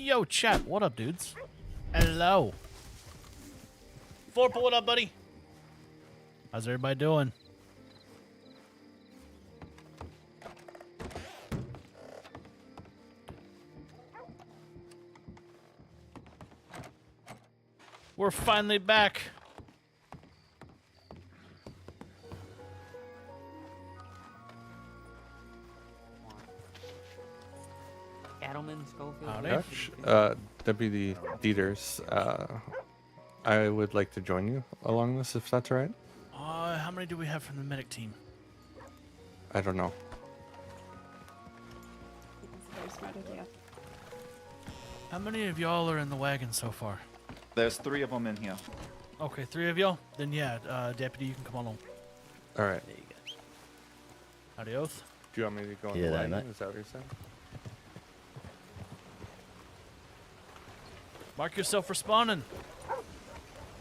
Yo, chat. What up, dudes? Hello. Forpa, what up, buddy? How's everybody doing? We're finally back. Cattleman, Schofield. Howdy. Hutch, Deputy Dieters, I would like to join you along this, if that's all right. How many do we have from the medic team? I don't know. Very smart idea. How many of y'all are in the wagon so far? There's 3 of them in here. Okay, 3 of y'all? Then yeah, Deputy, you can come along. All right. There you go. Howdy, Oath. Do you want me to go in Yeah, the that wagon? might- Is that what you're saying? Mark yourself for spawning.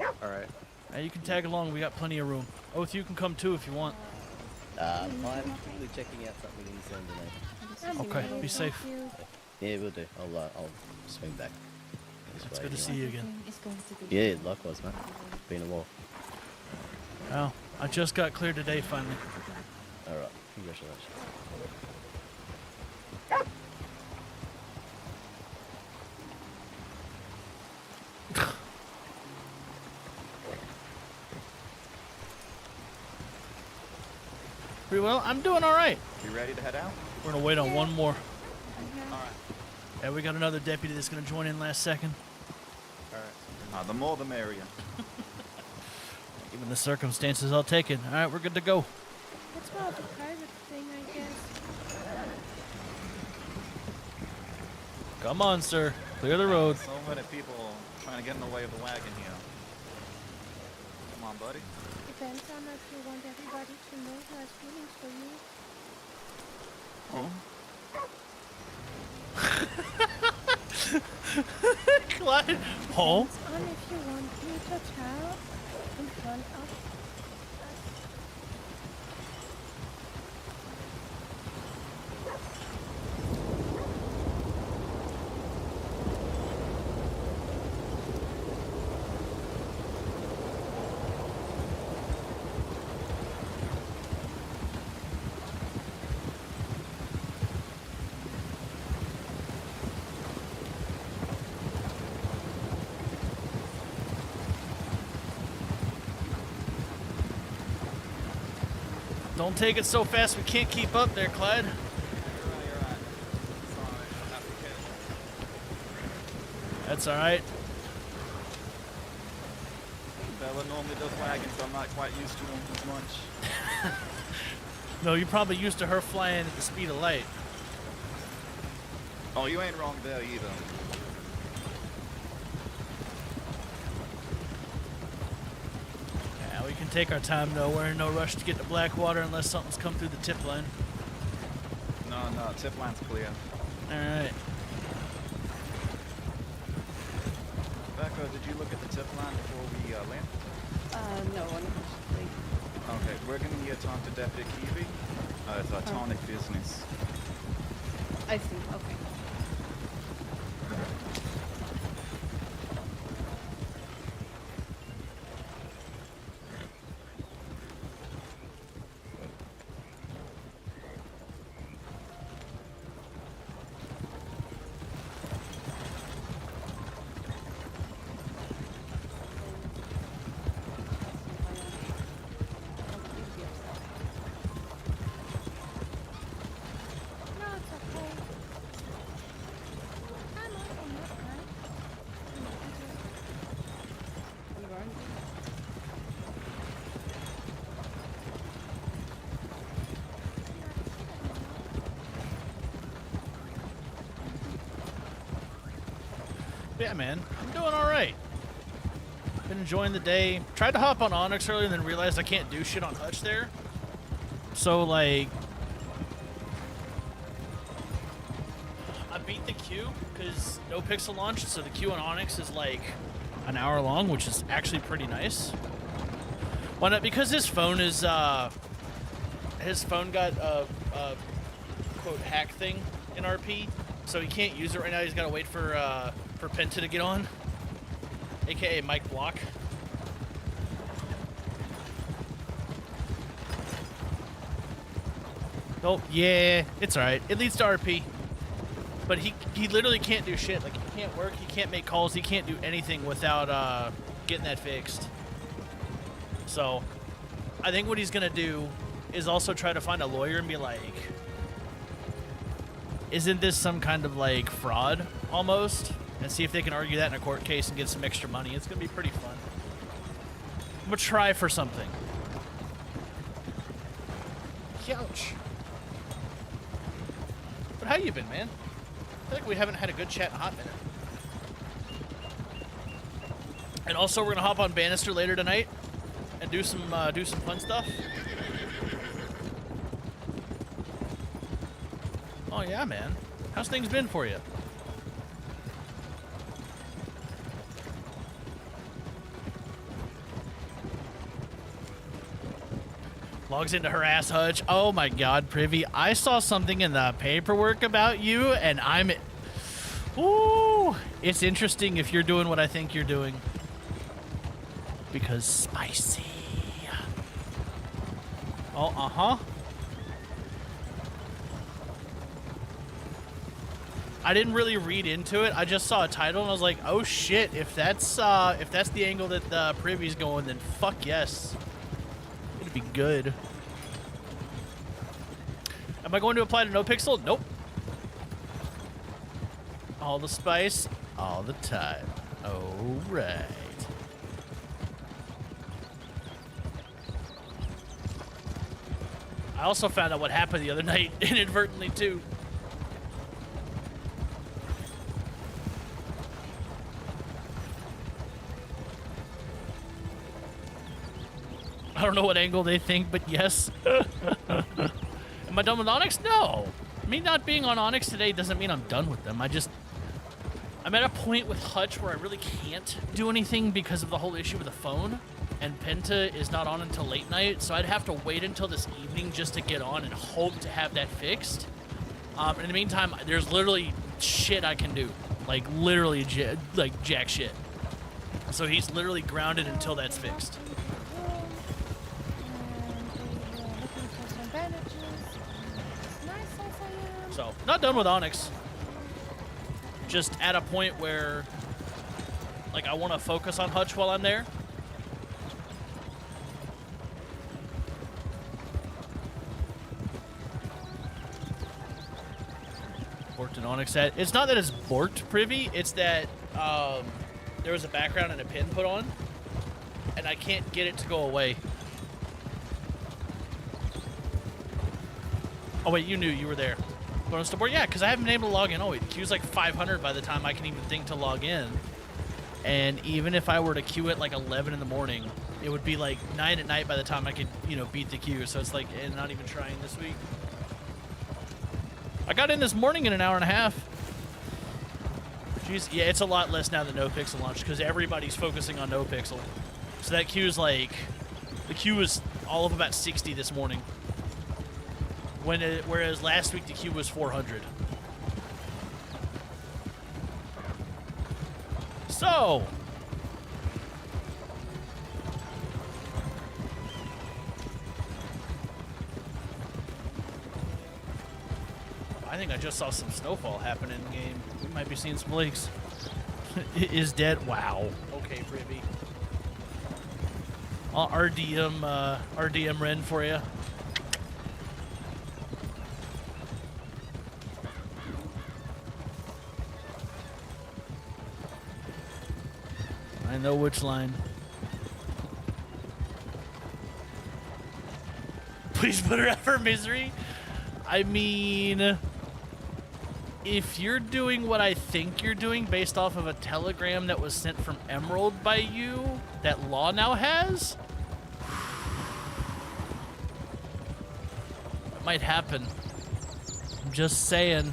All right. Hey, you can tag along. We got plenty of room. Oath, you can come too if you want. I'm quickly checking out something in the zone tonight. Okay, be safe. Yeah, we'll do. I'll swing back. This It's way good to see anyway. you again. Yeah, likewise, mate. Been a while. Well, I just got cleared today, finally. All right, congratulations. Pretty well. I'm doing all right. You ready to head out? We're gonna wait on one more. All right. Yeah, we got another deputy that's gonna join in last second. All right. The more the merrier. Given the circumstances, I'll take it. All right, we're good to go. It's more of a private thing, I guess. Come on, sir. Clear the road. So many people trying to get in the way of the wagon here. Come on, buddy. Depends on if you want everybody to know who has feelings for you. Clyde. Oh. Depends on if you want me to tell in front of Don't take it so fast. We can't keep up there, Clyde. You're right. Sorry, that's okay. That's all right. Bella normally does wagons, so I'm not quite used to them as much. No, you're probably used to her flying at the speed of light. Oh, you ain't wrong there either. Yeah, we can take our time, though. We're in no rush to get to Blackwater unless something's come through the tip line. No, tip line's clear. All right. Becca, did you look at the tip line before we land? no, unfortunately. Okay, we're gonna need to talk to Deputy Kiwi. It's a tonic business. I see, okay. No, it's okay. I'm not right? You weren't? Yeah, man. I'm doing all right. Been enjoying the day. Tried to hop on Onyx earlier and then realized I can't do shit on Hutch there. So, like... I beat the queue because no pixel launched, so the queue on Onyx is like an hour long, which is actually pretty nice. Why not? Because his phone is, his phone got a quote hack thing in RP, So he can't use it right now. He's got to wait for Penta to get on, aka Mike Block. Oh yeah, it's all right. It leads to RP, but he literally can't do shit. Like he can't work, he can't make calls, he can't do anything without getting that fixed. So I think what he's gonna do is also try to find a lawyer and be like, isn't this some kind of like fraud almost? And see if they can argue that in a court case and get some extra money. It's gonna be pretty fun. I'm gonna try for something. Ouch. But how you been, man? I feel like we haven't had a good chat in a hot minute. And also, we're gonna hop on Bannister later tonight and do some fun stuff. Oh yeah, man. How's things been for you? Logs into harass Hutch. Oh my god, Privy. I saw something in the paperwork about you, and I'm... Ooh! It's interesting if you're doing what I think you're doing. Because spicy. Oh, uh-huh. I didn't really read into it. I just saw a title, and I was like, oh shit, if that's the angle that Privy's going, then fuck yes. It'd be good. Am I going to apply to NoPixel? Nope. All the spice, all the time. All right. I also found out what happened the other night inadvertently too. I don't know what angle they think, but yes. Am I done with Onyx? No. Me not being on Onyx today doesn't mean I'm done with them. I'm at a point with Hutch where I really can't do anything because of the whole issue with the phone. And Penta is not on until late night, so I'd have to wait until this evening just to get on and hope to have that fixed. In the meantime, there's literally shit I can do. Like, literally, like, jack shit. So he's literally grounded until that's fixed. So, not done with Onyx. Just at a point where, like, I want to focus on Hutch while I'm there. Borked and Onyx at. It's not that it's borked, Privy. It's that there was a background and a pin put on, and I can't get it to go away. Oh wait, you knew you were there. Bonus to board? Yeah, because I haven't been able to log in. Oh wait, queue's like 500 by the time I can even think to log in. And even if I were to queue at like 11 in the morning, it would be like 9 at night by the time I could, you know, beat the queue. So it's like, and not even trying this week. I got in this morning in an hour and a half. Jeez, yeah, it's a lot less now than NoPixel launched because everybody's focusing on NoPixel. So that queue's like, the queue was all of about 60 this morning. Whereas last week the queue was 400. So, I think I just saw some snowfall happen in the game. We might be seeing some lakes. It is dead. Wow. Okay, Privy. I'll RDM Ren for you. I know which line. Please put her out of her misery. I mean, if you're doing what I think you're doing based off of a telegram that was sent from Emerald by you, that Law now has, it might happen. I'm just saying.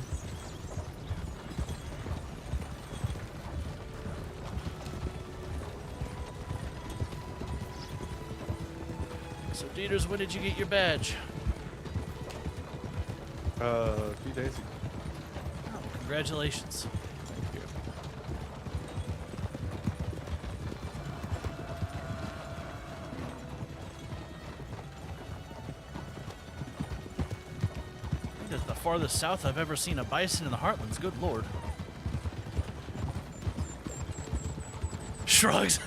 So, Dieters, when did you get your badge? A few days ago. Oh, Congratulations. Thank you. I think that's the farthest south I've ever seen a bison in the Heartlands. Good lord. Shrugs.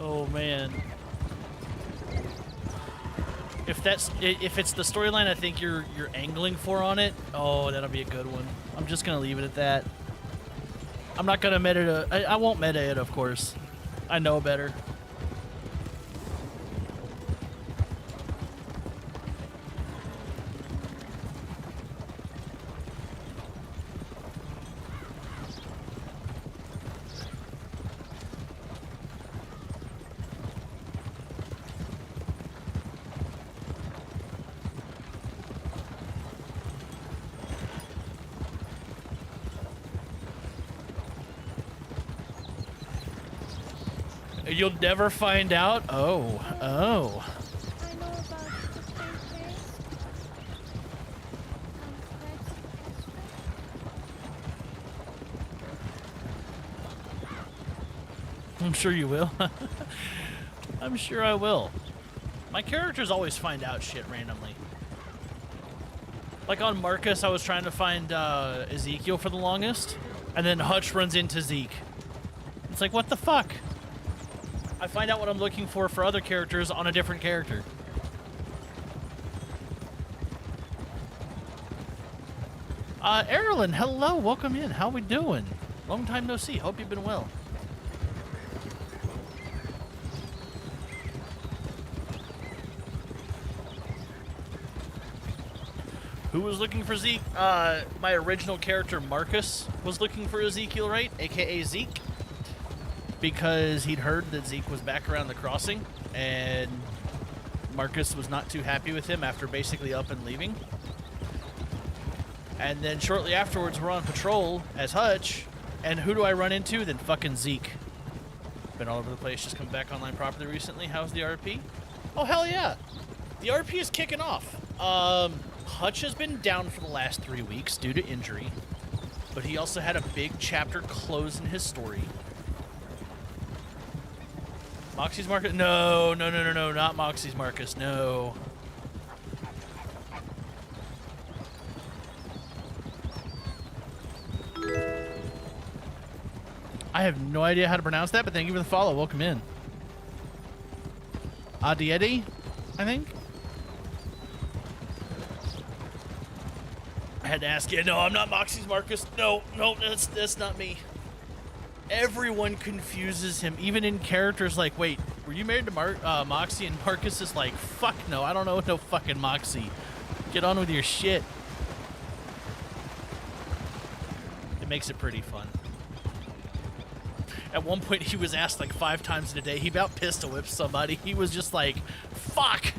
Oh man. If it's the storyline I think you're angling for on it, oh, that'll be a good one. I'm just gonna leave it at that. I'm not gonna meta it. I won't meta it, of course. I know better. You'll never find out? Oh. I know about the paint-based. I'm sure you will. I'm sure I will. My characters always find out shit randomly. Like on Marcus, I was trying to find Ezekiel for the longest, and then Hutch runs into Zeke. It's like, what the fuck? I find out what I'm looking for other characters on a different character. Erlen, hello, welcome in. How we doing? Long time no see. Hope you've been well. Who was looking for Zeke? My original character, Marcus, was looking for Ezekiel, right? AKA Zeke. Because he'd heard that Zeke was back around the crossing, and Marcus was not too happy with him after basically up and leaving. And then shortly afterwards, we're on patrol as Hutch, and who do I run into? Then fucking Zeke. Been all over the place, just come back online properly recently. How's the RP? Oh, hell yeah. The RP is kicking off. Hutch has been down for the last 3 weeks due to injury, but he also had a big chapter close in his story. Moxie's Marcus? No, not Moxie's Marcus, no. I have no idea how to pronounce that, but thank you for the follow. Welcome in. Adiedi, I think? I had to ask you. No, I'm not Moxie's Marcus. No, that's not me. Everyone confuses him, even in characters like, wait, were you married to Moxie? And Marcus is like, fuck no, I don't know no fucking Moxie. Get on with your shit. It makes it pretty fun. At one point, he was asked like 5 times in a day. He about pistol whipped somebody. He was just like, fuck.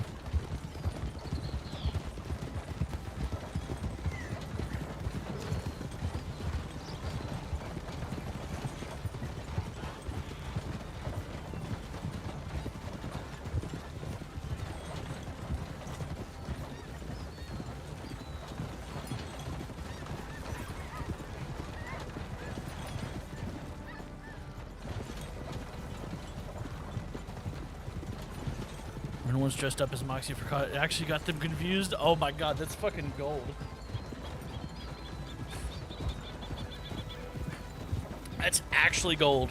Everyone's dressed up as Moxie for it actually got them confused. Oh my god, that's fucking gold. That's actually gold.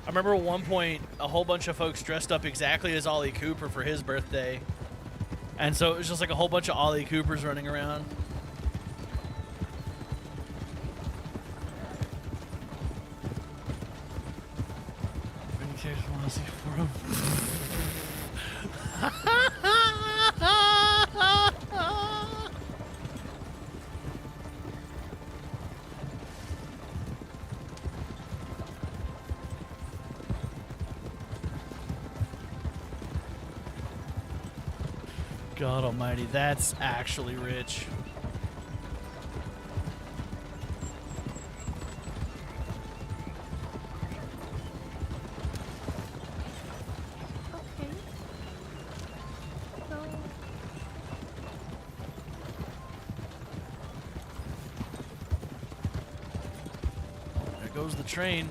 I remember at one point a whole bunch of folks dressed up exactly as Ollie Cooper for his birthday. And so it was just like a whole bunch of Ollie Coopers running around. God almighty, that's actually rich. goes the train.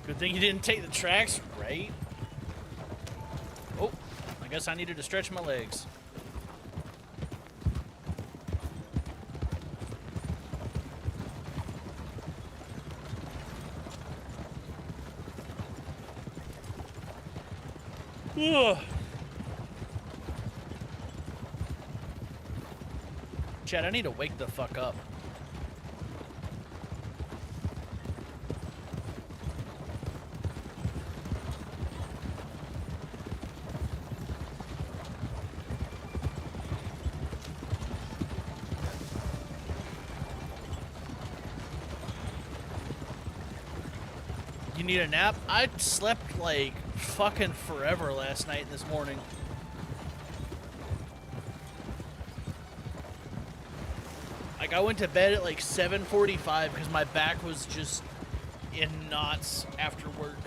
Good thing you didn't take the tracks, right? Oh, I guess I needed to stretch my legs. Ugh. Chad, I need to wake the fuck up. You need a nap? I slept like fucking forever last night and this morning. Like I went to bed at like 7:45 because my back was just in knots after work.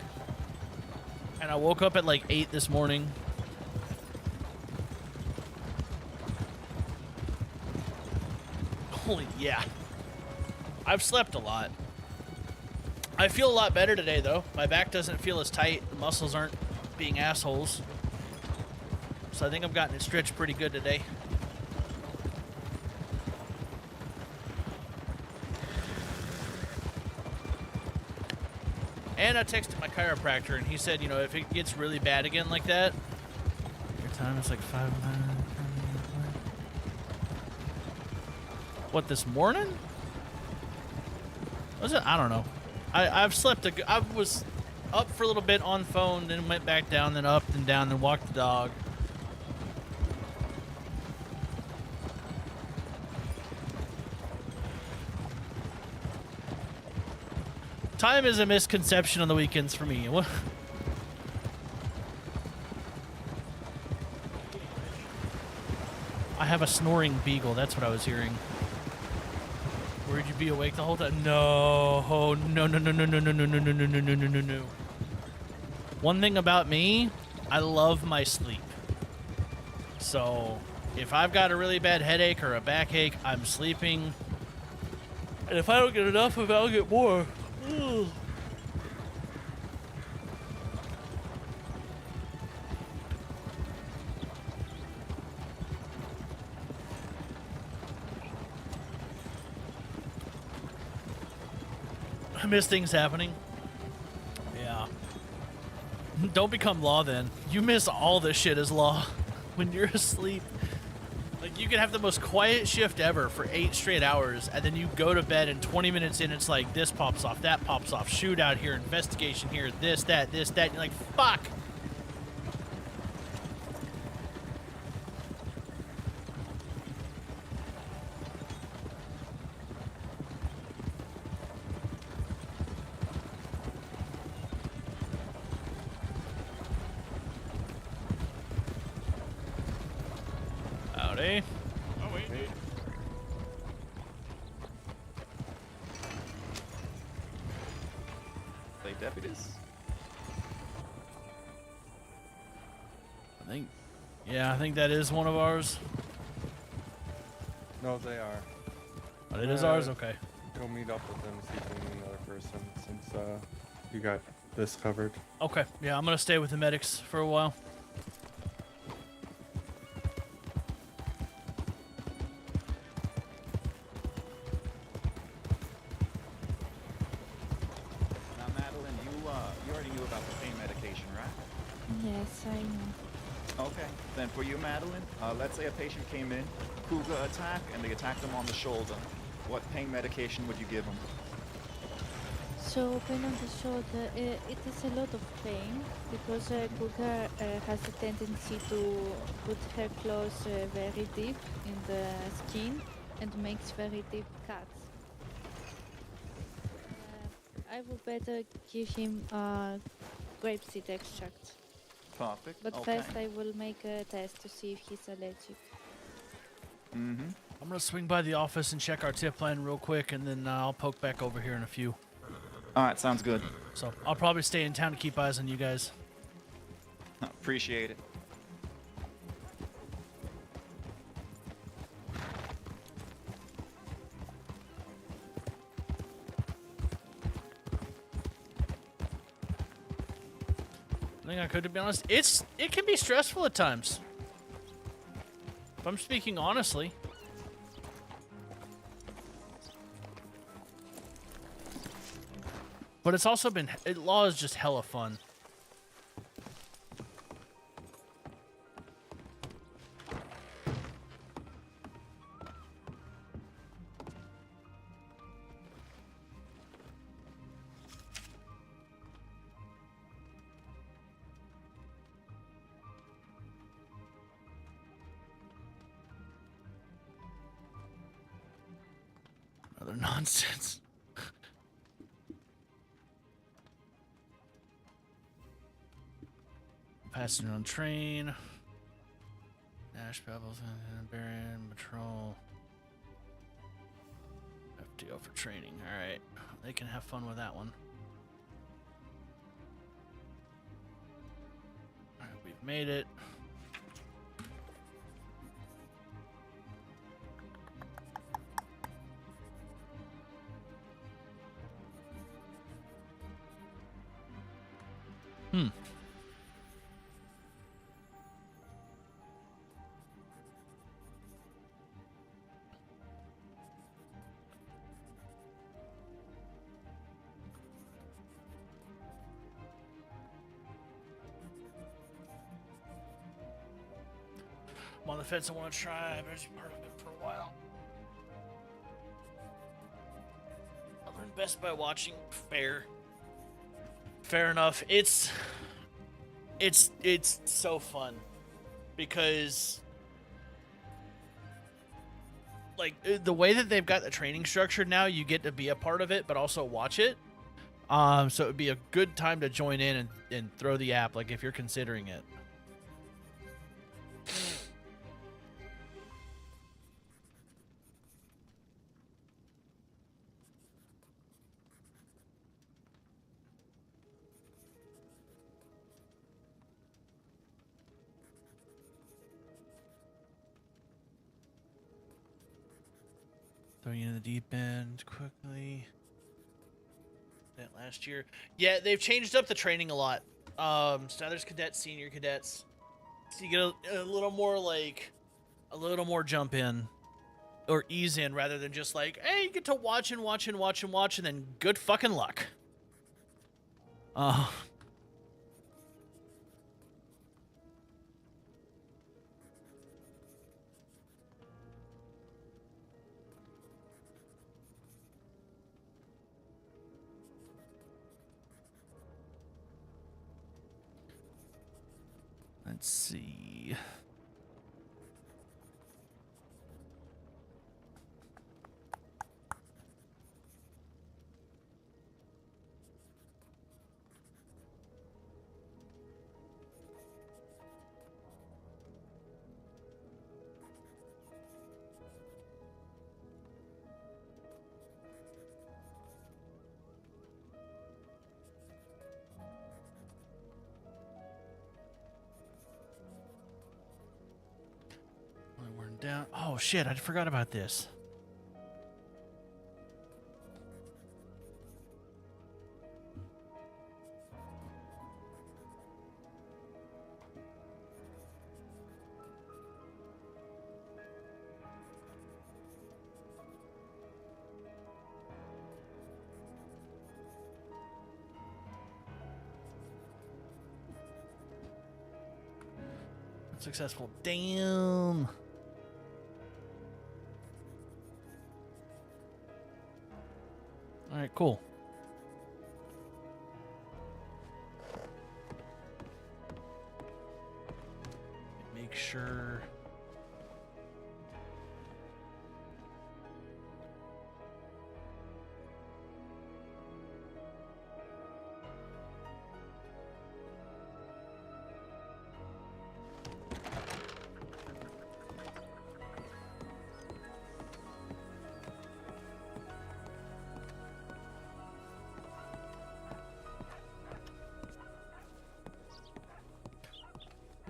And I woke up at like 8 this morning. Holy yeah. I've slept a lot. I feel a lot better today, though. My back doesn't feel as tight. The muscles aren't being assholes. So I think I've gotten it stretched pretty good today. And I texted my chiropractor, and he said, you know, if it gets really bad again like that, your time is like 5. What, this morning? Was it? I don't know. I've slept I was up for a little bit on phone, then went back down, then up, then down, then walked the dog. Time is a misconception on the weekends for me. What? I have a snoring beagle. That's what I was hearing. Would you be awake the whole time? No, no, no, no, no, no, no, no, no, no, no, no, no, no, no. One thing about me, I love my sleep. So, if I've got a really bad headache or a backache, I'm sleeping. And if I don't get enough of it, I'll get more. Ugh. I miss things happening. Yeah. Don't become law then. You miss all this shit as law when you're asleep. Like, you can have the most quiet shift ever for 8 straight hours, and then you go to bed, and 20 minutes in, it's like, this pops off, that pops off, shootout here, investigation here, this, that, and you're like, fuck! Howdy. Oh, wait. They deputies? I think that is one of ours. No, they are. Oh, it is ours? Okay. Go meet up with them, see if they need another person, since you got this covered. Okay, yeah, I'm gonna stay with the medics for a while. Now, Madeline, you already knew about the pain medication, right? Yes, I know. Okay. Then for you, Madeline, let's say a patient came in, cougar attack, and they attacked them on the shoulder. What pain medication would you give them? So pain on the shoulder, it is a lot of pain because cougar has a tendency to put her claws very deep in the skin and makes very deep cuts. I would better give him grapeseed extract. Perfect. But Okay. first I will make a test to see if he's allergic. Mm-hmm. I'm gonna swing by the office and check our tip line real quick, and then I'll poke back over here in a few. All right, sounds good. So I'll probably stay in town to keep eyes on you guys. Appreciate it. I think I could, to be honest. It can be stressful at times. If I'm speaking honestly. But it's also been, law is just hella fun. Other nonsense. Passenger on train. Nash Pebbles and Baron Patrol. FTO for training. Alright. They can have fun with that one. Alright, we've made it. I'm on the fence. I want to try. I've been part of it for a while. I learned best by watching. Fair. Fair enough. It's so fun because like the way that they've got the training structured now, you get to be a part of it, but also watch it. So it would be a good time to join in and throw the app, like if you're considering it. Throwing you in the deep end quickly. That last year. Yeah, they've changed up the training a lot. So now there's cadets, senior cadets. So you get a little more like, a little more jump in or ease in rather than just like, hey, you get to watch and watch and watch and watch and then good fucking luck. Let's see. We're down. Oh shit, I forgot about this. Successful. Damn. All right, cool. Make sure.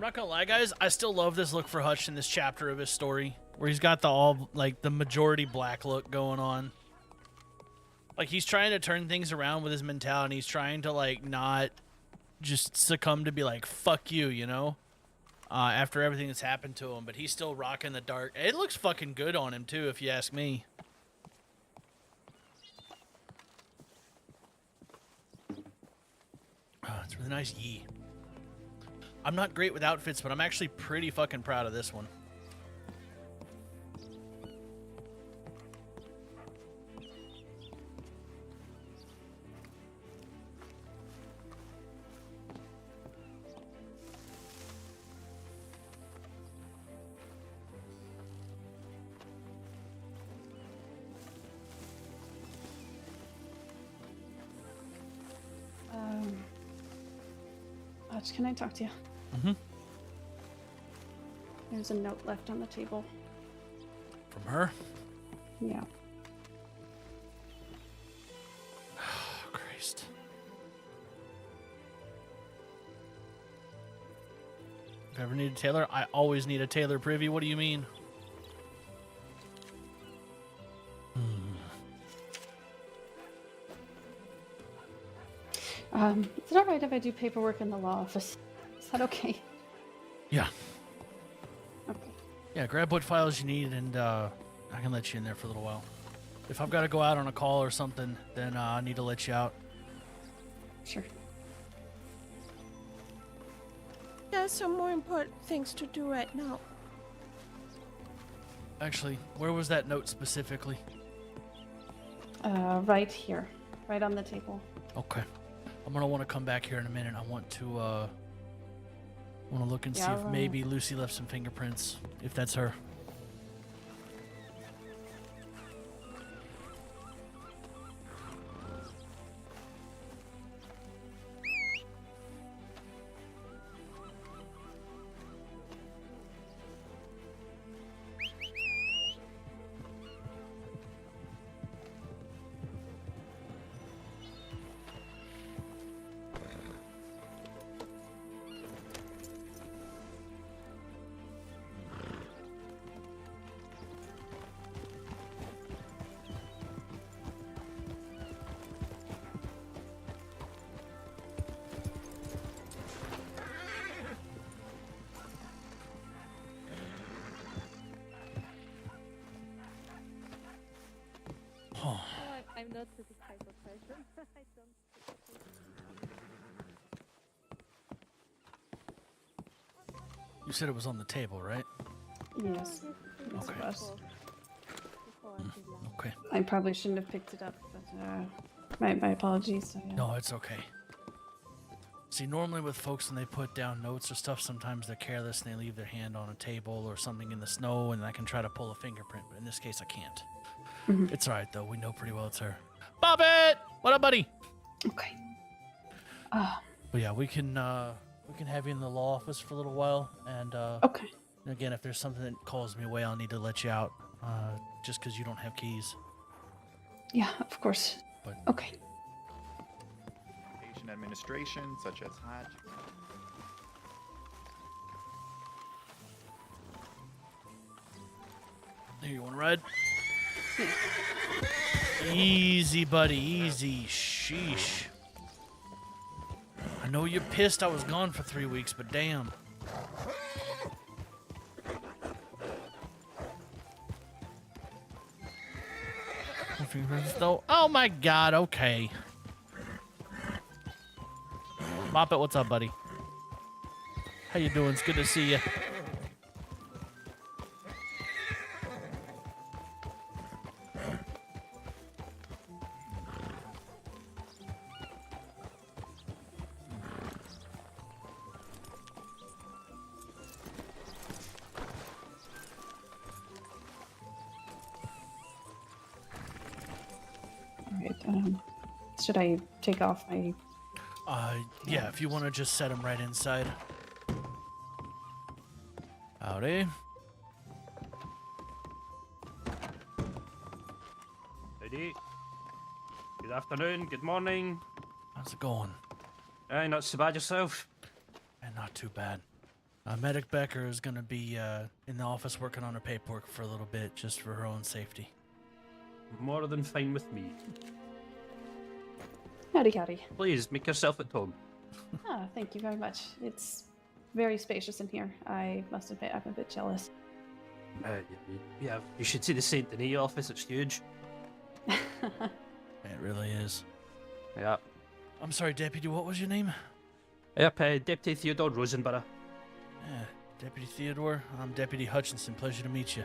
not gonna lie, guys. I still love this look for Hutch in this chapter of his story, where he's got the majority black look going on. Like, he's trying to turn things around with his mentality. He's trying to, like, not just succumb to be like, fuck you, you know? After everything that's happened to him. But he's still rocking the dark. It looks fucking good on him, too, if you ask me. Oh, it's really nice. Yee. I'm not great with outfits, but I'm actually pretty fucking proud of this one. Hutch, can I talk to you? Mm-hmm. There's a note left on the table. From her? Yeah. Oh, Christ. If I ever need a tailor, I always need a tailor, Privy. What do you mean? Is it alright if I do paperwork in the law office? Is that okay? Yeah. Okay. Yeah, grab what files you need, and I can let you in there for a little while. If I've got to go out on a call or something, then I need to let you out. Sure. There's some more important things to do right now. Actually, where was that note specifically? Right here. Right on the table. Okay. I'm gonna want to come back here in a minute. I want to look and see if maybe Lucy left some fingerprints, if that's her. No, I'm not the type of person. I don't. You said it was on the table, right? Yes. Yes, Okay. it was. Okay. I probably shouldn't have picked it up, but my apologies. So, yeah. No, it's okay. See, normally with folks when they put down notes or stuff, sometimes they're careless and they leave their hand on a table or something in the snow, and I can try to pull a fingerprint, but in this case, I can't. It's all right, though. We know pretty well it's her. Bobbit! What up, buddy? Okay. But yeah, we can have you in the law office for a little while, and Okay. again, if there's something that calls me away, I'll need to let you out, just because you don't have keys. Yeah, of course. But Okay. Patient administration, such as Hutch. here, you want to ride? Easy, buddy, easy. Sheesh. I know you're pissed I was gone for 3 weeks, but damn. Oh my god, okay. Moppet, what's up, buddy? How you doing? It's good to see you. Alright, should I take off my... Yeah, if you want to just set him right inside. Howdy. Howdy. Good afternoon, good morning. How's it going? Not so bad yourself. And not too bad. Medic Becker is going to be in the office working on her paperwork for a little bit, just for her own safety. More than fine with me. Howdy, howdy. Please, make yourself at home. Ah, thank you very much. It's very spacious in here. I must admit, I'm a bit jealous. Yeah, you should see the Saint Denis office. It's huge. It really is. Yeah. I'm sorry, Deputy, what was your name? Yep, Deputy Theodore Rosenborough. Yeah, Deputy Theodore. I'm Deputy Hutchinson. Pleasure to meet you.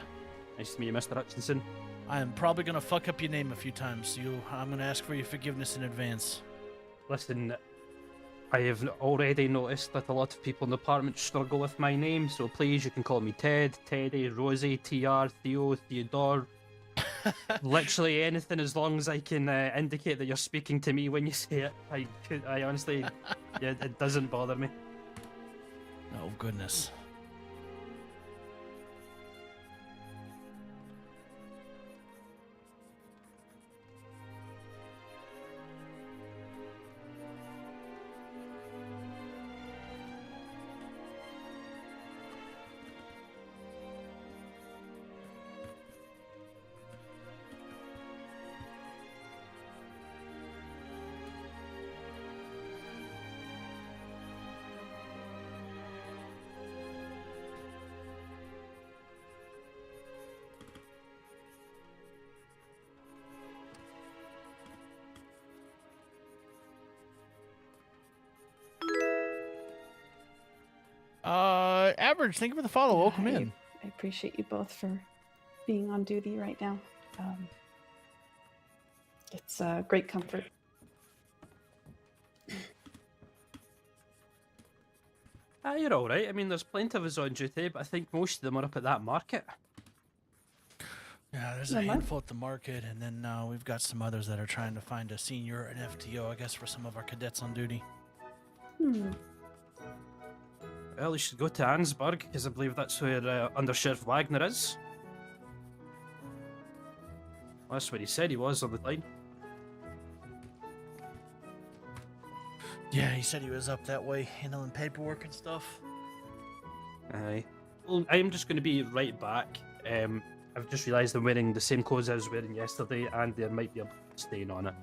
Nice to meet you, Mr. Hutchinson. I am probably going to fuck up your name a few times, so I'm going to ask for your forgiveness in advance. Listen, I have already noticed that a lot of people in the department struggle with my name, so please, you can call me Ted, Teddy, Rosie, TR, Theo, Theodore. Literally anything, as long as I can indicate that you're speaking to me when you say it. I honestly, yeah, it doesn't bother me. Oh, goodness. Average, thank you for the follow. Welcome in. I appreciate you both for being on duty right now. It's a great comfort. You're alright. I mean, there's plenty of us on duty, but I think most of them are up at that market. Yeah, there's a handful at the market, and then we've got some others that are trying to find a senior and FTO, I guess, for some of our cadets on duty. Well, you should go to Ansburg, because I believe that's where Undersheriff Wagner is. Well, that's what he said he was on the line. Yeah, he said he was up that way, handling paperwork and stuff. Aye. Well, I'm just going to be right back. I've just realised I'm wearing the same clothes I was wearing yesterday, and there might be a stain on it.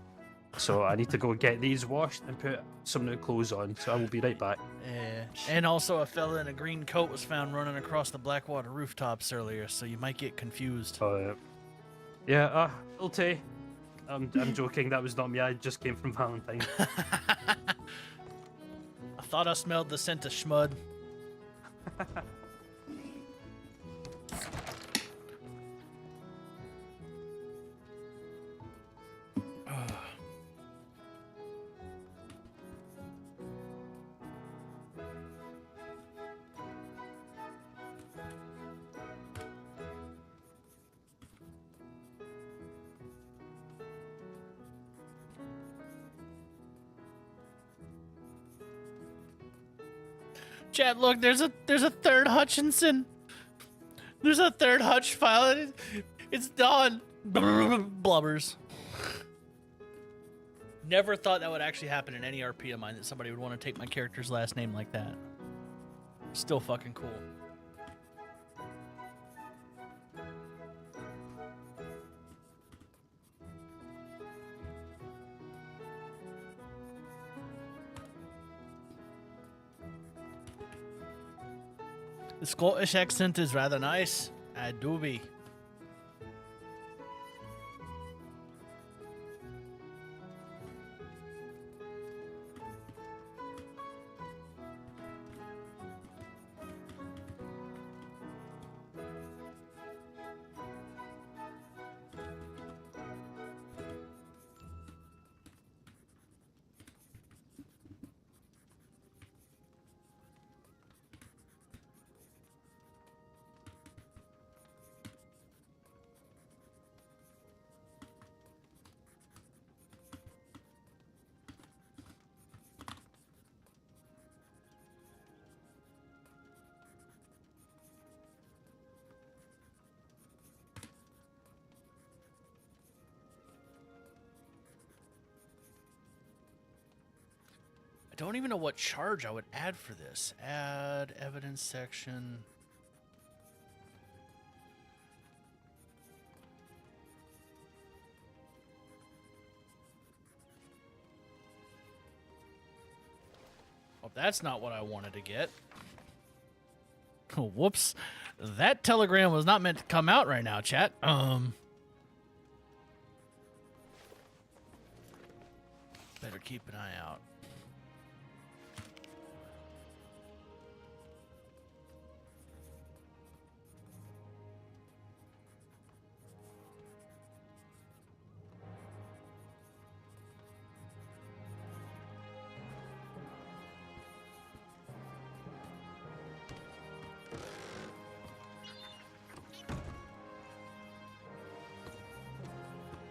So I need to go get these washed and put some new clothes on, so I will be right back. Yeah, and also a fella in a green coat was found running across the Blackwater rooftops earlier, so you might get confused. Yeah, Ulte. I'm joking, that was not me, I just came from Valentine. I thought I smelled the scent of schmud. Chat, look, there's a third Hutchinson. There's a third Hutch file. It's done. Blubbers. Never thought that would actually happen in any RP of mine, that somebody would want to take my character's last name like that. Still fucking cool. The Scottish accent is rather nice. I do be. I don't even know what charge I would add for this. Add evidence section. Oh, that's not what I wanted to get. Oh, whoops. That telegram was not meant to come out right now, chat. Better keep an eye out.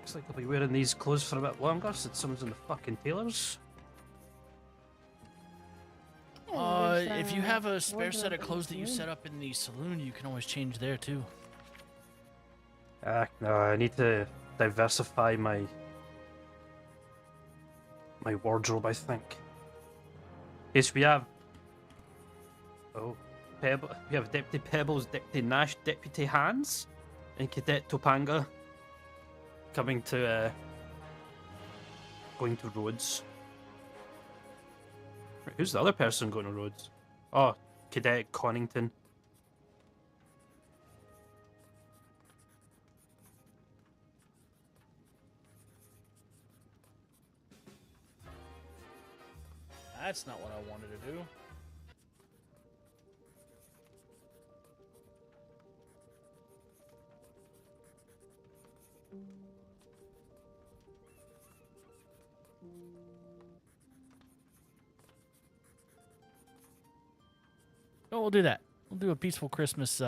Looks like I'll be wearing these clothes for a bit longer since someone's in the fucking tailors. If you have a spare set of clothes that you set up in the saloon, you can always change there too. No, I need to diversify my wardrobe, I think. Yes, we have. Oh, Pebble. We have Deputy Pebbles, Deputy Nash, Deputy Hans, and Cadet Topanga coming to going to Rhodes. Right, who's the other person going to Rhodes? Oh, Cadet Connington. That's not what I wanted to do. Oh, we'll do that. We'll do a peaceful Christmas.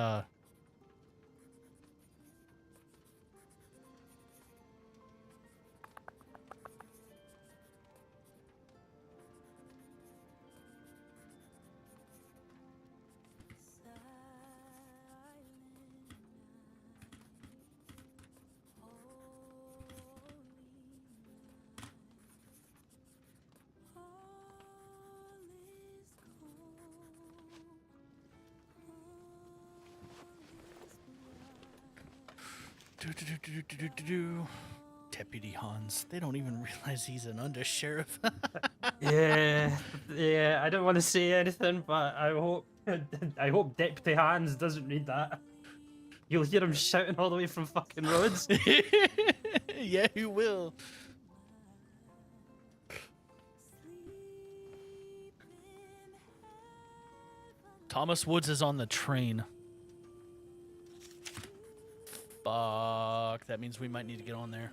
Deputy Hans. They don't even realize he's an undersheriff. Yeah, I don't want to say anything, but I hope Deputy Hans doesn't read that. You'll hear him shouting all the way from fucking Rhodes. Yeah, he will. Thomas Woods is on the train. Fuck. That means we might need to get on there.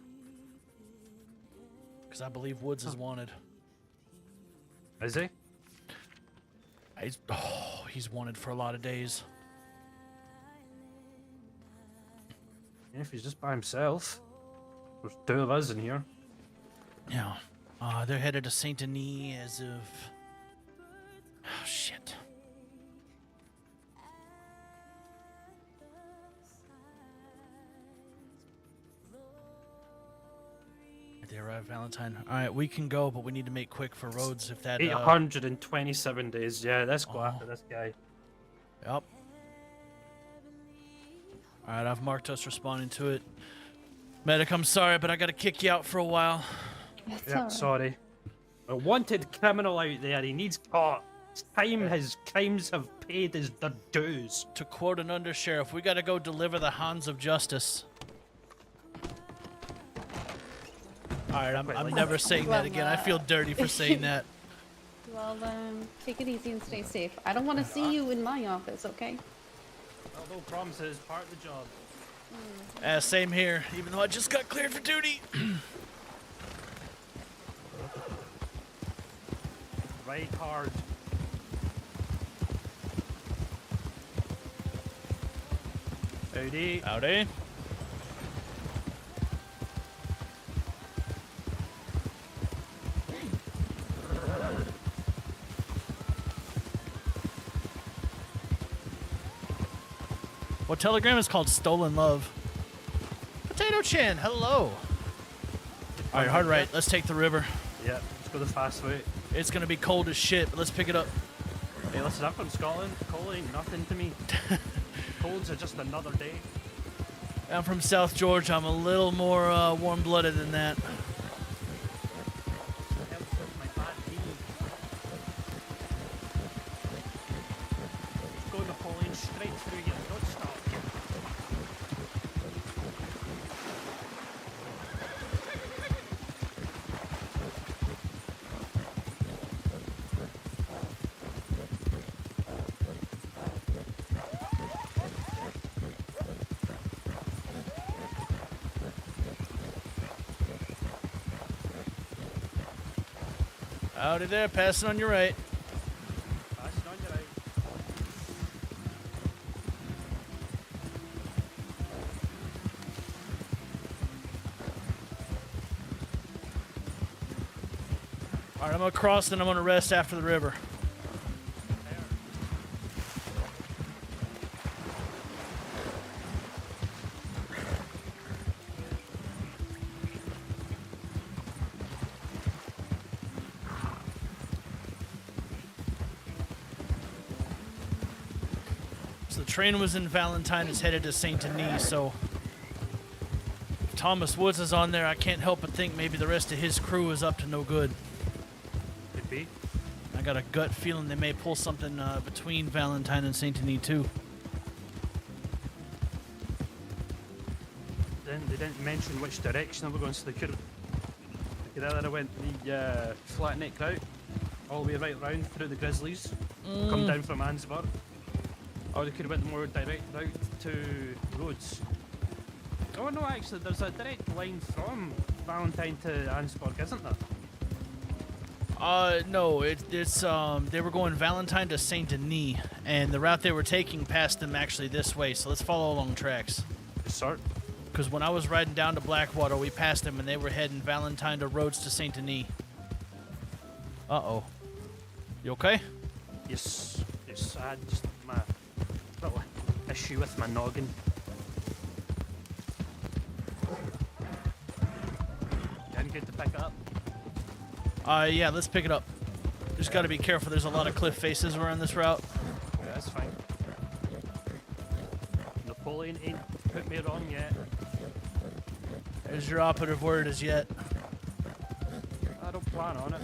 Because I believe Woods is wanted. Is he? He's wanted for a lot of days. Yeah, if he's just by himself. There's two of us in here. Yeah. They're headed to Saint Denis as of... Oh, shit. They arrive Valentine. All right, we can go, but we need to make quick for Rhodes if that... 827 days. Yeah, let's go after this guy. Yep. All right, I've marked us responding to it. Medic, I'm sorry, but I gotta kick you out for a while. That's Yeah, all right. sorry. A wanted criminal out there. He needs caught. His crimes have paid his dues. To quote an undersheriff, we gotta go deliver the Hans of Justice. All right, I'm never saying that again. I feel dirty for saying that. Well, take it easy and stay safe. I don't want to see you in my office, okay? Well, no promises is part of the job. Same here, even though I just got cleared for duty. Right hard. Howdy. Howdy. What telegram is called Stolen Love? Potato Chin, hello. All right, hard right. Let's take the river. Yeah, let's go the fast way. It's gonna be cold as shit, but let's pick it up. Hey, listen, I'm from Scotland. Cold ain't nothing to me. Colds are just another day. I'm from South Georgia. I'm a little more warm-blooded than that. Helps with my bad knee. Go Napoleon straight through you. Don't stop. Howdy there, passing on your right. Passing on your right. All right, I'm gonna cross, then I'm gonna rest after the river. So the train was in Valentine, is headed to Saint Denis, so if Thomas Woods is on there, I can't help but think maybe the rest of his crew is up to no good. Could be. I got a gut feeling they may pull something between Valentine and Saint Denis too. Then they didn't mention which direction they were going, so they could either went the flat neck route all the way right round through the Grizzlies, come down from Ansburg, or they could have went the more direct route to Rhodes. Oh no, actually, there's a direct line from Valentine to Ansburg, isn't there? No, it's they were going Valentine to Saint Denis, and the route they were taking passed them actually this way. So let's follow along tracks. Sort. Because when I was riding down to Blackwater, we passed them, and they were heading Valentine to Rhodes to Saint Denis. Uh-oh. You okay? Yes. Yes. I had just my little issue with my noggin. I'm good to pick it up. Yeah, let's pick it up. Just got to be careful. There's a lot of cliff faces around this route. Yeah, that's fine. Napoleon ain't put me wrong yet. There's your operative word as yet. I don't plan on it.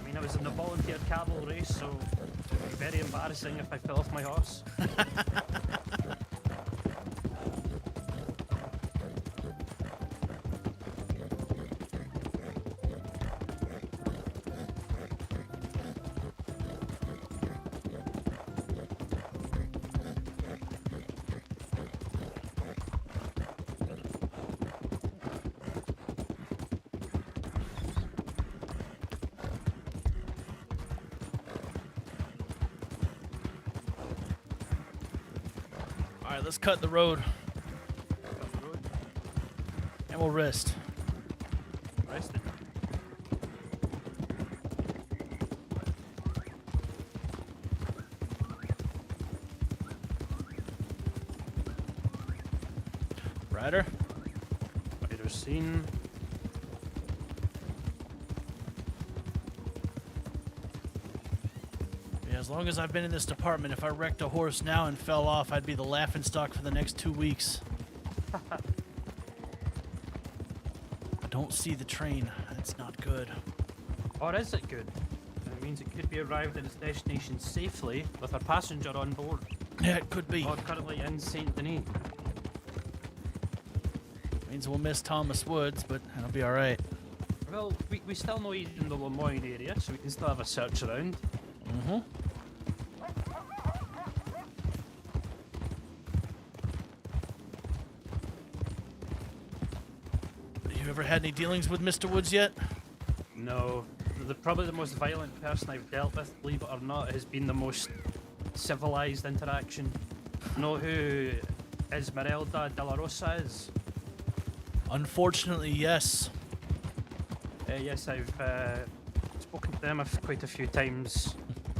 I mean, I was in the volunteer cabal race, so it would be very embarrassing if I fell off my horse. All right, let's cut the road, and we'll rest. Rested. Ryder? Rider seen. Yeah, as long as I've been in this department, if I wrecked a horse now and fell off, I'd be the laughingstock for the next 2 weeks. I don't see the train. That's not good. Or is it good? It means it could be arrived at its destination safely with a passenger on board. Yeah, it could be. Or currently in Saint Denis. Means we'll miss Thomas Woods, but it'll be all right. Well, we still know he's in the Lemoyne area, so we can still have a search around. Mm-hmm. You ever had any dealings with Mr. Woods yet? No. Probably the most violent person I've dealt with, believe it or not, has been the most civilized interaction. Know who Esmeralda de la Rosa is? Unfortunately, yes. Yes, I've spoken to them quite a few times.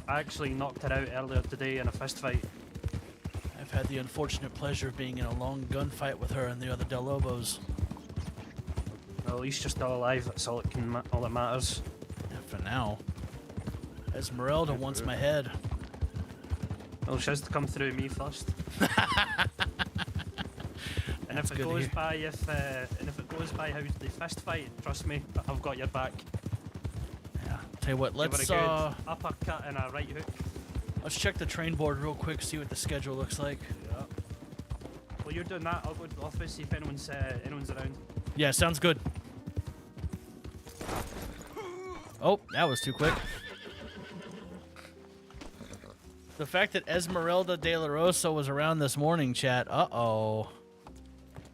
I actually knocked her out earlier today in a fist fight. had the unfortunate pleasure of being in a long gunfight with her and the other Del Lobos. Well, at least you're still alive. That's all all that matters. Yeah, for now. Esmeralda wants my head. Well, she has to come through me first. And if it good to goes hear. by, and if it goes by how they fist fight, trust me, I've got your back. Yeah. Tell you what, Give her let's a good uppercut and a right hook. let's check the train board real quick, see what the schedule looks like. Yeah. While you're doing that, I'll go to the office, see if anyone's around. Yeah, sounds good. Oh, that was too quick. The fact that Esmeralda de la Rosa was around this morning, chat. Uh-oh.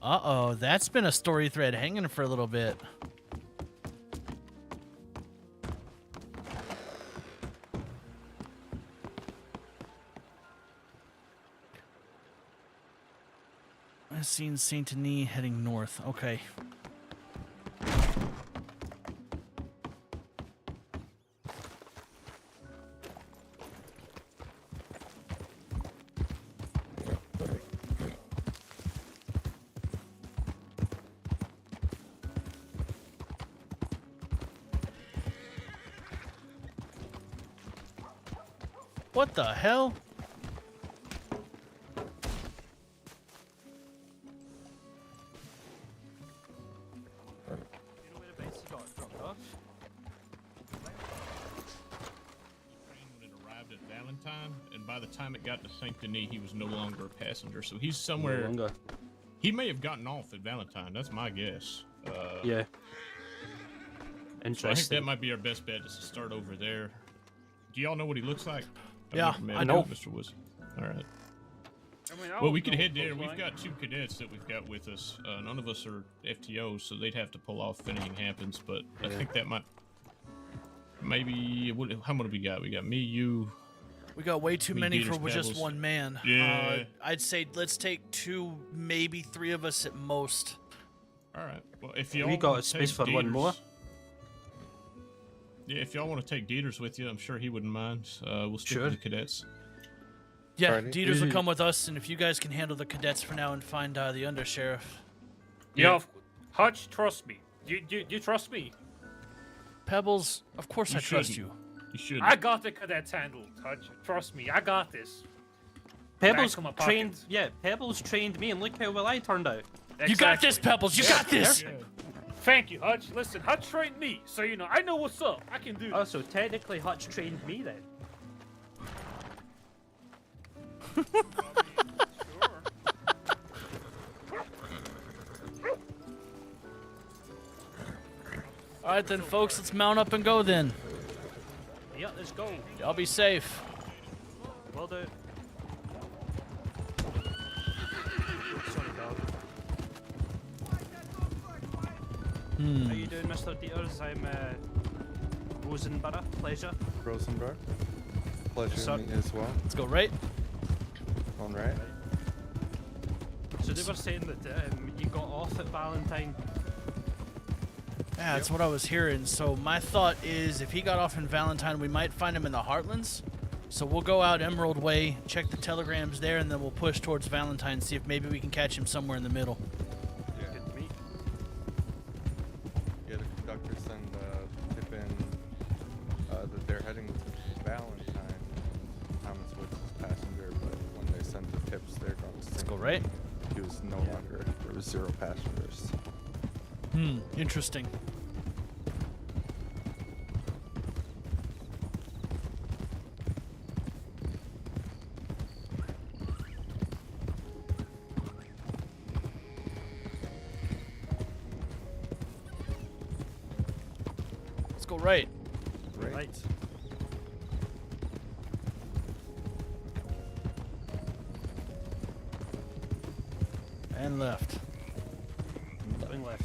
Uh-oh, that's been a story thread hanging for a little bit. I've seen Saint Denis heading north. Okay. What the hell? You know whereabouts he got dropped off? Train when it arrived at Valentine, and by the time it got to Saint Denis, he was no longer a passenger. So he's somewhere. No longer. He may have gotten off at Valentine. That's my guess. Yeah. So I think Interesting. that might be our best bet is to start over there. Do y'all know what he looks like? Yeah, never met I him, know. Mr. Woods. All right. I mean, Well, we could head there. We've got 2 cadets that we've got with us. None of us are FTOs, so they'd have to pull off if anything happens. But I think that might. Maybe. How many we got? We got me, you. We got way too Me, many Dieter's for just Pebbles. one man. Yeah. I'd say let's take 2, maybe 3 of us at most. All right. Well, if y'all We got wanna a space take for one more. Yeah, if y'all want to take Dieters with you, I'm sure he wouldn't mind. We'll stick Sure. with the cadets. Yeah, Friday? Dieters will come with us, and if you guys can handle the cadets for now and find the undersheriff. Yeah, Hutch, trust me. You trust me? Pebbles, of course You I trust shouldn't. you. You should. I got the cadets handled, Hutch. Trust me, I got this. Pebbles Back in my trained. pocket. Yeah, Pebbles trained me, and look how well I turned out. You got this, Exactly. Pebbles. You got this. Yeah. Thank you, Hutch. Listen, Hutch trained me, so you know I know what's up. I can do Oh, this. so technically Hutch trained me then. All right, then, folks, let's mount up and go then. Yeah, let's go. Y'all be safe. Well done. Sorry, dog. How you doing, Mr. Dieters? I'm Rosenborough. Pleasure. Rosenberg. Pleasure Sir. to meet you as well. Let's go right. All right. So they were saying that you got off at Valentine. Yeah, that's what I was hearing. So my thought is if he got off in Valentine, we might find him in the Heartlands. So we'll go out Emerald Way, check the telegrams there, and then we'll push towards Valentine, see if maybe we can catch him somewhere in the middle. Good to meet. Yeah, the conductor send tip in that they're heading to Valentine. Thomas Woods is passenger, but when they sent the tips, they're going to Let's go right. He was no longer. There was 0 passengers. Interesting. Let's go right. Right. And left. Going left.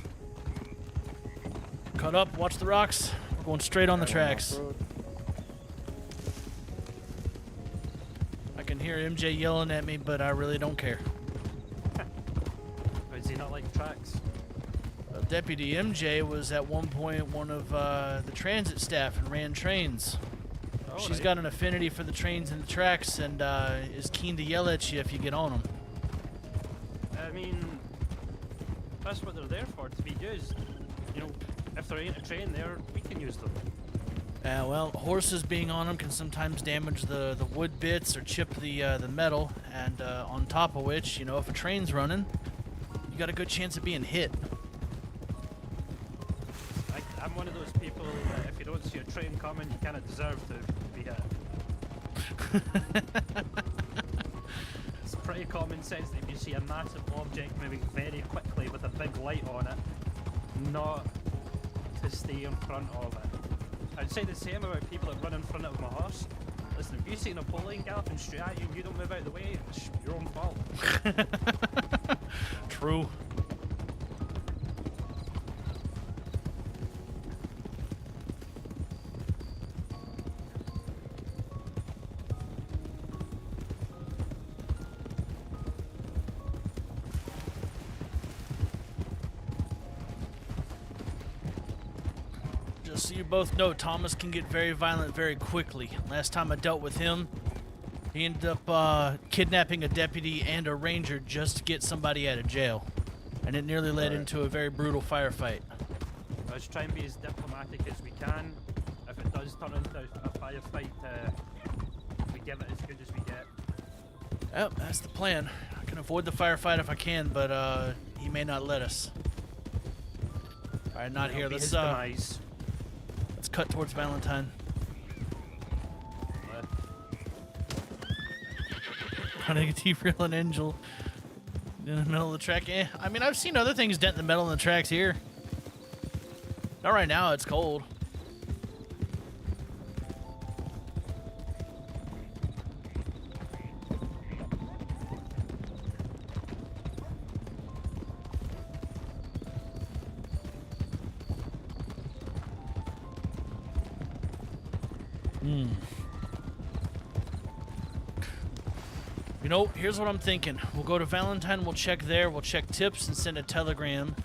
Cut up, watch the rocks. We're going straight on the tracks. Off-road. I can hear MJ yelling at me, but I really don't care. Does he not like tracks? Deputy MJ was at one point one of the transit staff and ran trains. She's Alright. got an affinity for the trains and the tracks, and is keen to yell at you if you get on them. I mean, that's what they're there for, to be used. You know, if there ain't a train there, we can use them. Well, horses being on them can sometimes damage the wood bits or chip the metal, and on top of which, you know, if a train's running, you got a good chance of being hit. I'm one of those people that if you don't see a train coming, you kind of deserve to be hit. It's pretty common sense that if you see a massive object moving very quickly with a big light on it, not to stay in front of it. I'd say the same about people that run in front of my horse. Listen, if you see Napoleon galloping straight at you and you don't move out of the way, it's your own fault. True. Just so you both know, Thomas can get very violent very quickly. Last time I dealt with him, he ended up kidnapping a deputy and a ranger just to get somebody out of jail. And it nearly led into a very brutal firefight. Let's try and be as diplomatic as we can. If it does turn into a firefight, we give it as good as we get. Yep, that's the plan. I can avoid the firefight if I can, but he may not let us. Alright, not here. It'll be Let's his demise. let's cut towards Valentine. Running a T-rail and Angel in the middle of the track. I mean, I've seen other things dent the metal in the tracks here. Not right now, it's cold. You know, here's what I'm thinking. We'll go to Valentine, we'll check there, we'll check tips and send a telegram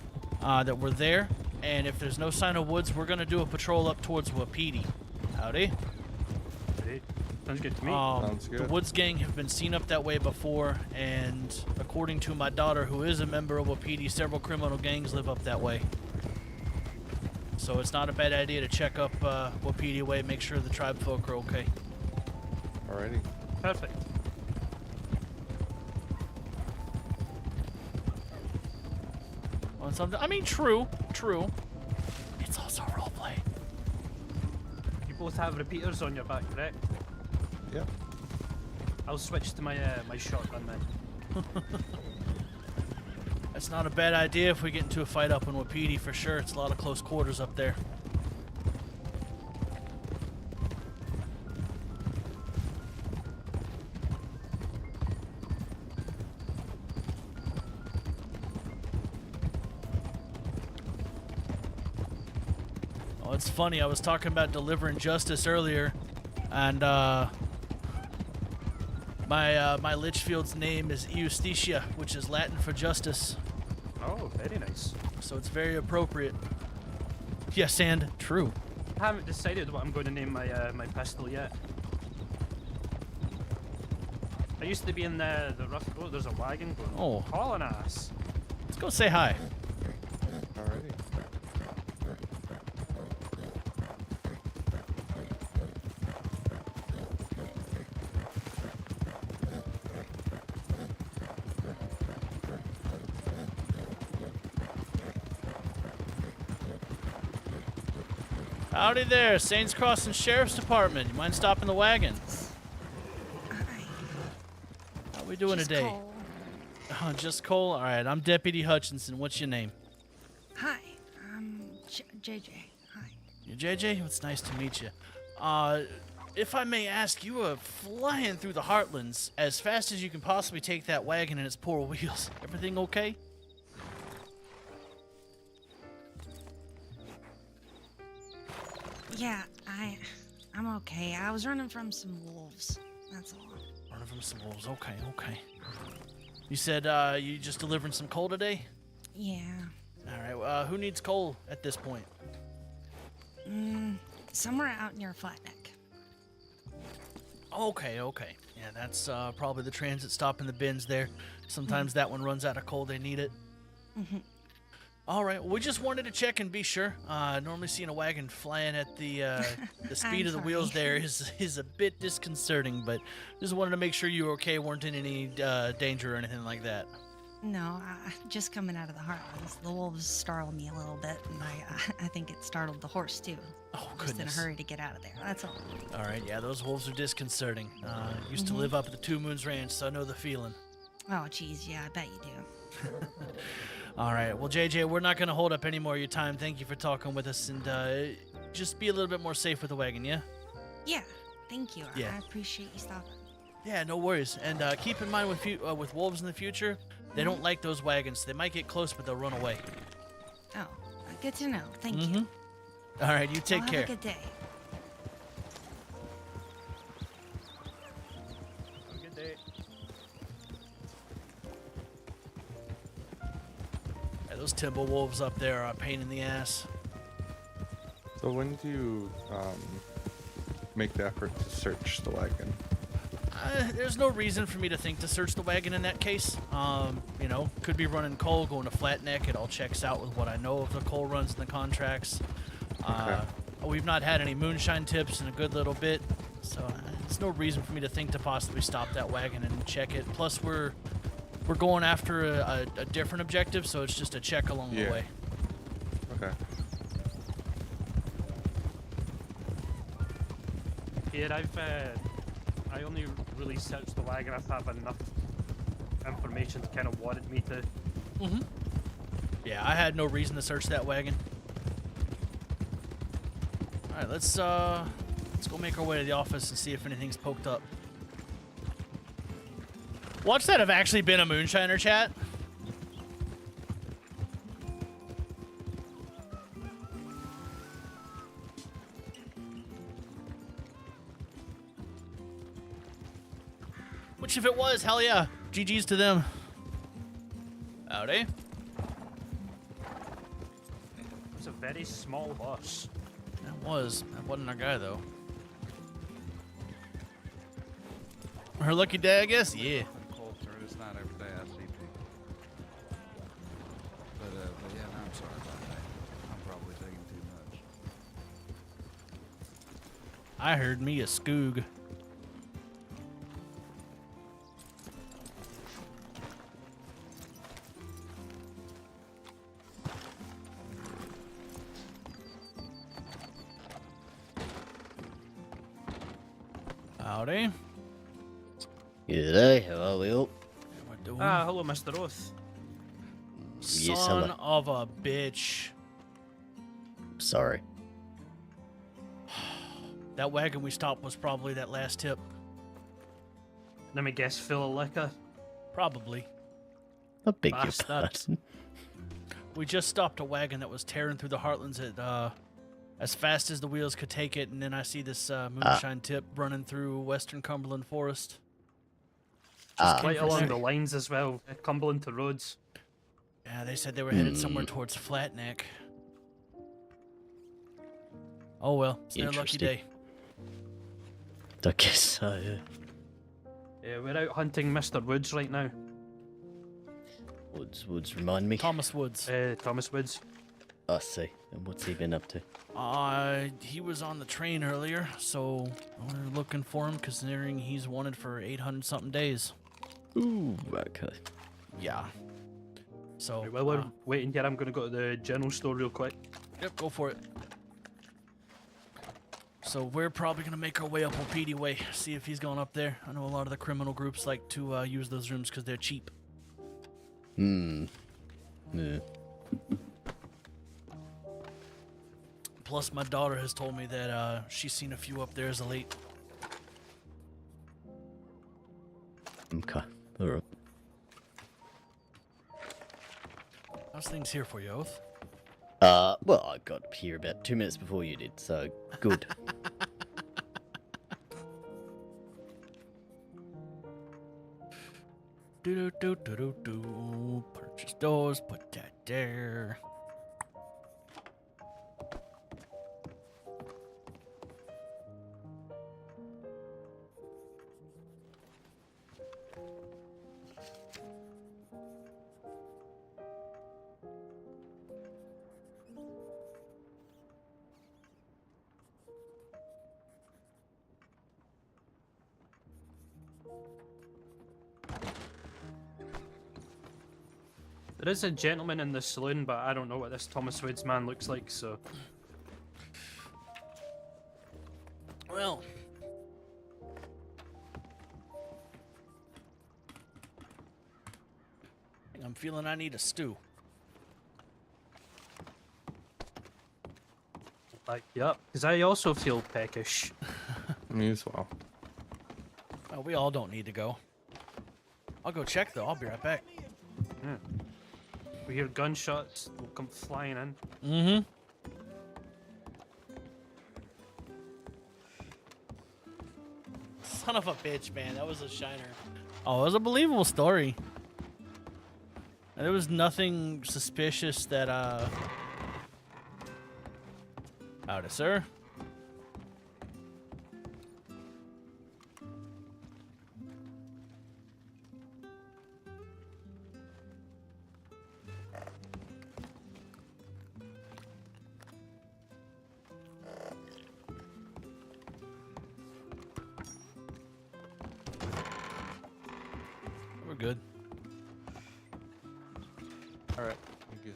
that we're there. And if there's no sign of woods, we're going to do a patrol up towards Wapiti. Howdy. Great. Sounds good to me. Sounds good. The Woods gang have been seen up that way before, and according to my daughter, who is a member of Wapiti, several criminal gangs live up that way. So it's not a bad idea to check up Wapiti way, make sure the tribe folk are okay. Alrighty. Perfect. On something, I mean, true. It's also roleplay. You both have repeaters on your back, correct? Yep. I'll switch to my my shotgun then. That's not a bad idea if we get into a fight up in Wapiti, for sure. It's a lot of close quarters up there. Oh, it's funny. I was talking about delivering justice earlier, and my Litchfield's name is Eustacia, which is Latin for justice. Oh, very nice. So it's very appropriate. Yes, and true. I haven't decided what I'm going to name my my pistol yet. I used to be in the rough road. There's a wagon going. Oh. Hauling ass. Let's go say hi. Alrighty. Howdy there, Saints Crossing Sheriff's Department. You mind stopping the wagon? How we doing today? Cole. Oh, just Cole? Alright, I'm Deputy Hutchinson. What's your name? Hi, I'm JJ. Hi. You JJ? It's nice to meet you. If I may ask, you are flying through the Heartlands as fast as you can possibly take that wagon and its poor wheels. Everything okay? Yeah, I'm okay. I was running from some wolves. That's all. Running from some wolves. Okay. You said you just delivering some coal today? Yeah. Alright, who needs coal at this point? Somewhere out near Flat Neck. Okay, okay. Yeah, that's probably the transit stop in the bins there. Sometimes that one runs out of coal, they need it. Mm-hmm. All right, we just wanted to check and be sure. Normally seeing a wagon flying at the speed I'm of the wheels sorry. there is a bit disconcerting, but just wanted to make sure you were okay, weren't in any danger or anything like that. No, just coming out of the Heartlands, the wolves startled me a little bit, and I think it startled the horse too. Oh, Just in a goodness. hurry to get out of there. That's all. All right, yeah, those wolves are disconcerting. Used to live up at the Two Moons Ranch, so I know the feeling. Oh, geez, yeah, I bet you do. All right, well, JJ, we're not going to hold up any more of your time. Thank you for talking with us, and just be a little bit more safe with the wagon, yeah? Yeah, thank you. Yeah. I appreciate you stopping. Yeah, no worries. And keep in mind with wolves in the future, they don't like those wagons. They might get close, but they'll run away. Oh, good to know. Thank you. All right, you take Well, care. Have a good day. Have a good day. Yeah, those timber wolves up there are a pain in the ass. So when do you make the effort to search the wagon? There's no reason for me to think to search the wagon in that case. You know, could be running coal, going to Flatneck. It all checks out with what I know of the coal runs and the contracts. We've not had any moonshine tips in a good little bit, so there's no reason for me to think to possibly stop that wagon and check it. Plus, we're going after a different objective, so it's just a check along the way. Okay. Yeah, I only really searched the wagon if I have enough information to kind of warrant me to. Yeah, I had no reason to search that wagon. All right, let's go make our way to the office and see if anything's poked up. Watch that have actually been a moonshiner, chat. Which if it was, hell yeah. GG's to them. Howdy. It was a very small horse. That wasn't our guy though. Her lucky day, I guess? Yeah. It's not every day I see people. But yeah, no, I'm sorry about that. I'm probably taking too much. I heard me a skoog. Howdy. G'day, how are we all? How we doing? Hello, Mr. Oath. Yes, Son hello. of a bitch. Sorry. That wagon we stopped was probably that last tip. Let me guess, full of liquor. Probably. I beg your Bastard. pardon. We just stopped a wagon that was tearing through the Heartlands at as fast as the wheels could take it, and then I see this moonshine tip running through western Cumberland Forest. Just came Right from along there. the lines as well, Cumberland to Rhodes. Yeah, they said they were headed somewhere towards Flatneck. Oh well, it's their lucky Interesting. day. I guess so, yeah. Yeah, we're out hunting Mr. Woods right now. Woods remind me. Thomas Woods. Thomas Woods. I see. And what's he been up to? He was on the train earlier, so we're looking for him, considering he's wanted for 800-something days. Ooh, okay. Yeah. So, Right, while we're waiting here, I'm going to go to the general store real quick. yep, go for it. So we're probably going to make our way up Opedi Way, see if he's gone up there. I know a lot of the criminal groups like to use those rooms because they're cheap. Yeah. Plus, my daughter has told me that she's seen a few up there as of late. Okay. Alright. How's things here for you, Oath? Well, I got here about 2 minutes before you did, so good. Do. Purchase those, put that there. There is a gentleman in the saloon, but I don't know what this Thomas Woods man looks like, so... Well... I'm feeling I need a stew. Like, yep, because I also feel peckish. Me as well. Well, we all don't need to go. I'll go check, though. I'll be right back. Yeah. We hear gunshots, we'll come flying in. Mm-hmm. Son of a bitch, man. That was a shiner. Oh, it was a believable story. And there was nothing suspicious that, Howdy, sir. We're good. Alright, I guess.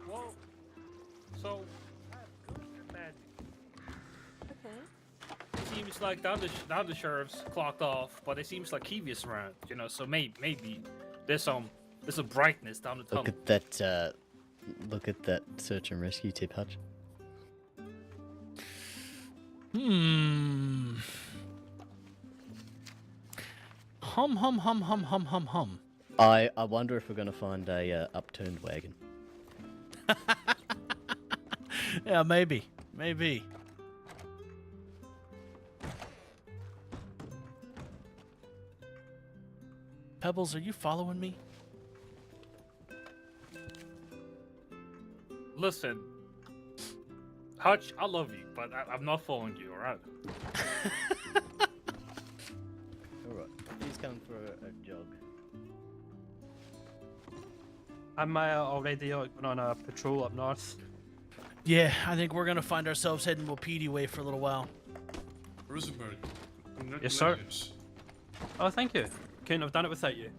Well, so it seems like now the sheriff's clocked off, but it seems like Kevius around, you know. So maybe there's a brightness down the tunnel. Look at that search and rescue tip, Hutch. Hmm. Hum. I wonder if we're gonna find a upturned wagon. Yeah, maybe. Pebbles, are you following me? Listen, Hutch, I love you, but I'm not following you, alright? Alright, he's coming for a jog. I'm already going on a patrol up north. Yeah, I think we're gonna find ourselves heading Wapiti way for a little while. Rosenberg, Yes, sir. congratulations. Oh, thank you. Couldn't have done it without you.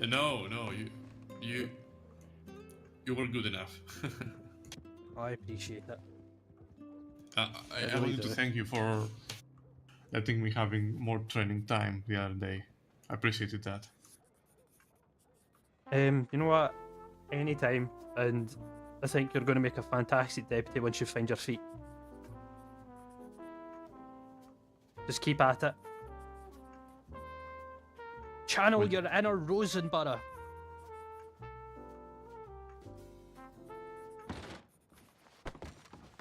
No, you were good enough. I appreciate it. I really wanted to do. thank you for letting me having more training time the other day. I appreciated that. You know what? Anytime, and I think you're going to make a fantastic deputy once you find your feet. Just keep at it. Channel Well- your inner Rosenborough.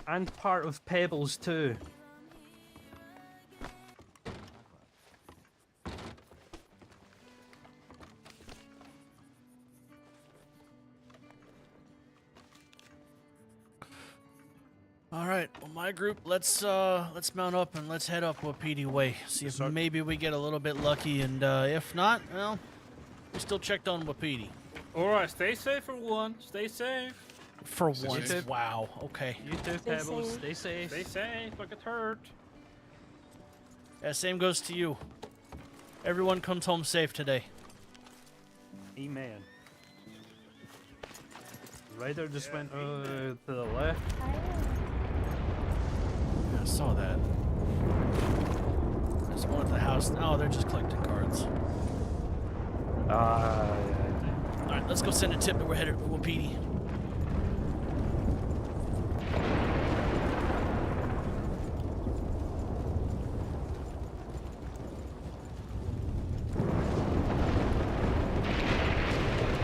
And part of Pebbles too. All right, well, my group, let's mount up and let's head up Wapiti way. See if maybe we get a little bit lucky, and if not, well, we still checked on Wapiti. Alright, stay safe for one. Stay safe. For Stay once, safe. wow. Okay. You too, Stay Pebbles. safe. Stay safe. Stay safe, like a turd. Yeah, same goes to you. Everyone comes home safe today. Amen. Ryder just went to the left. Yeah, I saw that. There's one at the house. Oh, they're just collecting cards. Yeah. All right, let's go send a tip that we're headed to Wapiti.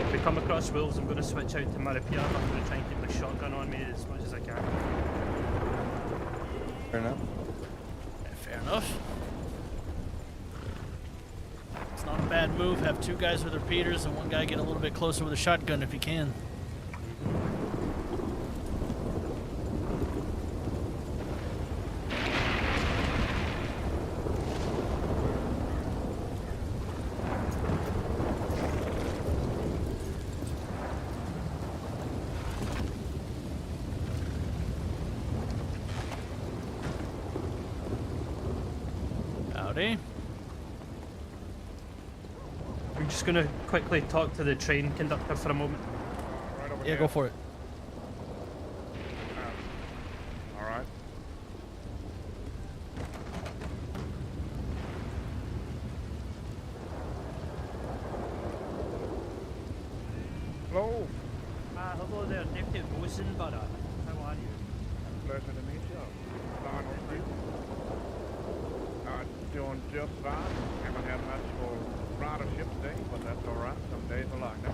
If we come across wolves, I'm going to switch out to Maripia. I'm going to try and keep my shotgun on me as much as I can. Fair enough. Yeah, fair enough. It's not a bad move. Have two guys with repeaters and one guy get a little bit closer with a shotgun if he can. Howdy. I'm just gonna quickly talk to the train conductor for a moment. Right over Yeah, here. go for it. All right. Hello. Hello there, Deputy Rosenborough. How are you? Pleasure to meet you. Donald Street. Doing just fine. Haven't had much for ridership today, but that's all right. Some days are like that.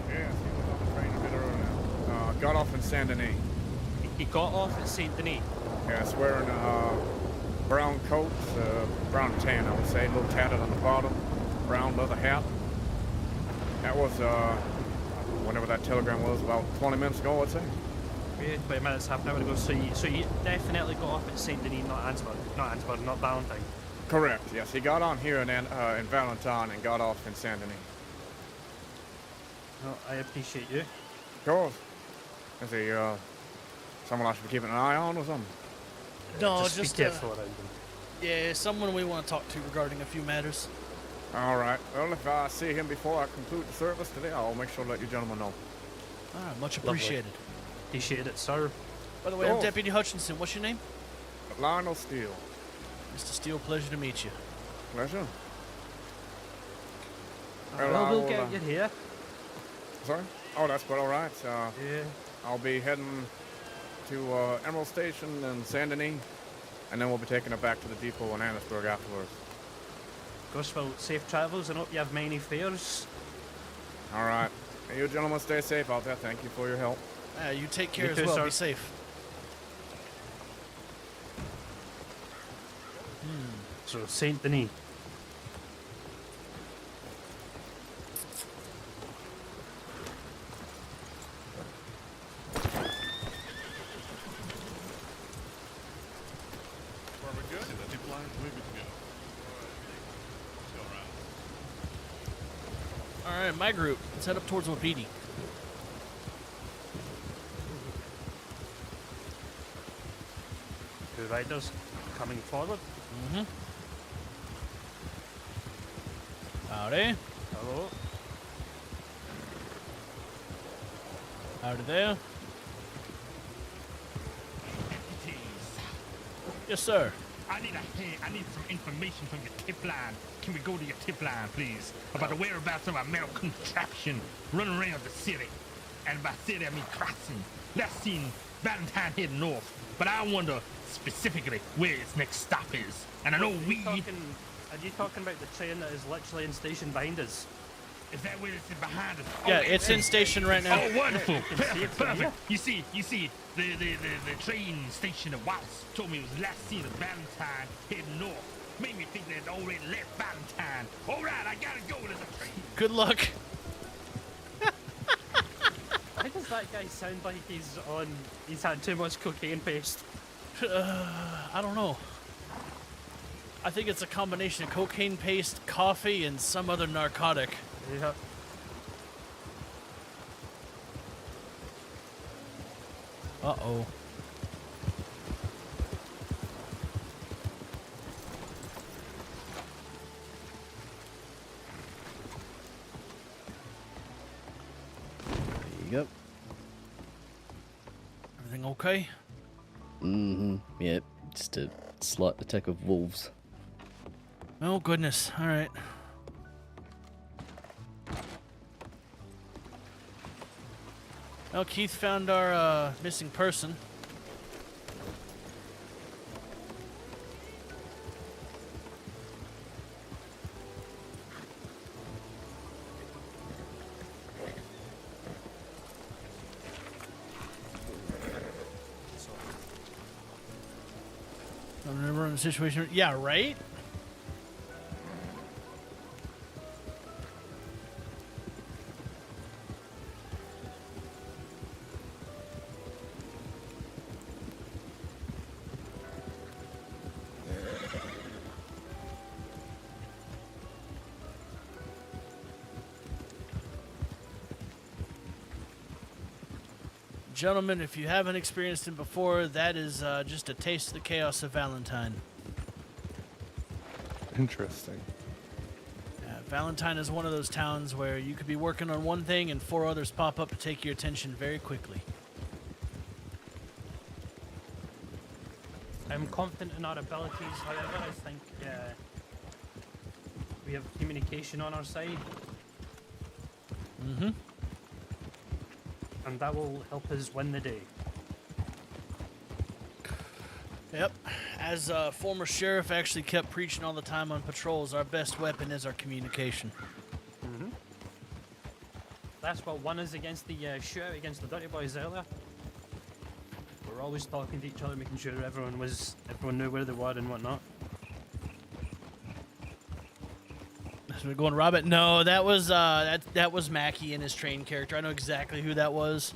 Yes, he was on the train a bit earlier. Got off in Saint Denis. He got off at Saint Denis. Yes, wearing brown coat, brown tan, I would say, a little tattered on the bottom, brown leather hat. That was, whenever that telegram was, about 20 minutes ago, I'd say. Yeah, 20 minutes, half an hour ago. So you definitely got off at Saint Denis, not Ansburg, not Valentine. Correct, yes. He got on here in Valentine and got off in Saint Denis. Well, I appreciate you. Of course. Is he, someone I should be keeping an eye on or something? No, Just just be careful around him. yeah, someone we want to talk to regarding a few matters. All right. Well, if I see him before I conclude the service today, I'll make sure to let you gentlemen know. Ah, much Lovely. appreciated. Appreciate it, sir. By the way, I'm Cool. Deputy Hutchinson. What's your name? Lionel Steele. Mr. Steele, pleasure to meet you. Pleasure. Well, we'll I'll, get you here. Sorry? Oh, that's quite all right. Yeah. I'll be heading to Emerald Station in Saint Denis, and then we'll be taking it back to the depot in Annisburg afterwards. Gosh, well, safe travels and hope you have many fares. All right. You gentlemen stay safe out there. Thank you for your help. You take care You as too, well. sir. Be safe. So, Saint Denis. Where we good? The zip line, we're good to go. All right, my group. Let's head up towards Wapiti. The riders coming forward. Mm-hmm. Howdy. Hello. Howdy there. Yes, sir. I need some information from your tip line. Can we go to your tip line, please? About the whereabouts of a metal contraption running around the city. And by city, I mean crossing. Last seen Valentine heading north. But I wonder specifically where its next stop is. And I know Are you talking about the train that is literally in station behind us? Is that where it's behind us? Yeah, Okay. it's in station right now. Oh, wonderful. You can see it Perfect, from perfect. here. You see, the train station of Watts told me it was last seen of Valentine heading north. Made me think they'd already left Valentine. All right, I gotta go. There's a train. Good luck. Why does that guy sound like he's had too much cocaine paste? I don't know. I think it's a combination of cocaine paste, coffee, and some other narcotic. Yeah. Uh-oh. There you go. Everything okay? Mm-hmm. Yep. Just a slight attack of wolves. Oh, goodness. All right. Well, Keith found our missing person. I remember in the situation. Yeah, right? gentlemen, if you haven't experienced it before, that is just a taste of the chaos of Valentine. Interesting. Valentine is one of those towns where you could be working on one thing and 4 others pop up to take your attention very quickly. I'm confident in our abilities, however, I think we have communication on our side. Mm-hmm. And that will help us win the day. Yep. As a former sheriff actually kept preaching all the time on patrols, our best weapon is our communication. Mm-hmm. That's what won us against the shootout against the Dirty Boys earlier. We're always talking to each other, making sure everyone knew where they were and whatnot. So we're going rob it? No, that was that was Mackie and his train character. I know exactly who that was.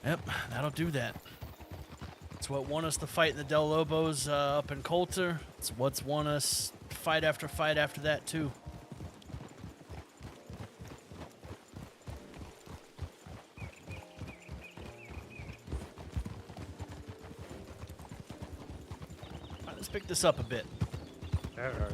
Yep, that'll do that. It's what won us the fight in the Del Lobos up in Coulter. It's what's won us fight after that too. All right, let's pick this up a bit. Alright.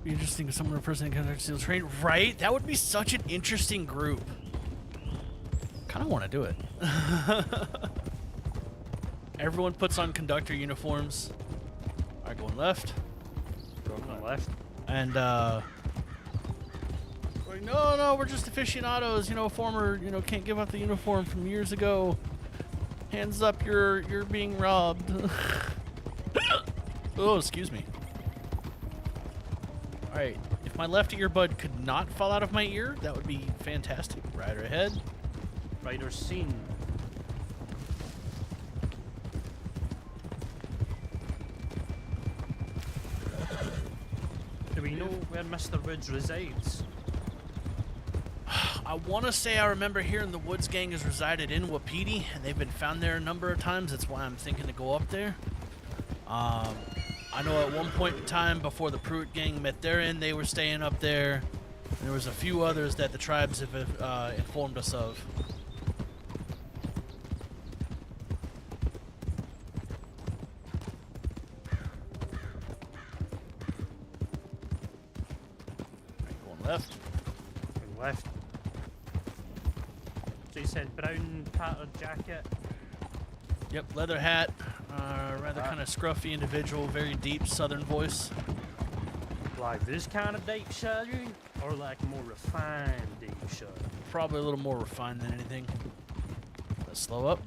Be interesting if someone impersonating conduct steal train. Right? That would be such an interesting group. Kind of want to do it. Everyone puts on conductor uniforms. All right, going left. Going left. And like, no, we're just aficionados. You know, former. You know, can't give up the uniform from years ago. Hands up, you're being robbed. Oh, excuse me. Alright, if my left earbud could not fall out of my ear, that would be fantastic. Rider ahead. Rider seen. Do we know where Mr. Woods resides? I want to say I remember hearing the Woods gang has resided in Wapiti, and they've been found there a number of times. That's why I'm thinking to go up there. I know at one point in time before the Pruitt gang met their end, they were staying up there. And there was a few others that the tribes have informed us of. Right, going left. Going left. So you said brown tattered jacket? Yep, leather hat. Rather kind of scruffy individual, very deep southern voice. Like this kind of deep southern, or like more refined deep southern? Probably a little more refined than anything. Let's slow up.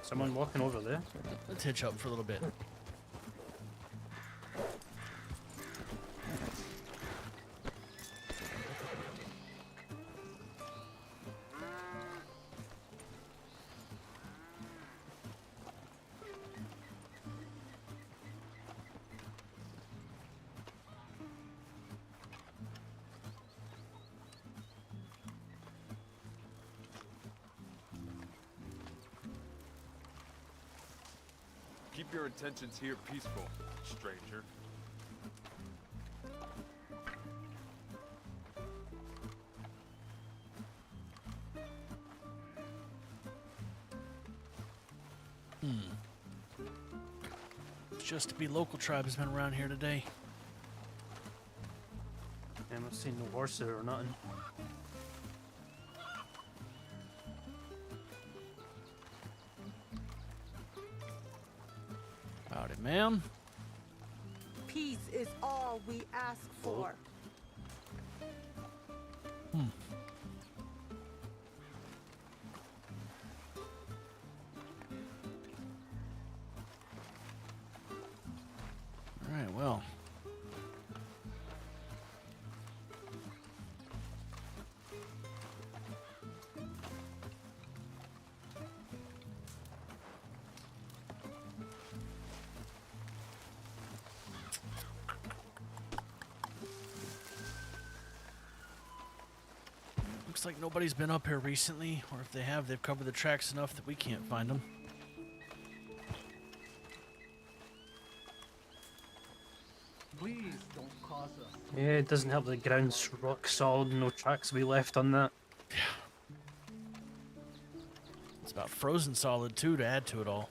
Someone walking over there. Let's hitch up for a little bit. Keep your intentions here peaceful, stranger. It's just to be local tribesmen around here today. I'm not seeing no horses or nothing. Howdy, ma'am. Peace is all we ask for. All right, well. Looks like nobody's been up here recently, or if they have, they've covered the tracks enough that we can't find them. Please don't cause us. Yeah, it doesn't help the ground's rock solid, no tracks we left on that. It's about frozen solid, too, to add to it all.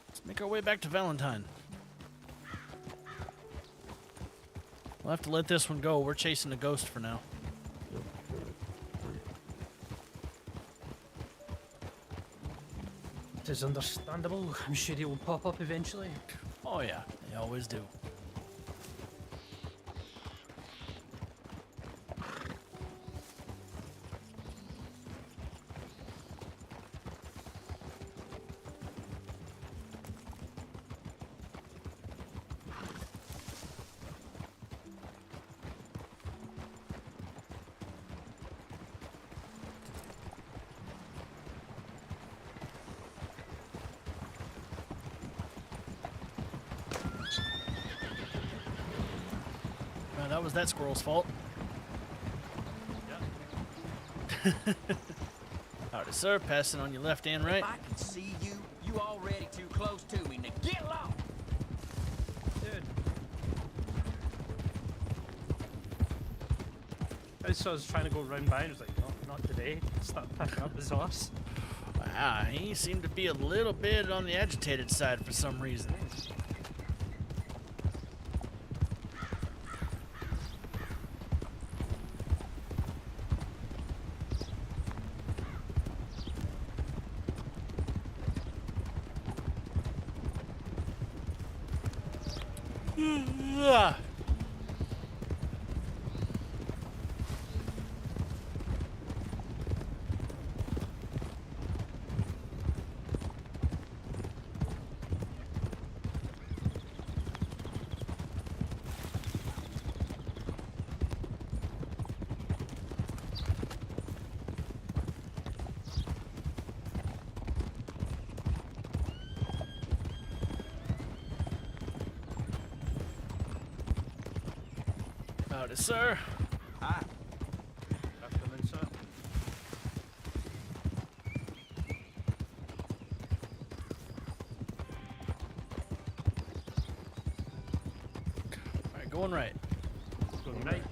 Let's make our way back to Valentine. We'll have to let this one go. We're chasing a ghost for now. It is understandable. I'm sure he will pop up eventually. Oh yeah, they always do. That was that squirrel's fault. Yeah. Howdy, sir. Passing on your left and right. If I can see you, you already too close to me. Now get low! Dude. I saw I was trying to go round by and was like, no, not today. Start picking up his horse. Wow, he seemed to be a little bit on the agitated side for some reason. Howdy, sir. Hi. Afternoon, sir. All right, going right. Going right.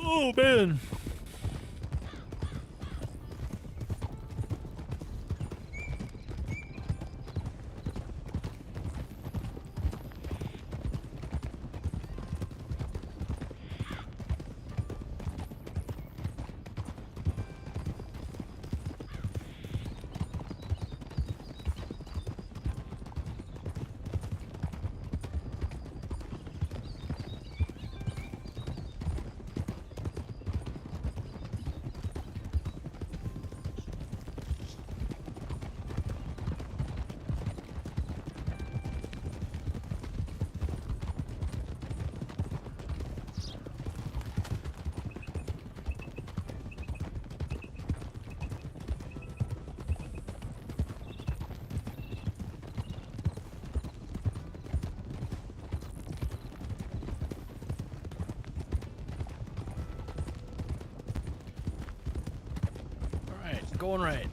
Oh, man. going right.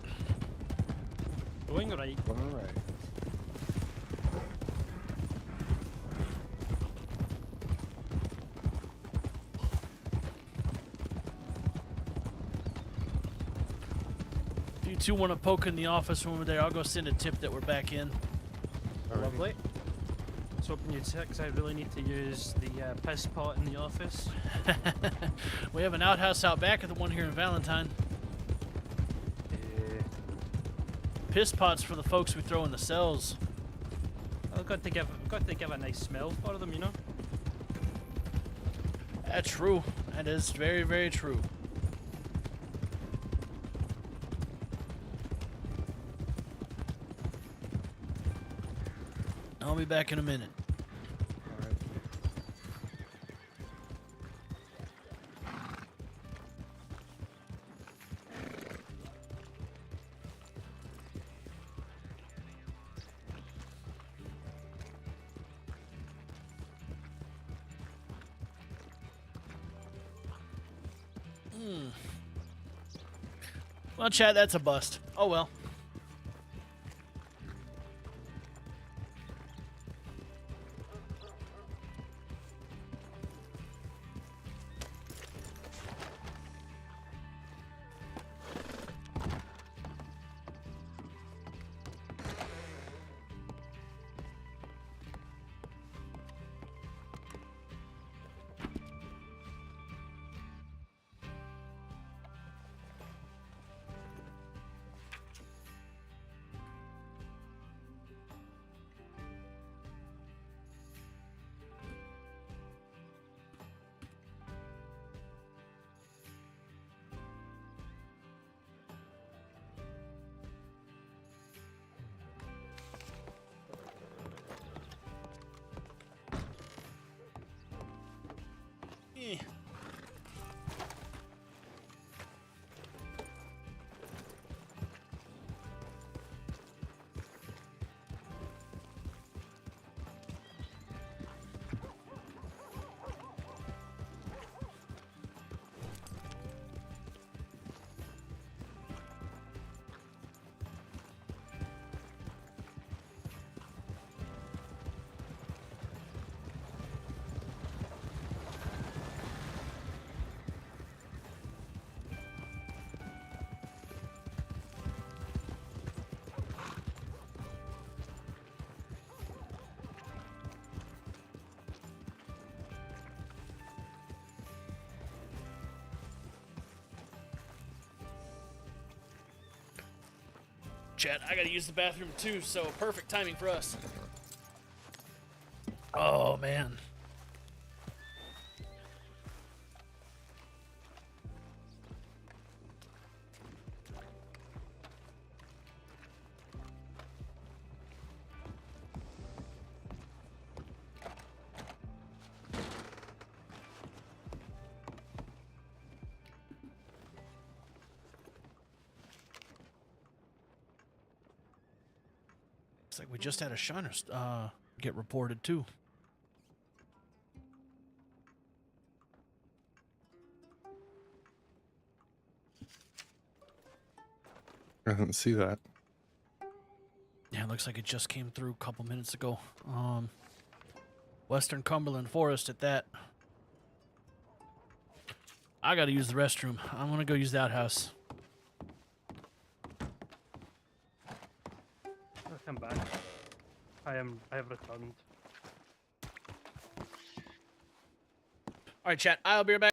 Going right. Going right. If you two want to poke in the office when we're there, I'll go send a tip that we're back in. Lovely. I was hoping you'd say, because I really need to use the piss pot in the office. We have an outhouse out back of the one here in Valentine. Piss pots for the folks we throw in the cells. I've got to give a nice smell for them, you know. That's true. That is very, very true. I'll be back in a minute. Well, Chad, that's a bust. Oh well. Chad, I gotta use the bathroom too, so perfect timing for us. Oh, man. Looks like we just had a shiner get reported too. I didn't see that. Yeah, it looks like it just came through a couple minutes ago. Western Cumberland Forest at that. I gotta use the restroom. I'm gonna go use the outhouse. I'll come back. I have returned. All right, chat. I'll be right back.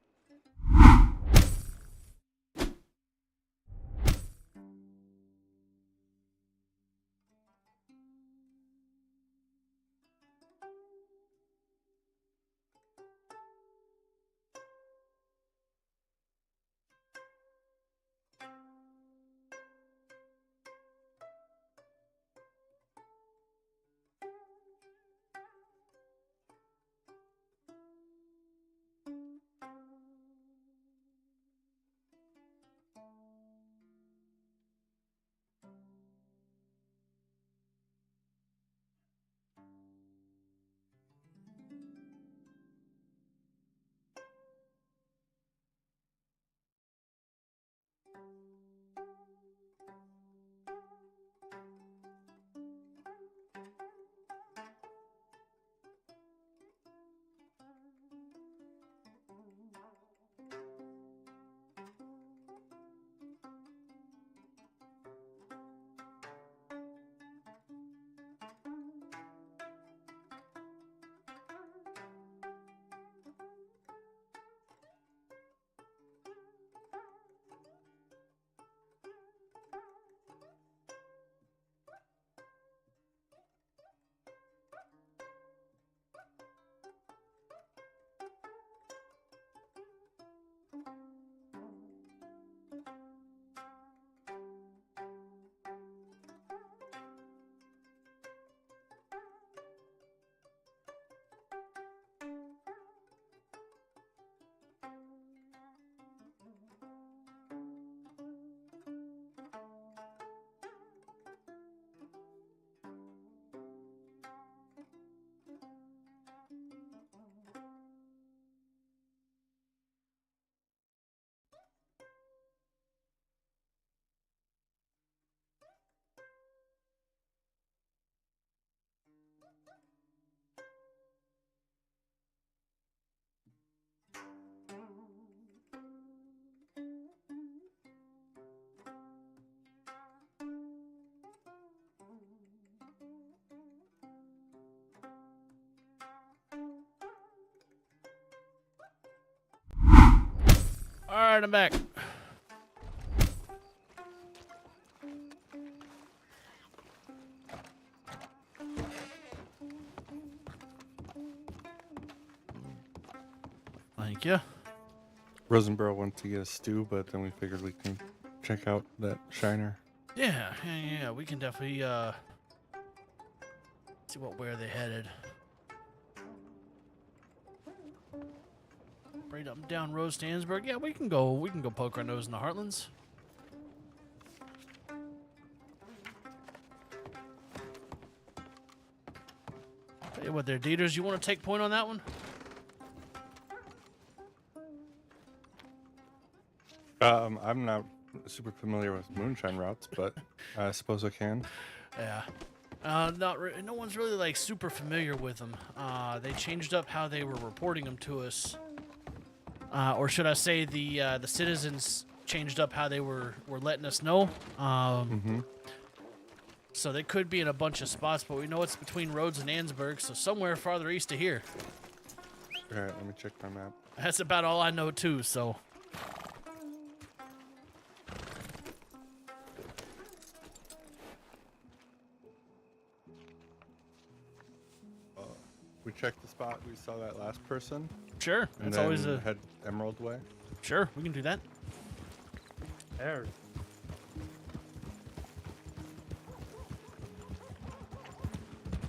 right, I'm back. Thank you. Rosenborough went to get a stew, but then we figured we can check out that Shiner. Yeah. We can definitely see where they headed. Right up and down Rose to Ansburg. Yeah, we can go poke our nose in the Heartlands. Tell you what there, Dieters, you want to take point on that one? I'm not super familiar with moonshine routes, but I suppose I can. Yeah. No one's really like super familiar with them. They changed up how they were reporting them to us. Or should I say the citizens changed up how they were letting us know. So they could be in a bunch of spots, but we know it's between Rhodes and Ansburg, so somewhere farther east of here. All right, let me check my map. That's about all I know too, so. We checked the spot. We saw that last person. Sure, And that's then always a head Emerald way. Sure, we can do that. There.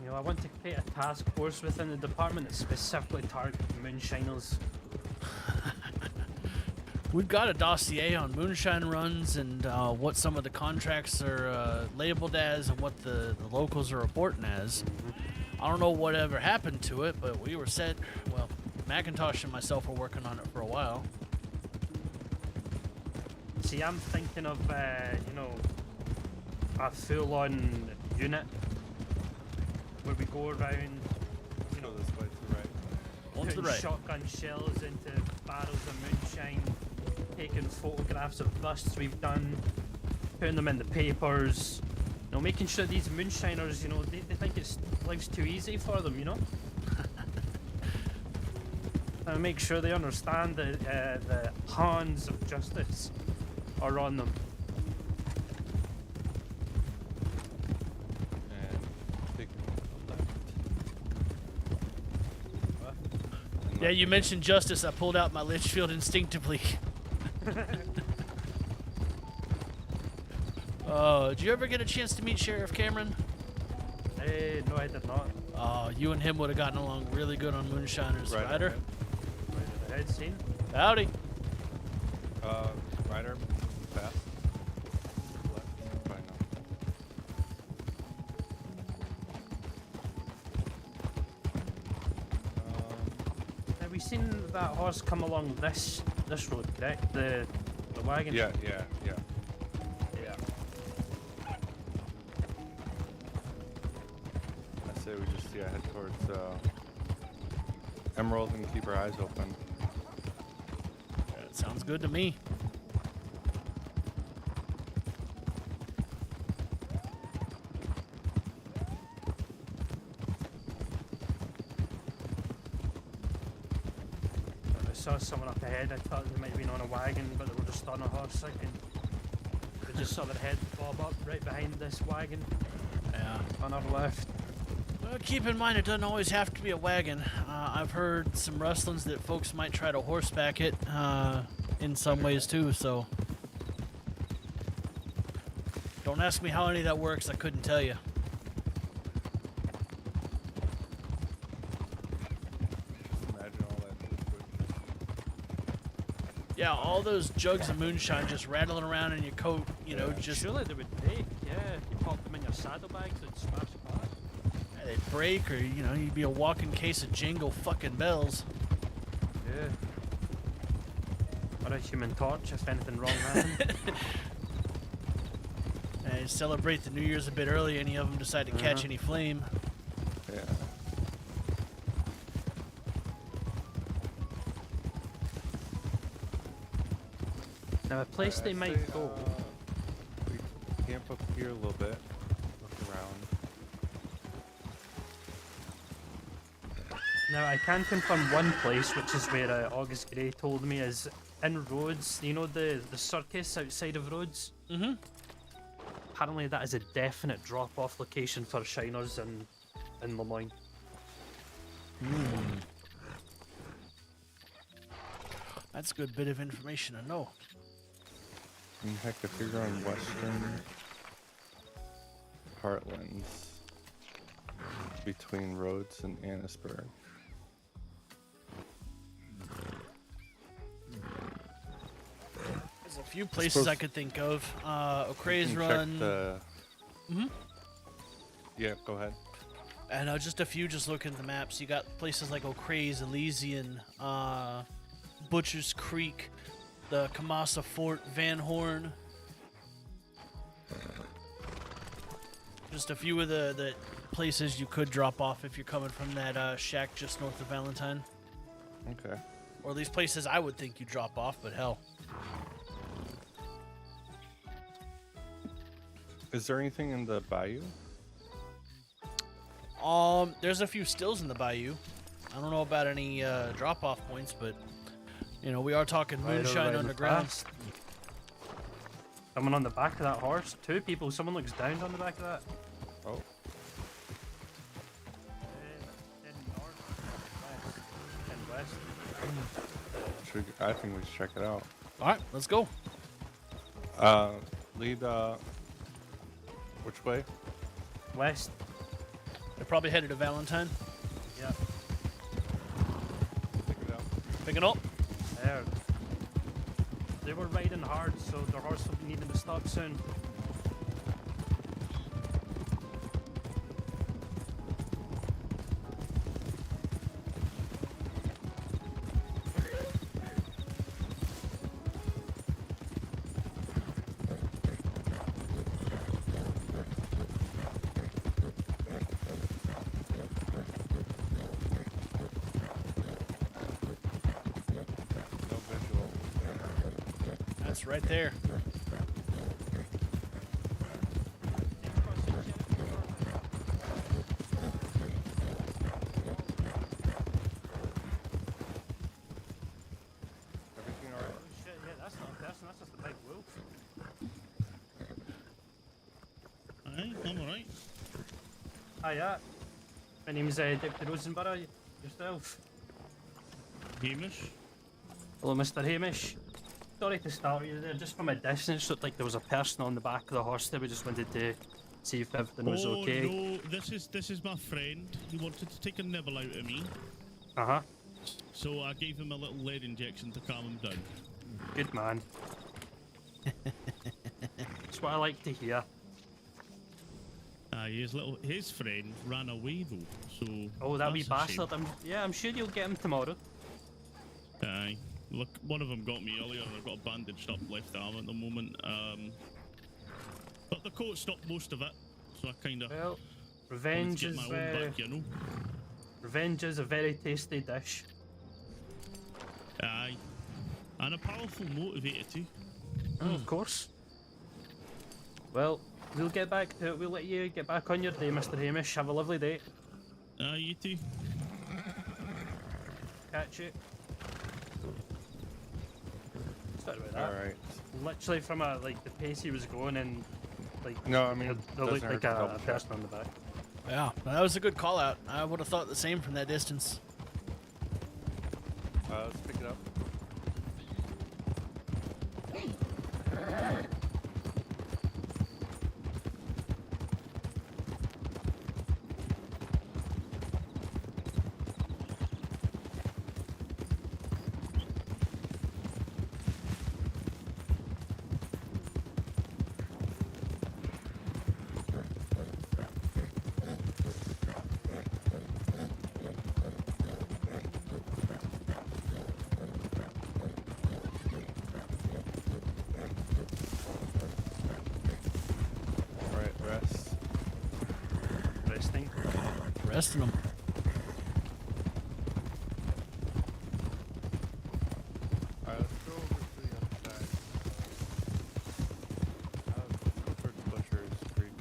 You know, I want to create a task force within the department that specifically targets moonshiners. We've got a dossier on moonshine runs and what some of the contracts are labeled as and what the locals are reporting as. I don't know whatever happened to it, but we were set. Well, Macintosh and myself were working on it for a while. See, I'm thinking of, you know, a full-on unit where we go around, you know, this way to the right. On to the putting right. shotgun shells into barrels of moonshine, taking photographs of busts we've done, putting them in the papers, you know, making sure these moonshiners, you know, they think life's too easy for them, you know? And make sure they understand that the hands of justice are on them. And take a left. Yeah, you mentioned justice. I pulled out my Litchfield instinctively. Did you ever get a chance to meet Sheriff Cameron? No, I did not. Oh, you and him would have gotten along really good on Moonshiners. Right Ryder? Right ahead, scene. Howdy. Ryder, fast. Left. Probably not. Have we seen that horse come along this road, correct? The wagon? Yeah. Yeah. I say we just head towards Emerald and keep our eyes open. That sounds good to me. I saw someone up ahead. I thought they might have been on a wagon, but they were just on a horse. They just saw their head bob up right behind this wagon. Yeah. On our left. Well, keep in mind, it doesn't always have to be a wagon. I've heard some rustlings that folks might try to horseback it in some ways too, so. Don't ask me how any of that works, I couldn't tell you. Imagine all that liquid. Yeah, all those jugs of moonshine just rattling around in your coat, you know, just. Surely they would break, yeah. If you pop them in your saddlebags, they'd smash apart. They'd break, or, you know, you'd be a walking case of jingle fucking bells. Yeah. Or a human torch if anything wrong happened. And celebrate the New Year's a bit early, any of them decide to catch any flame. Yeah. Now, a place they might go. We camp up here a little bit. Look around. Now, I can confirm one place, which is where August Gray told me is in Rhodes, you know the circus outside of Rhodes? Mm-hmm. Apparently that is a definite drop-off location for shiners in Lemoyne. That's a good bit of information to know. And heck, if you're going western Heartlands between Rhodes and Annisburg. There's a few places I could think of. O'Crea's Check Run. the... Mm-hmm. Yeah, go ahead. And just a few, just looking at the maps. You got places like O'Crea's, Elysian, Butcher's Creek, the Kamasa Fort, Van Horn. Just a few of the places you could drop off if you're coming from that shack just north of Valentine. Okay. Or at least places I would think you drop off, but hell. Is there anything in the bayou? There's a few stills in the bayou. I don't know about any drop-off points, but you know, we are talking moonshine underground. Someone on the back of that horse. 2 people. Someone looks down on the back of that. Oh. I think we should check it out. All right, let's go. Lead. Which way? West. They're probably headed to Valentine. Yeah. Pick it up. Picking up. There. They were riding hard, so their horse will be needing to stop soon. Right there. Everything alright? Shit, yeah, that's not a person, that's just a big wolf. Aye, I'm alright. Hiya. My name's Deputy Rosenborough. Yourself? Hamish? Hello, Mr. Hamish. Sorry to start you there. Just from a distance, looked like there was a person on the back of the horse there. We just wanted to see if everything was okay. No, this is my friend. He wanted to take a nibble out of me. Uh-huh. So I gave him a little lead injection to calm him down. Good man. That's what I like to hear. His friend ran away though, so... Oh, that wee that's a shame. bastard. I'm sure you'll get him tomorrow. Aye. Look, one of them got me earlier and I've got a bandaged up left arm at the moment. But the coat stopped most of it, so I kind of... Well, revenge get is... my own back, you know? Revenge is a very tasty dish. Aye. And a powerful motivator too. Oh, of course. Well, we'll get back to it. We'll let you get back on your day, Mr. Hamish. Have a lovely day. Aye, you too. Catch you. Sorry about that. Alright. Literally from the pace he was going and No, I mean, there looked doesn't like hurt to a double check. person on the back. Yeah, that was a good call out. I would have thought the same from that distance. Let's pick it up. Alright, rest. Resting. Resting them. Alright, let's go over to the other side. Go towards Butcher's Creek.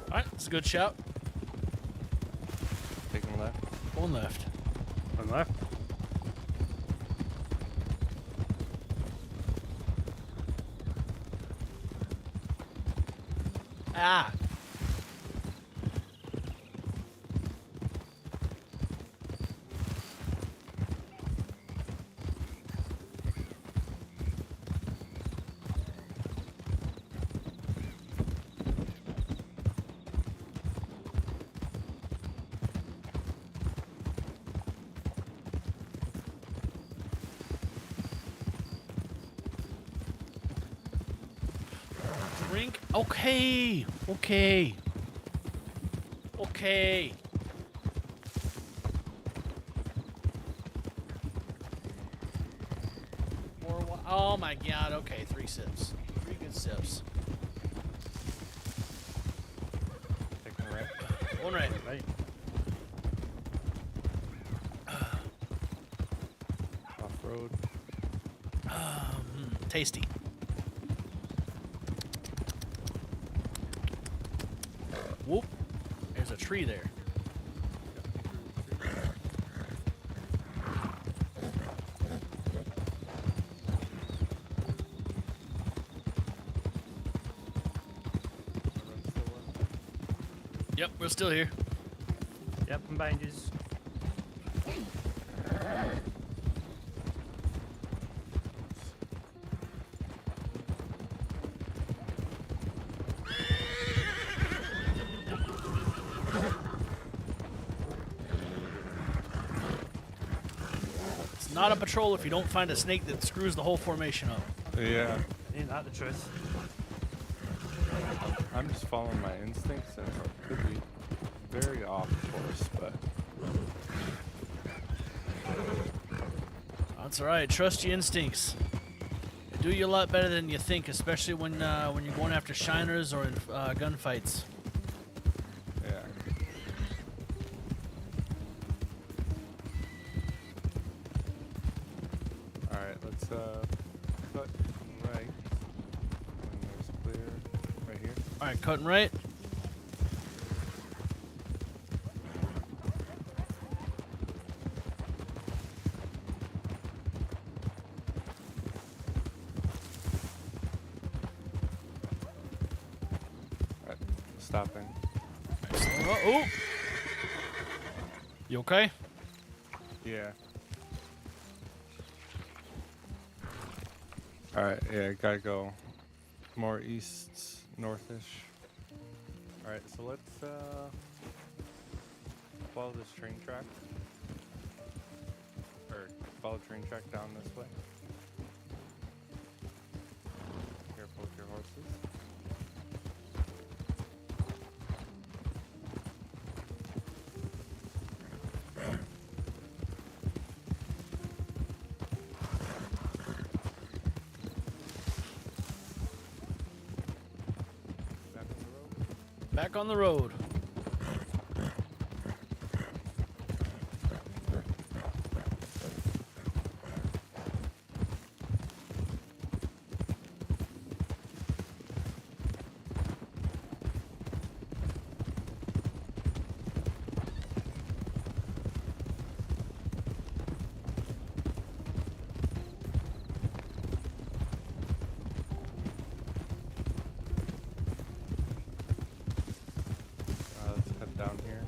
Alright, that's a good shout. Taking left. Going left. On left. Ah. Drink. Okay. Okay. Okay. Oh my god. Okay, 3 sips. 3 good sips. Taking right. One right. Right. Off road. Tasty. Whoop. There's a tree there. Yep, we're still here. Yep, I'm behind yous. It's not a patrol if you don't find a snake that screws the whole formation up. Yeah. Ain't that the truth? I'm just following my instincts, and it could be very off course, but That's all right. Trust your instincts. They do you a lot better than you think, especially when you're going after shiners or in gunfights. yeah. All right, let's cut right. And there's clear right here. All right, cutting right. Stopping. Oh! You okay? Yeah. Alright, yeah, gotta go more east, northish. Alright, so let's follow this train track. Or follow train track down this way. Careful with your horses. Back on the road. Let's head down here.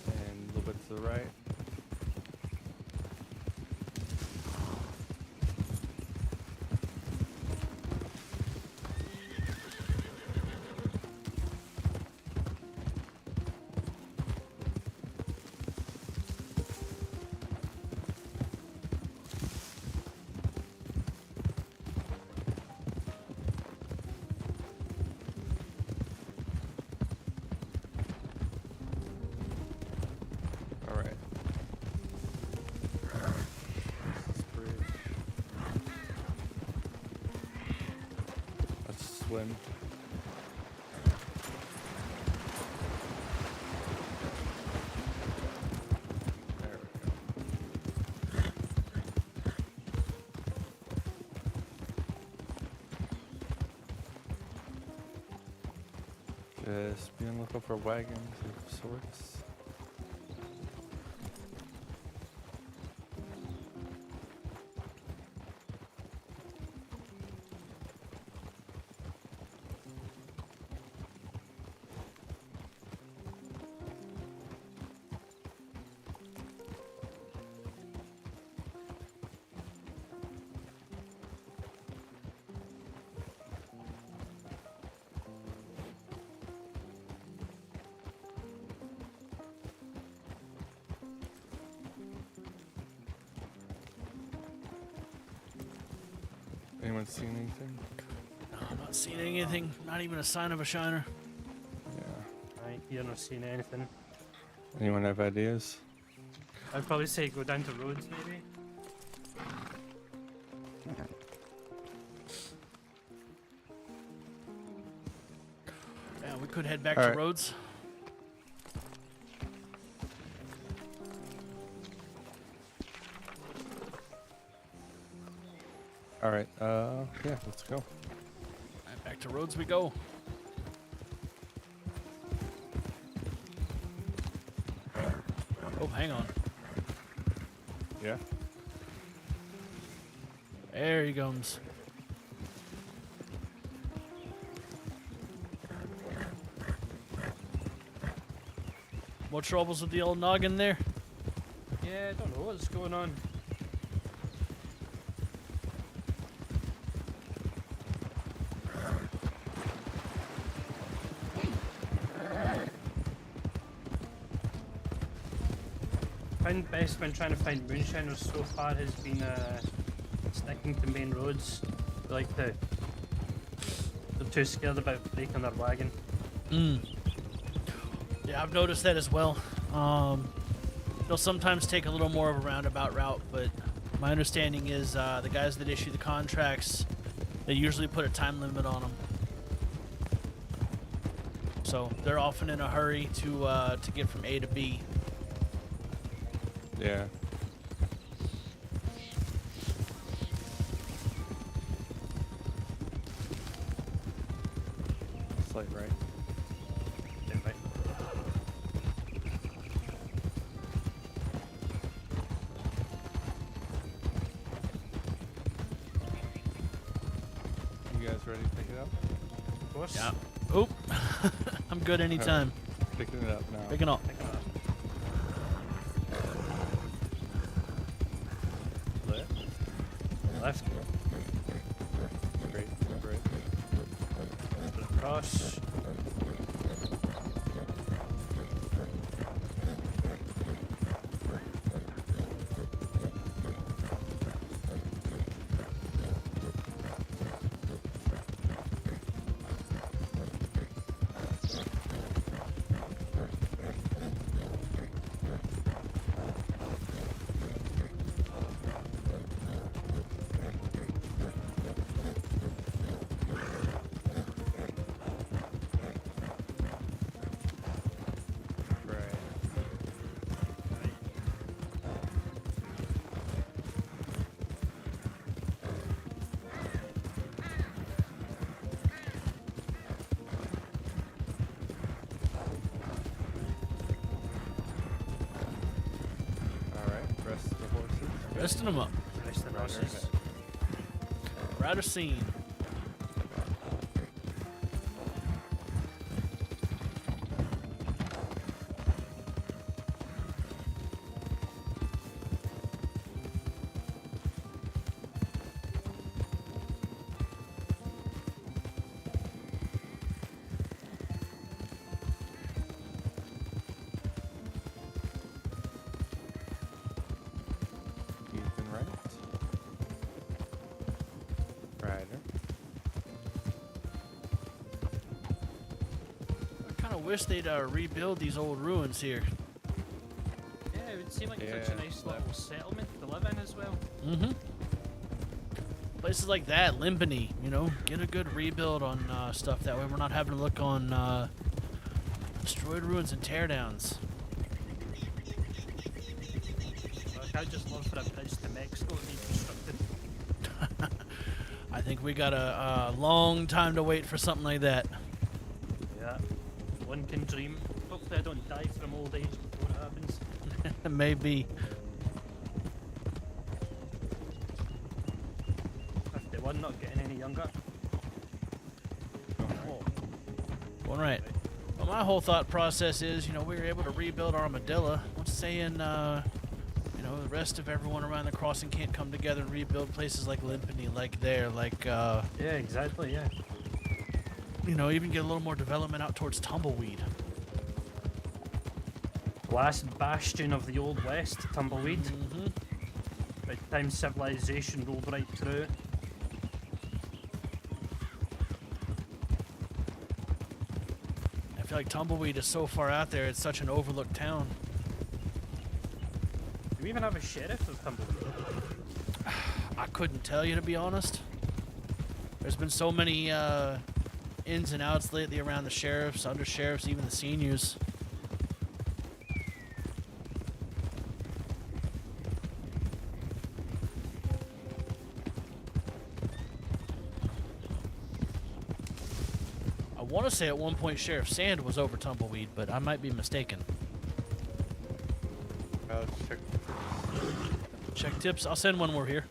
And a little bit to the right. All right. This bridge. Let's swim. There we go. Just be on the lookout for wagons of sorts. Anyone seen anything? No, I'm not seeing anything. Not even a sign of a shiner. Yeah. Right, you're not seeing anything. Anyone have ideas? I'd probably say go down to roads, maybe. Yeah, we could head back All to right. Rhodes. All right. Yeah, let's go. Right, back to Rhodes we go. Oh, hang on. Yeah. There he comes. More troubles with the old noggin there? Yeah, I don't know what's going on. Find best when trying to find moonshiners so far has been sticking to main roads. They're too scared about breaking their wagon. Yeah, I've noticed that as well. They'll sometimes take a little more of a roundabout route, but my understanding is the guys that issue the contracts, they usually put a time limit on them. So they're often in a hurry to get from A to B. Yeah. It's like right. Yeah, right. You guys ready to pick it up? Of course. Yeah. Oop. I'm good anytime. Picking it up now. Picking up. Left. Great. Great. Across. Resting them up. Rest the horses. Right of scene. Wish they'd rebuild these old ruins here. Yeah, it would seem like such a nice little settlement to live in as well. Mm-hmm. Places like that, Limbany, you know, get a good rebuild on stuff. That way we're not having to look on destroyed ruins and teardowns. I just love for a bridge to Mexico to be constructed. I think we got a long time to wait for something like that. Yeah. One can dream. Hopefully I don't die from old age before it happens. Maybe. 51, not getting any younger. All right. Well, my whole thought process is, you know, we were able to rebuild Armadillo. What's saying, you know, the rest of everyone around the crossing can't come together and rebuild places like Limpany, like there, like, yeah, exactly, yeah. You know, even get a little more development out towards Tumbleweed. Last bastion of the Old West, Tumbleweed. Mm-hmm. By the time civilization rolled right through. feel like Tumbleweed is so far out there. It's such an overlooked town. Do we even have a sheriff of Tumbleweed? I couldn't tell you, to be honest. There's been so many ins and outs lately around the sheriffs, under sheriffs, even the seniors. I want to say at one point Sheriff Sand was over Tumbleweed, but I might be mistaken. Check. Check tips. I'll send one. We're here.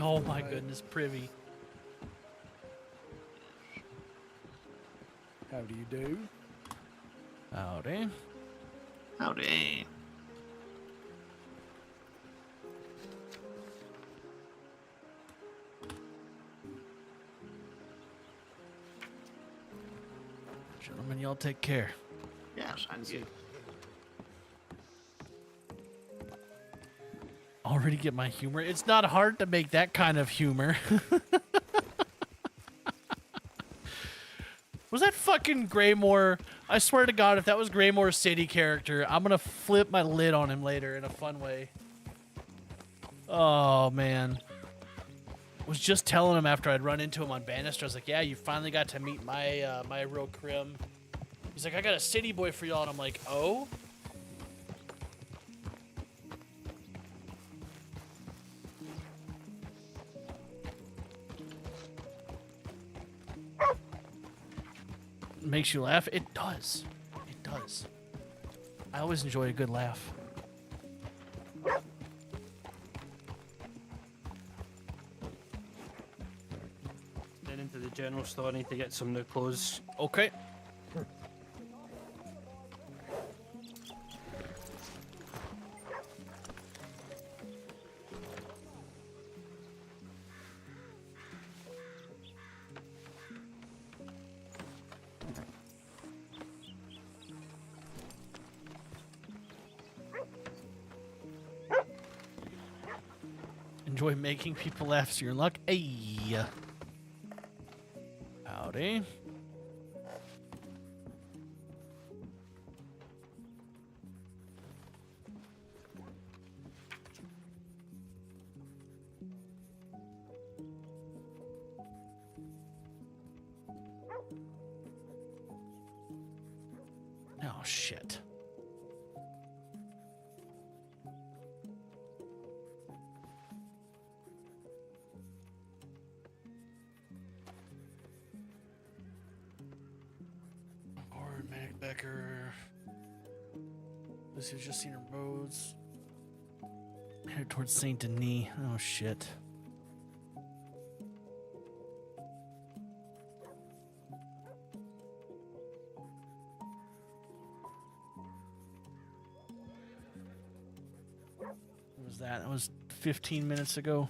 Oh my goodness, Privy. How do you do? Howdy. Howdy. Gentlemen, y'all take care. Yeah, sounds good. Already get my humor. It's not hard to make that kind of humor. Was that fucking Greymore? I swear to God, if that was Greymore's city character, I'm gonna flip my lid on him later in a fun way. Oh, man. Was just telling him after I'd run into him on Bannister, I was like, yeah, you finally got to meet my my real Crim. He's like, I got a city boy for y'all, and I'm like, oh? Makes you laugh? It does. It does. I always enjoy a good laugh. Then into the general store, I need to get some new clothes. Okay. Enjoy making people laugh, so you're in luck. Hey. Howdy. Oh, shit. Becker. This is just seen roads. Head towards Saint Denis. Oh shit. What was that? That was 15 minutes ago.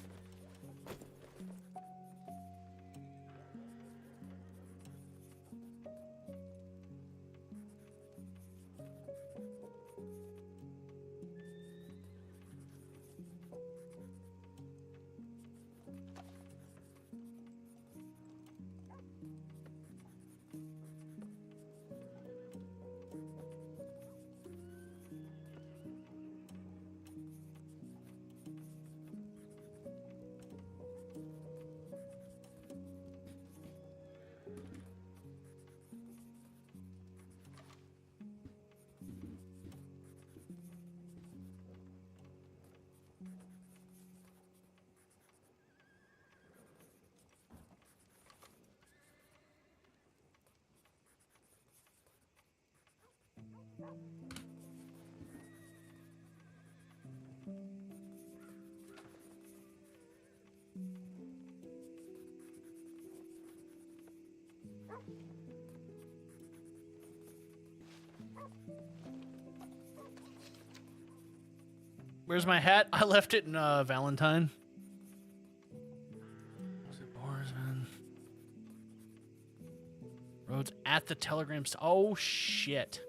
Where's my hat? I left it in Valentine. Was it Borisman? Roads at the telegram. Oh shit.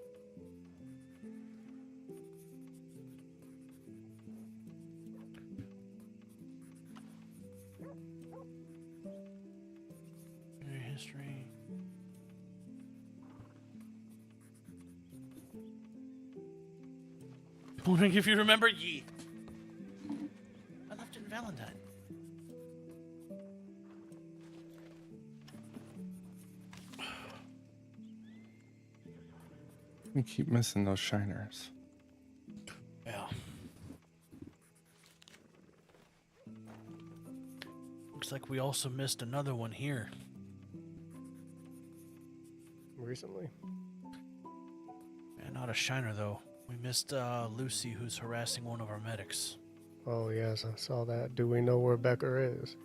History. Wondering if you remember Ye. I left it in Valentine. We keep missing those shiners. Yeah. Looks like we also missed another one here. Recently? Yeah, not a shiner though. We missed Lucy, who's harassing one of our medics. Oh yes, I saw that. Do we know where Becker is?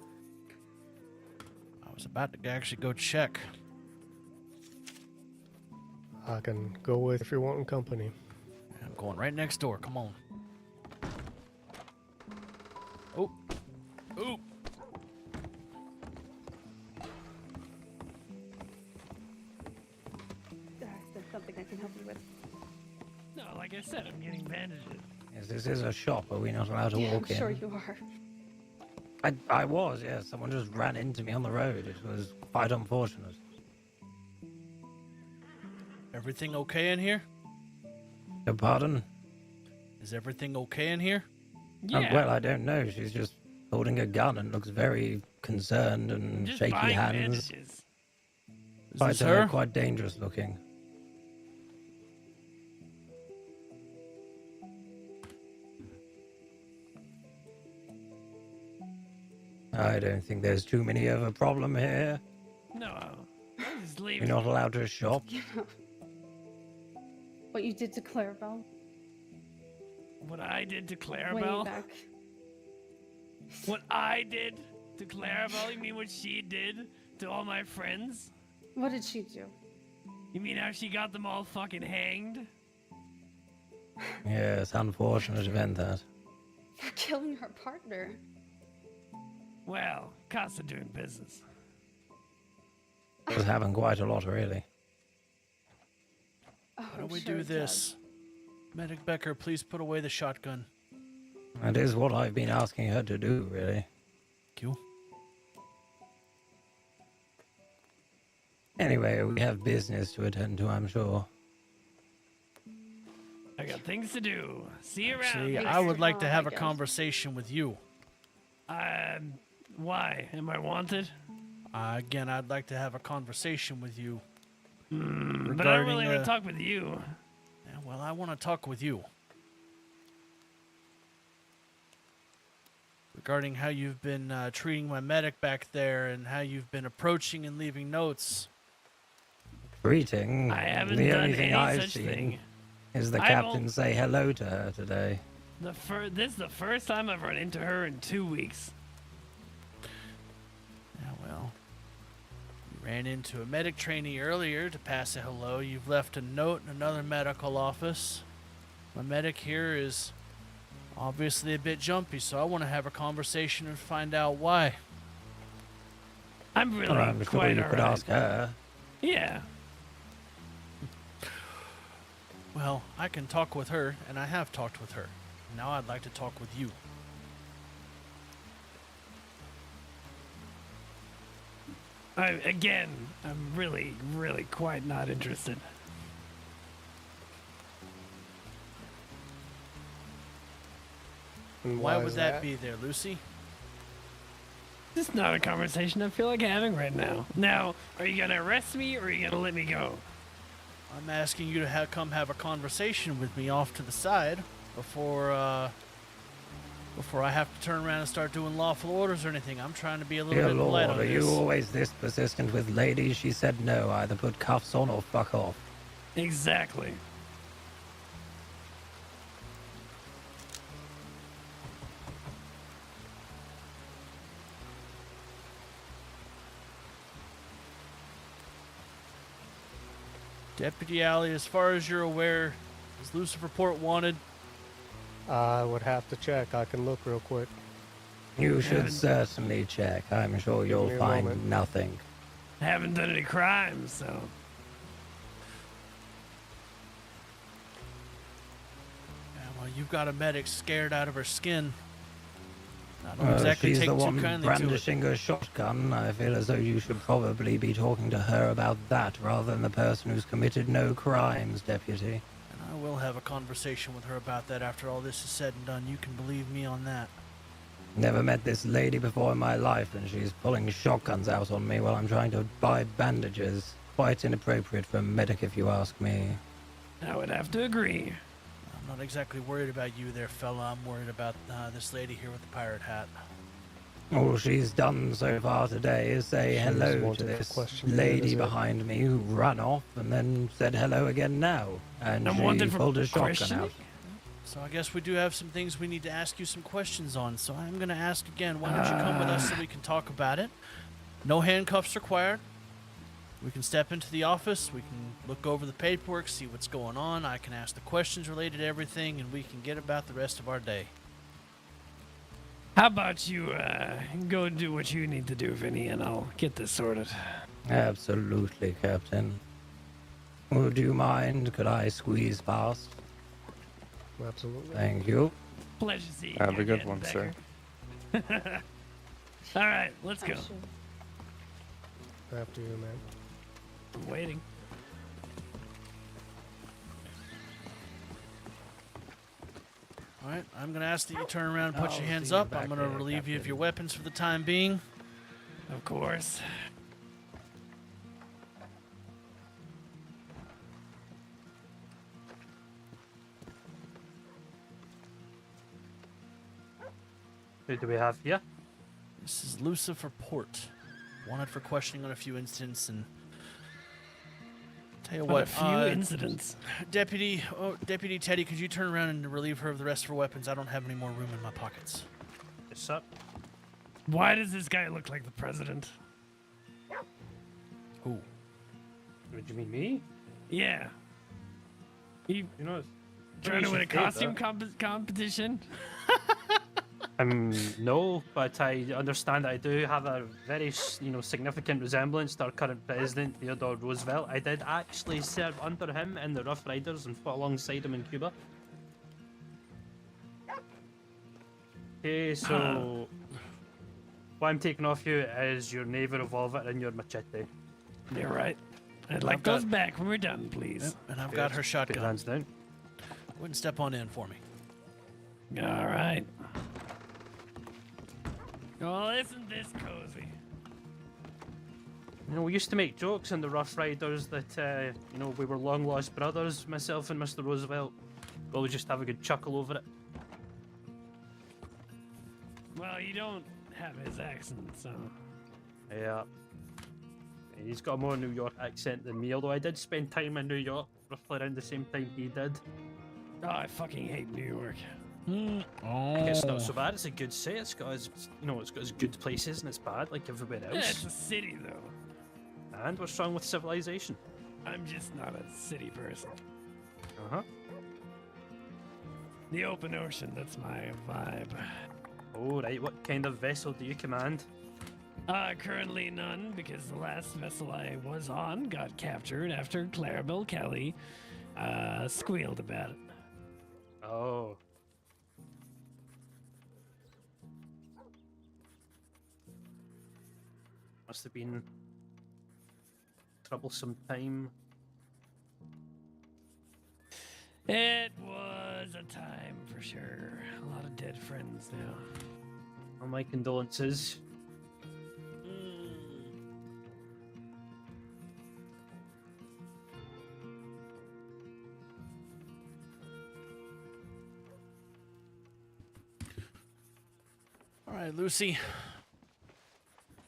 I was about to actually go check. I can go with if you're wanting company. I'm going right next door. Come on. Oh. Ooh. There's something I can help you with. No, like I said, I'm getting bandages. Yes, this is a shop. Are we not allowed to Yeah, walk I'm sure in? you are. I was, yeah. Someone just ran into me on the road. It was quite unfortunate. Everything okay in here? Your pardon? Is everything okay in here? Well, I don't know. She's just holding a gun and looks very concerned and Just shaky buying hands. bandages. Is this her? Quite dangerous looking. I don't think there's too many of a problem here. No, I just leave. You're not allowed to shop. You know what you did to Clarabelle What I did to way Clarabelle? back. What I did to Clarabelle? You mean what she did to all my friends? What did she do? You mean how she got them all fucking hanged? Yes, unfortunate event that. For killing her partner. Well, cost of doing business. Was having quite a lot, really. Oh, How do I'm we sure do it this? Medic Becker, please put away the shotgun. That is what I've been asking her to do, really. Thank you. Anyway, we have business to attend to, I'm sure. I got things to do. See you around. See, I would like to have a conversation with you. Why? Am I wanted? Again, I'd like to have a conversation with you. But I don't really want to talk with you. Yeah, well, I want to talk with you. Regarding how you've been treating my medic back there and how you've been approaching and leaving notes. Greeting. I haven't the done only thing any I've such seen thing. is the I captain won't- say hello to her today. This is the first time I've run into her in 2 weeks. Yeah, well, you ran into a medic trainee earlier to pass a hello. You've left a note in another medical office. My medic here is obviously a bit jumpy, so I want to have a conversation and find out why. I'm really I'm sure quite you all could right. ask her. Yeah. Well, I can talk with her, and I have talked with her. Now I'd like to talk with you. I'm really, really quite not interested. And Why is would that be there, Lucy? This is not a conversation I feel like having right now. Now, are you gonna arrest me or are you gonna let me go? I'm asking you to come have a conversation with me off to the side before I have to turn around and start doing lawful orders or anything. I'm trying to be a little Dear bit Lord, polite on are this. you always this persistent with ladies? She said no, either put cuffs on or fuck off. Exactly. Deputy Alley, as far as you're aware, is Lucifer Port wanted? I would have to check. I can look real quick. You should certainly check. I'm sure Give you'll me a find moment. nothing. Haven't done any crimes, so. Yeah, well, you've got a medic scared out of her skin. I don't Well, exactly she's take the too one kindly to it. brandishing a shotgun. I feel as though you should probably be talking to her about that rather than the person who's committed no crimes, Deputy. And I will have a conversation with her about that after all this is said and done. You can believe me on that. Never met this lady before in my life, and she's pulling shotguns out on me while I'm trying to buy bandages. Quite inappropriate for a medic, if you ask me. I would have to agree. I'm not exactly worried about you there, fella. I'm worried about this lady here with the pirate hat. All she's done so far today is say She's hello to wanted for this questioning, lady isn't it? behind me who ran off and then said hello again now. And I'm she wanted for pulled a shotgun questioning? out. So I guess we do have some things we need to ask you some questions on. So I'm going to ask again, why don't you come with us so we can talk about it? No handcuffs required. We can step into the office. We can look over the paperwork, see what's going on. I can ask the questions related to everything, and we can get about the rest of our day. How about you go do what you need to do, Vinny, and I'll get this sorted. Absolutely, Captain. Would you mind? Could I squeeze past? Absolutely. Thank you. Pleasure seeing you. Have a good again, one, sir. Becker. All right, let's go. After you, man. I'm waiting. All right, I'm going to ask that you turn around and put I'll your hands see you up. back I'm going to there, relieve you of Captain. your weapons for the time being. Of course. Who do we have here? This is Lucifer Port. Wanted for questioning on a few incidents and... Tell you On what, a few incidents. Deputy Teddy, could you turn around and relieve her of the rest of her weapons? I don't have any more room in my pockets. Yes, sir. Why does this guy look like the president? Who? What do you mean, me? Yeah. You know, trying to win a should say costume that. competition? No, but I understand that I do have a very, significant resemblance to our current president, Theodore Roosevelt. I did actually serve under him in the Rough Riders and fought alongside him in Cuba. Okay, so what I'm taking off you is your Navy revolver and your machete. You're right. I'd like those back when we're done, please. Yep, and I've got her Put your shotgun. hands down. Wouldn't step on in for me. All right. Well, isn't this cozy? We used to make jokes in the Rough Riders that, we were long lost brothers, myself and Mr. Roosevelt. We always just have a good chuckle over it. Well, you don't have his accent, so. Yeah. He's got a more New York accent than me, although I did spend time in New York roughly around the same time he did. Oh, I fucking hate New York. It's not so bad, it's a good city, it's got its, it's got its good places and it's bad like everywhere Yeah, else. it's a city, though. And we're strong with civilization. I'm just not a city person. Uh-huh. The open ocean, that's my vibe. Oh, right, what kind of vessel do you command? Currently none, because the last vessel I was on got captured after Clarabelle Kelly squealed about it. Oh. Must have been troublesome time. It was a time for sure. A lot of dead friends now. Well, my condolences. All right, Lucy.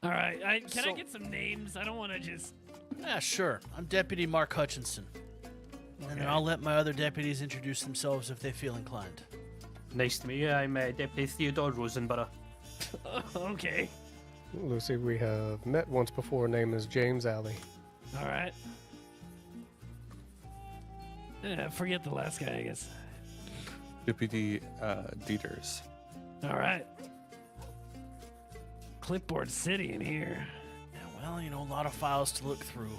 All right, can I get some names? I don't want to just... Yeah, sure. I'm Deputy Mark Hutchinson. And then Okay. I'll let my other deputies introduce themselves if they feel inclined. Nice to meet you. I'm Deputy Theodore Rosenborough. Okay. Lucy, we have met once before. Name is James Alley. All right. Yeah, forget the last guy, I guess. Deputy Dieters. All right. Clipboard City in here. Yeah, well, you know, a lot of files to look through.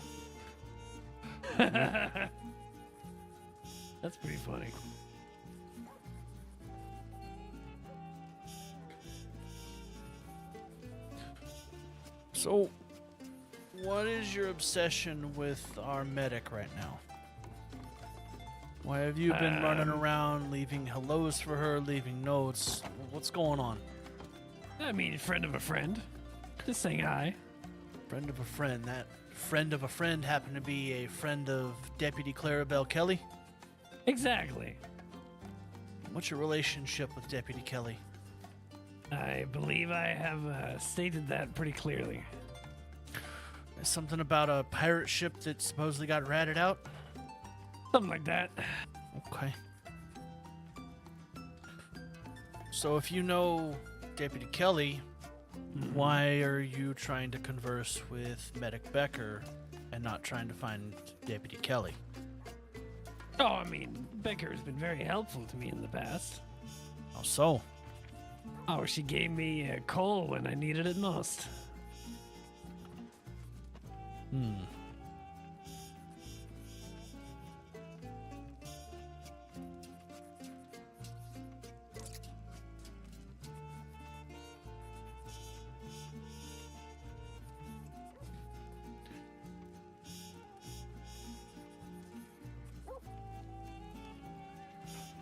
That's pretty funny. So, what is your obsession with our medic right now? Why have you been running around, leaving hellos for her, leaving notes? What's going on? I mean, friend of a friend. Just saying hi. Friend of a friend. That friend of a friend happened to be a friend of Deputy Clarabelle Kelly? Exactly. What's your relationship with Deputy Kelly? I believe I have stated that pretty clearly. There's something about a pirate ship that supposedly got ratted out? Something like that. Okay. So if you know Deputy Kelly, why are you trying to converse with Medic Becker and not trying to find Deputy Kelly? Oh, I mean, Becker has been very helpful to me in the past. How so? Oh, she gave me a coal when I needed it most.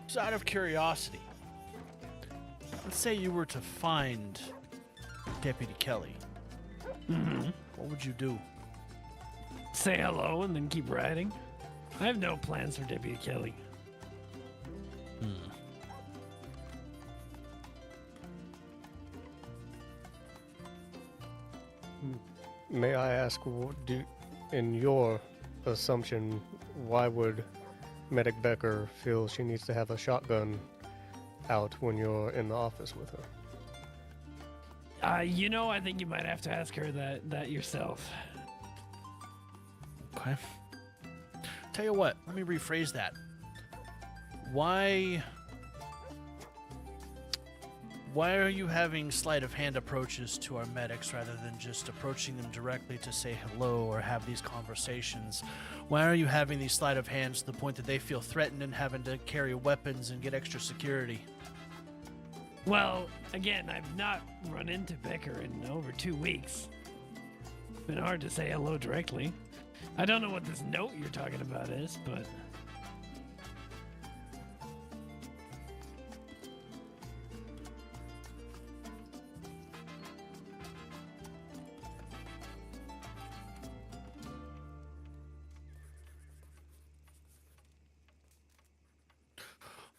Just out of curiosity, let's say you were to find Deputy Kelly. What would you do? Say hello and then keep riding. I have no plans for Deputy Kelly. May I ask, in your assumption, why would Medic Becker feel she needs to have a shotgun out when you're in the office with her? You know, I think you might have to ask her that yourself. Okay. Tell you what, let me rephrase that. Why are you having sleight of hand approaches to our medics rather than just approaching them directly to say hello or have these conversations? Why are you having these sleight of hands to the point that they feel threatened and having to carry weapons and get extra security? Well, again, I've not run into Becker in over 2 weeks. It's been hard to say hello directly. I don't know what this note you're talking about is, but...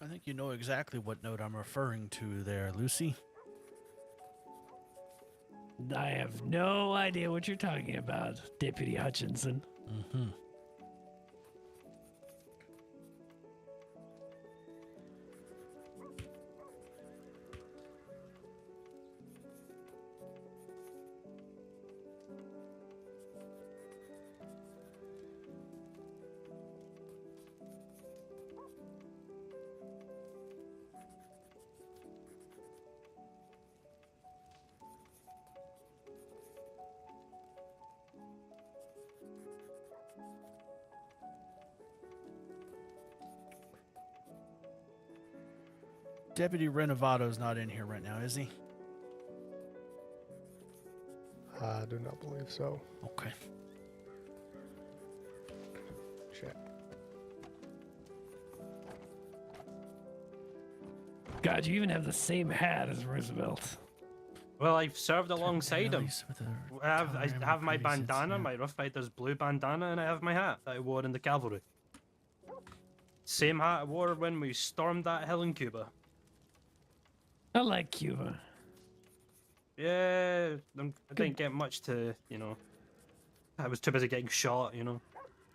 I think you know exactly what note I'm referring to there, Lucy. I have no idea what you're talking about, Deputy Hutchinson. Deputy Renovato's not in here right now, is he? I do not believe so. Okay. Check. God, you even have the same hat as Roosevelt. Well, I've served alongside him. I have my bandana, my Rough Rider's blue bandana, and I have my hat that I wore in the cavalry. Same hat I wore when we stormed that hill in Cuba. I like Cuba. Yeah, I didn't get much to, you know. I was too busy getting shot, you know.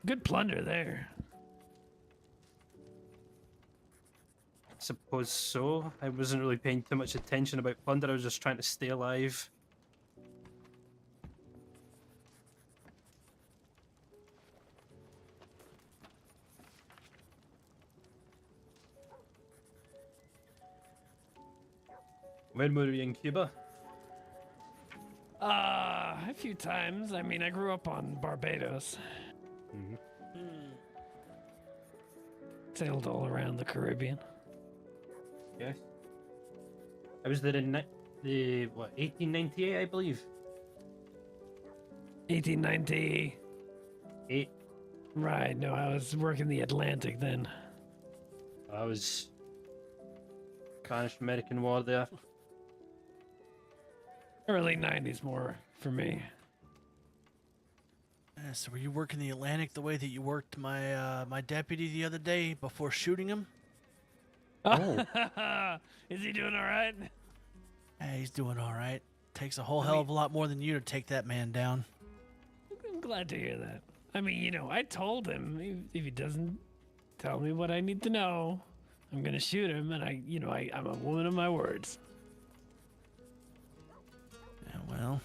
Good plunder there. Suppose so. I wasn't really paying too much attention about plunder. I was just trying to stay alive. When were you in Cuba? A few times. I mean, I grew up on Barbados. Sailed all around the Caribbean. Yes. I was there in the 1898, I believe. 1898. Right. No, I was working the Atlantic then. I was Spanish-American War there. Early 90s more for me. So were you working the Atlantic the way that you worked my my deputy the other day before shooting him? Oh. Is he doing all right? Hey, he's doing all right. Takes a whole hell of a lot more than you to take that man down. I'm glad to hear that. I mean, you know, I told him if he doesn't tell me what I need to know, I'm gonna shoot him, and I'm a woman of my words. Yeah, well,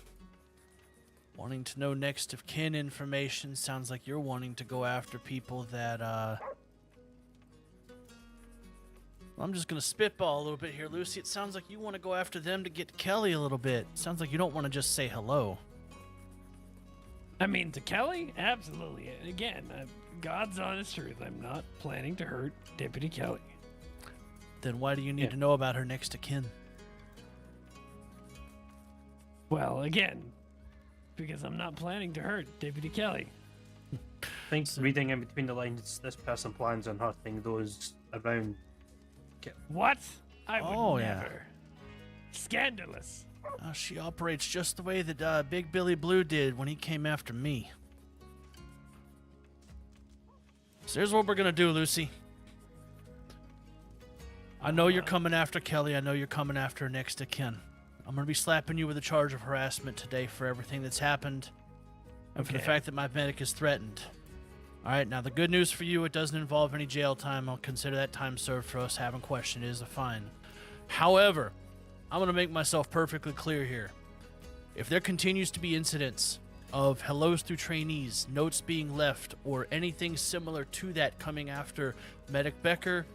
wanting to know next of kin information sounds like you're wanting to go after people that, I'm just gonna spitball a little bit here, Lucy. It sounds like you want to go after them to get to Kelly a little bit. Sounds like you don't want to just say hello. I mean, to Kelly? Absolutely. Again, God's honest truth. I'm not planning to hurt Deputy Kelly. Then why do you need to know about her next to kin? Well, again, because I'm not planning to hurt Deputy Kelly. I think reading in between the lines, this person plans on hurting those around. What? I would yeah. never. Scandalous. She operates just the way that Big Billy Blue did when he came after me. So here's what we're gonna do, Lucy. I know you're coming after Kelly. I know you're coming after her next to kin. I'm gonna be slapping you with a charge of harassment today for everything that's happened, and for the fact that my medic is threatened. All right. Now the good news for you, it doesn't involve any jail time. I'll consider that time served for us having questioned. It is a fine. However, I'm going to make myself perfectly clear here. If there continues to be incidents of hellos through trainees, notes being left, or anything similar to that coming after Medic Becker,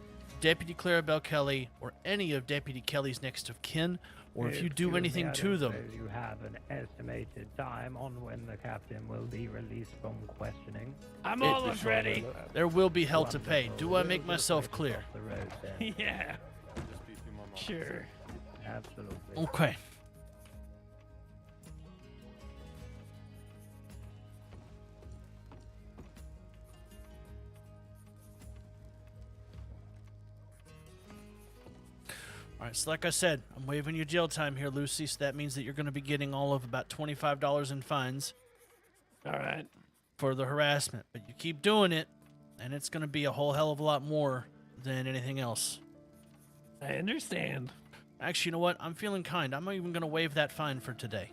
Deputy Clarabelle Kelly, or any of Deputy Kelly's next of kin, or if you do anything to them... You have an estimated time on when the captain will be released from questioning. I'm almost ready. There will be hell to pay. Do I make myself clear? Yeah. Sure. Absolutely. Okay. All right, so like I said, I'm waiving your jail time here, Lucy, so that means that you're going to be getting all of about $25 in fines. All right. For the harassment. But you keep doing it, and it's going to be a whole hell of a lot more than anything else. I understand. Actually, you know what? I'm feeling kind. I'm not even going to waive that fine for today.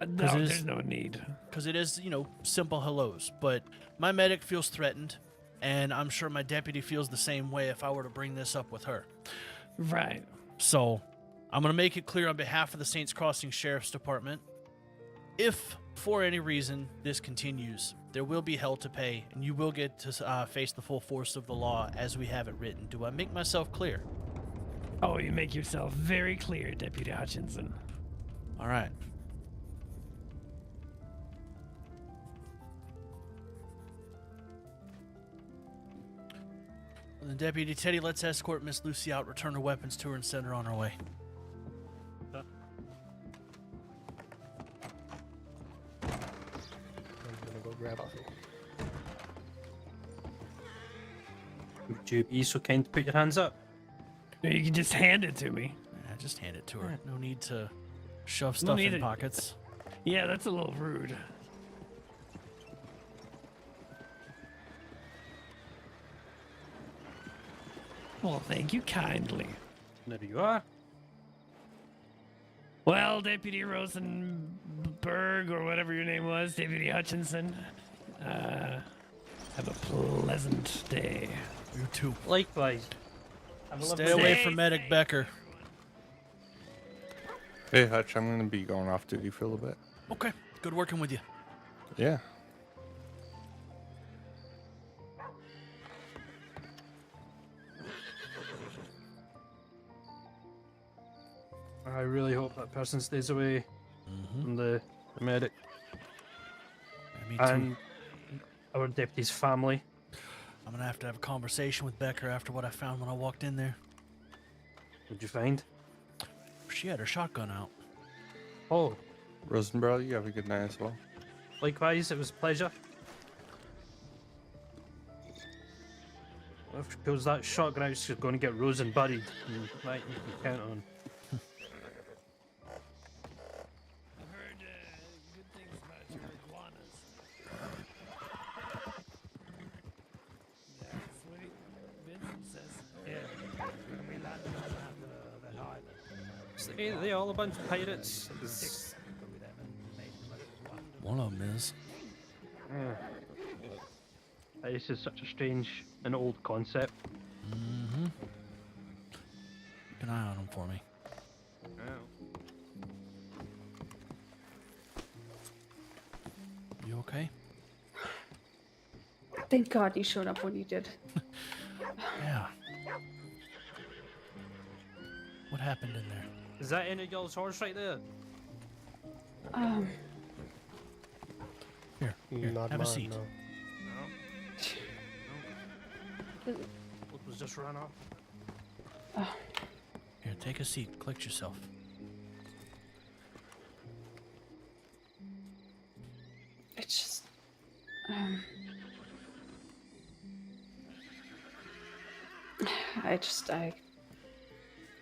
No, there's no need. Because it is, simple hellos. But my medic feels threatened, and I'm sure my deputy feels the same way if I were to bring this up with her. Right. So, I'm going to make it clear on behalf of the Saints Crossing Sheriff's Department, if for any reason this continues, there will be hell to pay, and you will get to face the full force of the law as we have it written. Do I make myself clear? Oh, you make yourself very clear, Deputy Hutchinson. All right. Well, then, Deputy Teddy, let's escort Miss Lucy out, return her weapons to her, and send her on her way. I'm gonna go grab coffee. Would you be so kind to put your hands up? You can just hand it to me. Yeah, just hand it to her. No need to shove stuff in pockets. Yeah, that's a little rude. Well, thank you kindly. There you are. Well, Deputy Rosenberg, or whatever your name was, Deputy Hutchinson, have a pleasant day. You too. Likewise. Stay away from Medic Becker. Hey, Hutch, I'm going to be going off duty for a little bit. Okay. Good working with you. Yeah. I really hope that person stays away from the medic. Me too. And our deputy's family. I'm gonna have a conversation with Becker after what I found when I walked in there. What'd you find? She had her shotgun out. Oh. Rosenborough, you have a good night as well. Likewise, it was a pleasure. If she pulls that shotgun out, she's going to get Rosen buried. And that you can count on. I've heard good things about your iguanas. That's what Vincent says. Yeah, we landed on that island. So, they all a bunch of pirates. One of them is. Yeah. This is such a strange and old concept. Mm-hmm. Keep an eye on him for me. You okay? Thank God you showed up when you did. Yeah. What happened in there? Is that any of y'all's horse right there? Here, Not have mine, a seat. no. What was just run off? Here, take a seat. Collect yourself. It's just, I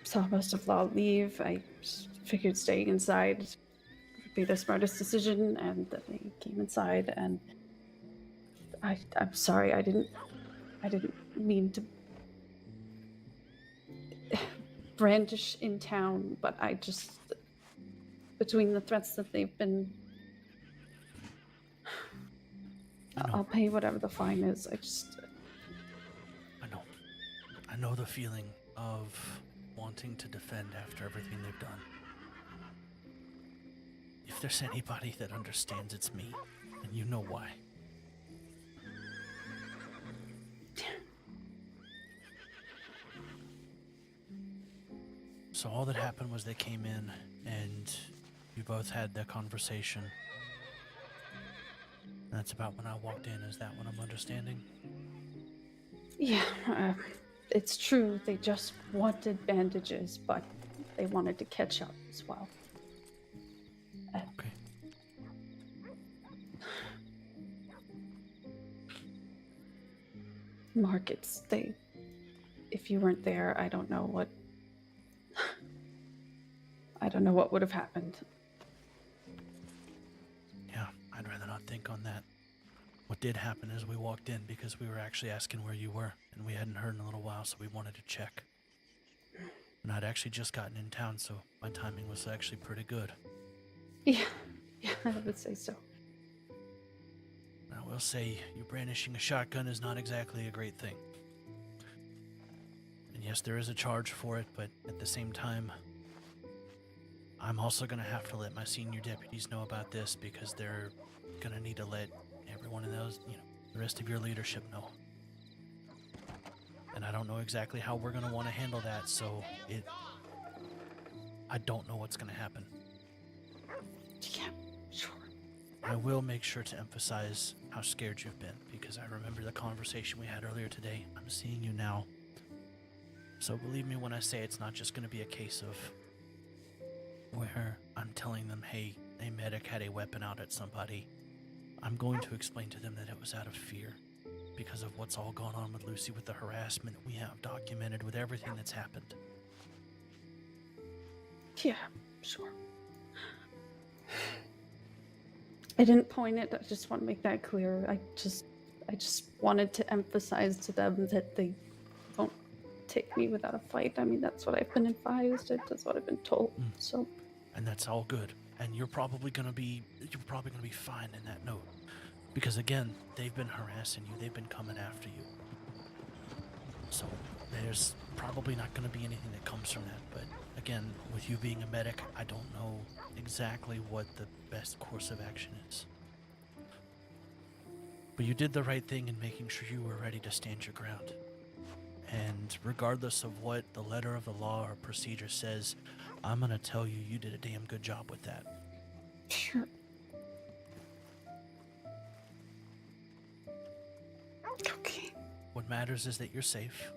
saw most of Law leave. I just figured staying inside would be the smartest decision, and then they came inside, and I'm sorry, I didn't mean to brandish in town, but I just, between the threats that they've been, I'll pay whatever the fine is. I know the feeling of wanting to defend after everything they've done. If there's anybody that understands, it's me, and you know why. So all that happened was they came in and you both had that conversation. That's about when I walked in. Is that what I'm understanding? Yeah, it's true. They just wanted bandages, but they wanted to catch up as well. Okay. Markets, if you weren't there, I don't know what would have happened. Yeah, I'd rather not think on that. What did happen is we walked in because we were actually asking where you were, and we hadn't heard in a little while, so we wanted to check. And I'd actually just gotten in town, so my timing was actually pretty good. Yeah, I would say so. I will say, you brandishing a shotgun is not exactly a great thing. And yes, there is a charge for it, but at the same time, I'm also going to have to let my senior deputies know about this because they're going to need to let everyone in those, the rest of your leadership know. And I don't know exactly how we're going to want to handle that, so I don't know what's going to happen. Yeah, sure. I will make sure to emphasize how scared you've been because I remember the conversation we had earlier today. I'm seeing you now. So believe me when I say it's not just going to be a case of where I'm telling them, hey, a medic had a weapon out at somebody. I'm going to explain to them that it was out of fear because of what's all gone on with Lucy, with the harassment we have documented, with everything that's happened. Yeah, sure. I didn't point it. I just want to make that clear. I just wanted to emphasize to them that they won't take me without a fight. I mean, that's what I've been advised. That's what I've been told. So, and that's all good. And you're probably gonna be fine in that note, because again, they've been harassing you. They've been coming after you. So there's probably not gonna be anything that comes from that. But again, with you being a medic, I don't know exactly what the best course of action is. But you did the right thing in making sure you were ready to stand your ground. And regardless of what the letter of the law or procedure says, I'm gonna tell you, you did a damn good job with that. Sure. Okay. What matters is that you're safe.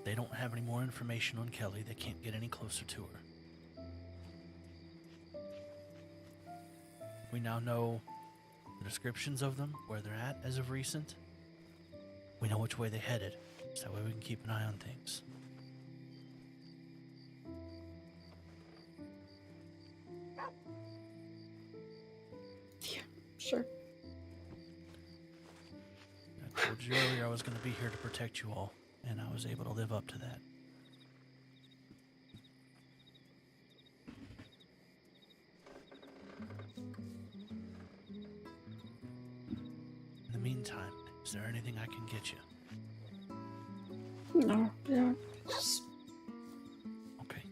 They don't have any more information on Kelly. They can't get any closer to her. We now know the descriptions of them, where they're at as of recent. We know which way they headed, so that way we can keep an eye on things. Yeah, sure. I told you earlier I was going to be here to protect you all, and I was able to live up to that. In the meantime, is there anything I can get you? No, yeah, just... Okay.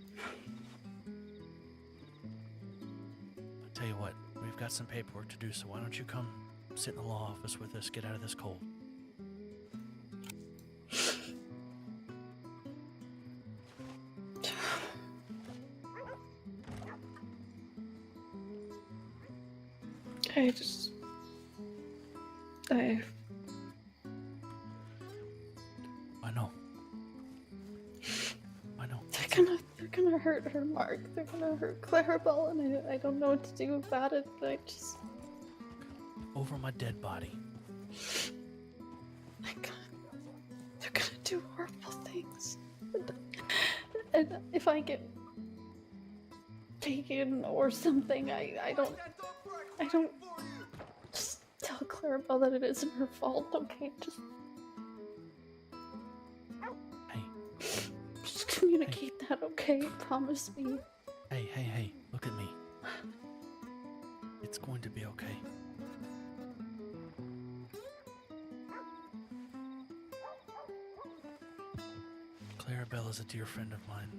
I'll tell you what, we've got some paperwork to do, so why don't you come sit in the law office with us, get out of this cold. I know. They're gonna hurt her, Mark. They're gonna hurt Clarabelle, and I don't know what to do about it, but I just... Over my dead body. My God. They're gonna do horrible things. And if I get taken or something, I don't just tell Clarabelle that it isn't her fault, okay? Just communicate that, okay? Promise me. Hey, look at me. It's going to be okay. Clarabelle is a dear friend of mine.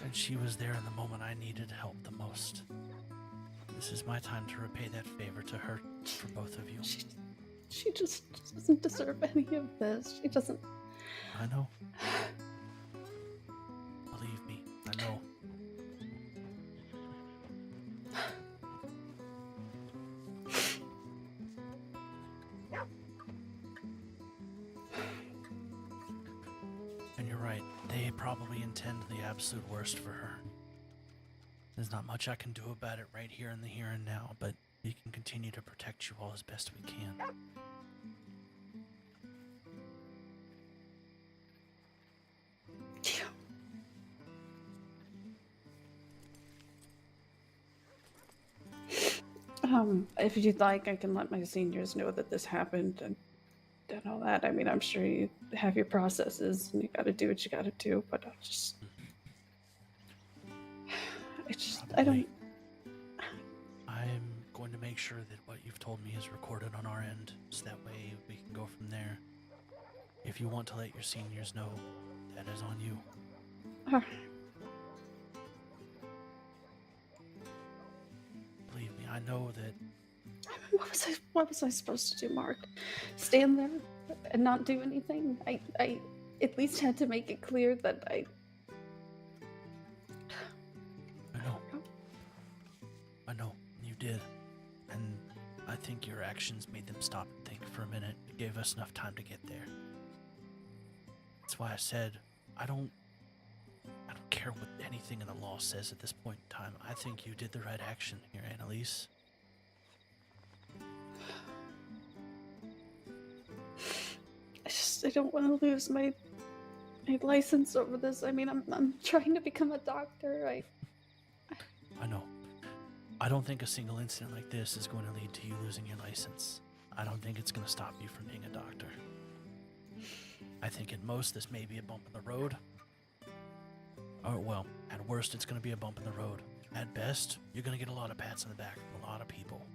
And she was there in the moment I needed help the most. This is my time to repay that favor to her for both of you. She just doesn't deserve any of this. She doesn't... I know. Believe me, I know. And you're right, they probably intend the absolute worst for her. There's not much I can do about it right here in the here and now, but we can continue to protect you all as best we can. If you'd like, I can let my seniors know that this happened and all that. I mean, I'm sure you have your processes and you gotta do what you gotta do, but I don't... I'm going to make sure that what you've told me is recorded on our end, so that way we can go from there. If you want to let your seniors know, that is on you. Believe me, I know that... What was I supposed to do, Mark? Stand there and not do anything? I at least had to make it clear that I know, you did. And I think your actions made them stop and think for a minute. It gave us enough time to get there. That's why I said, I don't care what anything in the law says at this point in time. I think you did the right action here, Annalise. I don't want to lose my license over this. I mean, I'm trying to become a doctor. I know. I don't think a single incident like this is going to lead to you losing your license. I don't think it's going to stop you from being a doctor. I think at most this may be a bump in the road. Or, well, at worst it's going to be a bump in the road. At best, you're going to get a lot of pats on the back from a lot of people.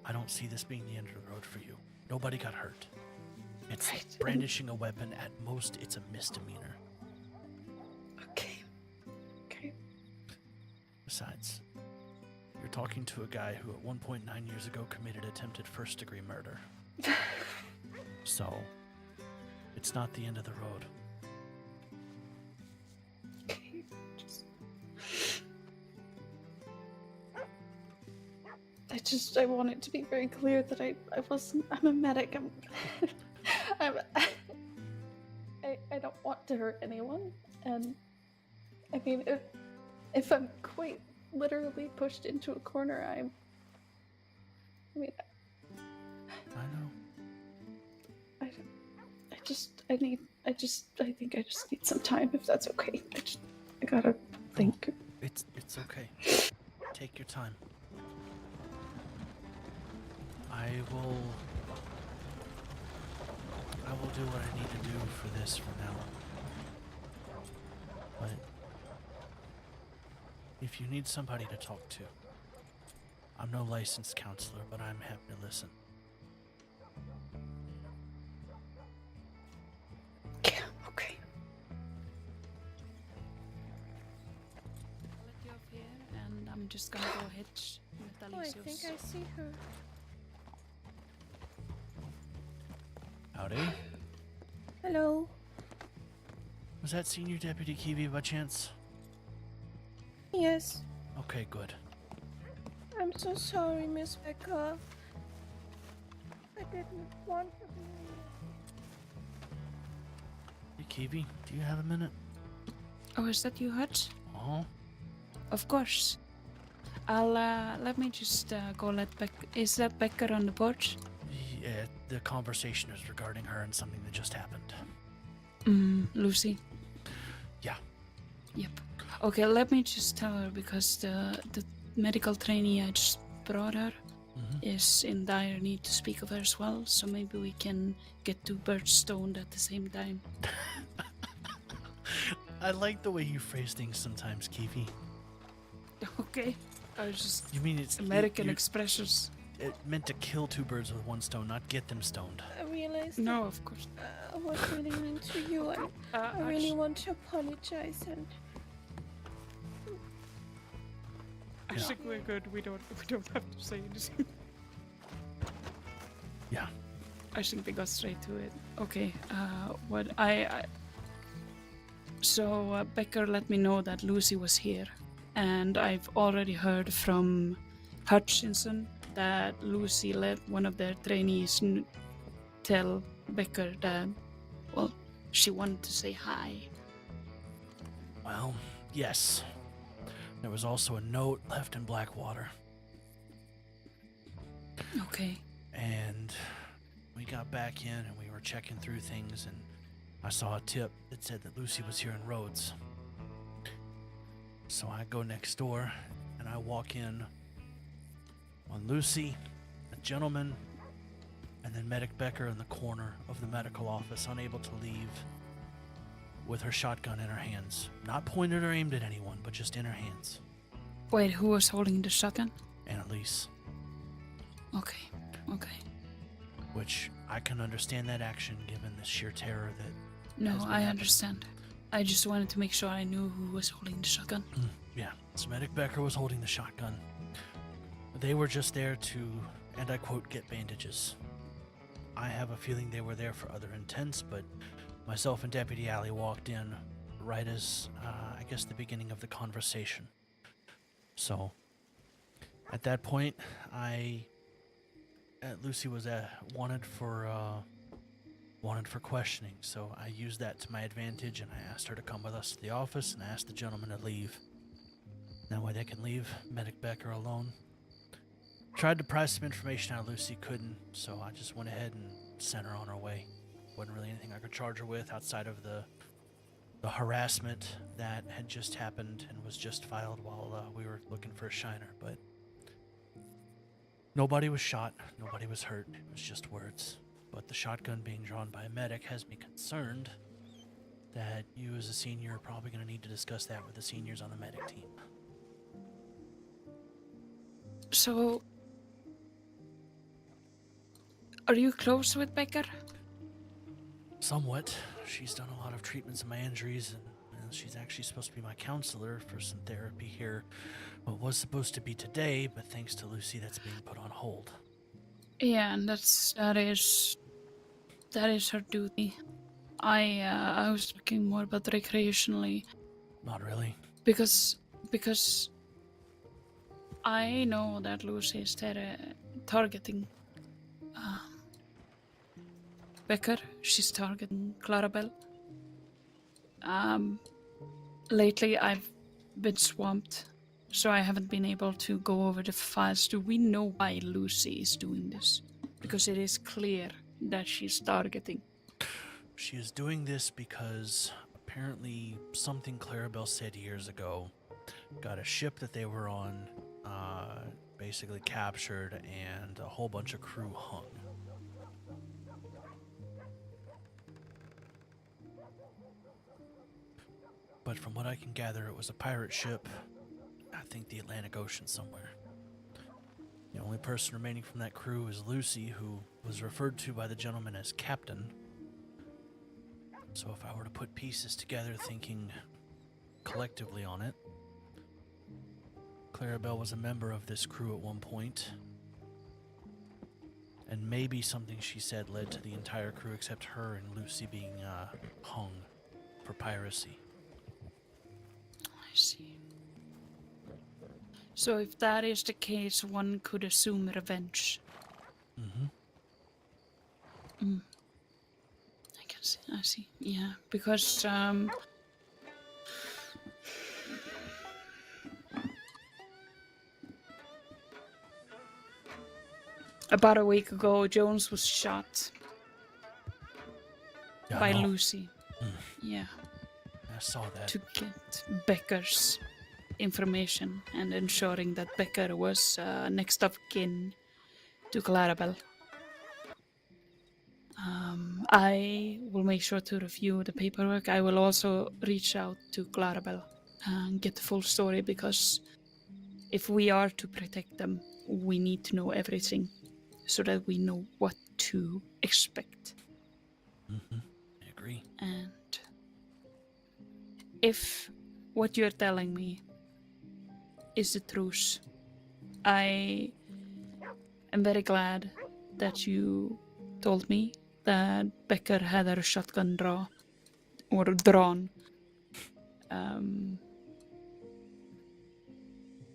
I don't see this being the end of the road for you. Nobody got hurt. It's brandishing a weapon. At most, it's a misdemeanor. Okay. Besides, you're talking to a guy who at 1.9 years ago committed attempted first-degree murder. So, It's not the end of the road. Okay, I want it to be very clear that I'm a medic. I don't want to hurt anyone, and I mean, if I'm quite literally pushed into a corner, I know. I think I just need some time, if that's okay. I gotta think. It's okay. Take your time. I will do what I need to do for this from now on. But if you need somebody to talk to, I'm no licensed counselor, but I'm happy to listen. Yeah, okay. I'll let you up here, and I'm just gonna go hitch with Alicios. I think I see her. Howdy. Hello. Was that Senior Deputy Kiwi by chance? Yes. Okay, good. I'm so sorry, Miss Becca. I didn't want to be. Hey, Kiwi, do you have a minute? Oh, is that you, Hutch? Uh-huh. Of course. I'll let me just go let Is that Becker on the porch? Yeah, the conversation is regarding her and something that just happened. Lucy? Yeah. Yep. Okay, let me just tell her, because the medical trainee I just brought her is in dire need to speak of her as well, so maybe we can get two birds stoned at the same time. I like the way you phrase things sometimes, Kiwi. Okay. I was just... You mean it's... American expressions. It meant to kill two birds with one stone, not get them stoned. I realized. No, of course. I was really mean to you, and I really want to apologize. And I think we're good. We don't have to say anything. Yeah. I think we got straight to it. Okay. So Becker let me know that Lucy was here, and I've already heard from Hutchinson that Lucy let one of their trainees tell Becker that, well, she wanted to say hi. Well, yes. There was also a note left in Blackwater. Okay. And we got back in and we were checking through things, and I saw a tip that said that Lucy was here in Rhodes. So I go next door and I walk in on Lucy, a gentleman, and then Medic Becker in the corner of the medical office, unable to leave, with her shotgun in her hands. Not pointed or aimed at anyone, but just in her hands. Wait, who was holding the shotgun? Annalise. Okay. Which I can understand that action given the sheer terror that... No, I understand. I just wanted to make sure I knew who was holding the shotgun. Yeah, so Medic Becker was holding the shotgun. They were just there to, and I quote, get bandages. I have a feeling they were there for other intents, but myself and Deputy Alley walked in right as, I guess, the beginning of the conversation. So, at that point, Lucy was wanted for questioning, so I used that to my advantage, and I asked her to come with us to the office, and I asked the gentleman to leave. That way they can leave Medic Becker alone. Tried to pry some information out of Lucy, couldn't, so I just went ahead and sent her on her way. Wasn't really anything I could charge her with outside of the harassment that had just happened and was just filed while we were looking for a shiner, but nobody was shot, nobody was hurt, it was just words. But the shotgun being drawn by a medic has me concerned that you as a senior are probably going to need to discuss that with the seniors on the medic team. So, are you close with Becker? Somewhat. She's done a lot of treatments of my injuries, and she's actually supposed to be my counselor for some therapy here. What was supposed to be today, but thanks to Lucy, that's being put on hold. Yeah, and that is her duty. I was talking more about recreationally. Not really. Because I know that Lucy is targeting Becker. She's targeting Clarabelle. Lately I've been swamped, so I haven't been able to go over the files. Do we know why Lucy is doing this? Because it is clear that she's targeting. She is doing this because apparently something Clarabelle said years ago got a ship that they were on basically captured and a whole bunch of crew hung. But from what I can gather, it was a pirate ship. I think the Atlantic Ocean somewhere. The only person remaining from that crew is Lucy, who was referred to by the gentleman as Captain. So if I were to put pieces together thinking collectively on it, Clarabelle was a member of this crew at one point, and maybe something she said led to the entire crew except her and Lucy being hung for piracy. I see. So if that is the case, one could assume revenge. Mm-hmm. I see. Yeah, because about a week ago, Jones was shot by Lucy. Yeah. I saw that. To get Becker's information and ensuring that Becker was next of kin to Clarabelle. I will make sure to review the paperwork. I will also reach out to Clarabelle and get the full story, because if we are to protect them, we need to know everything so that we know what to expect. Mm-hmm. I agree. And if what you're telling me is the truth, I am very glad that you told me that Becker had her shotgun drawn.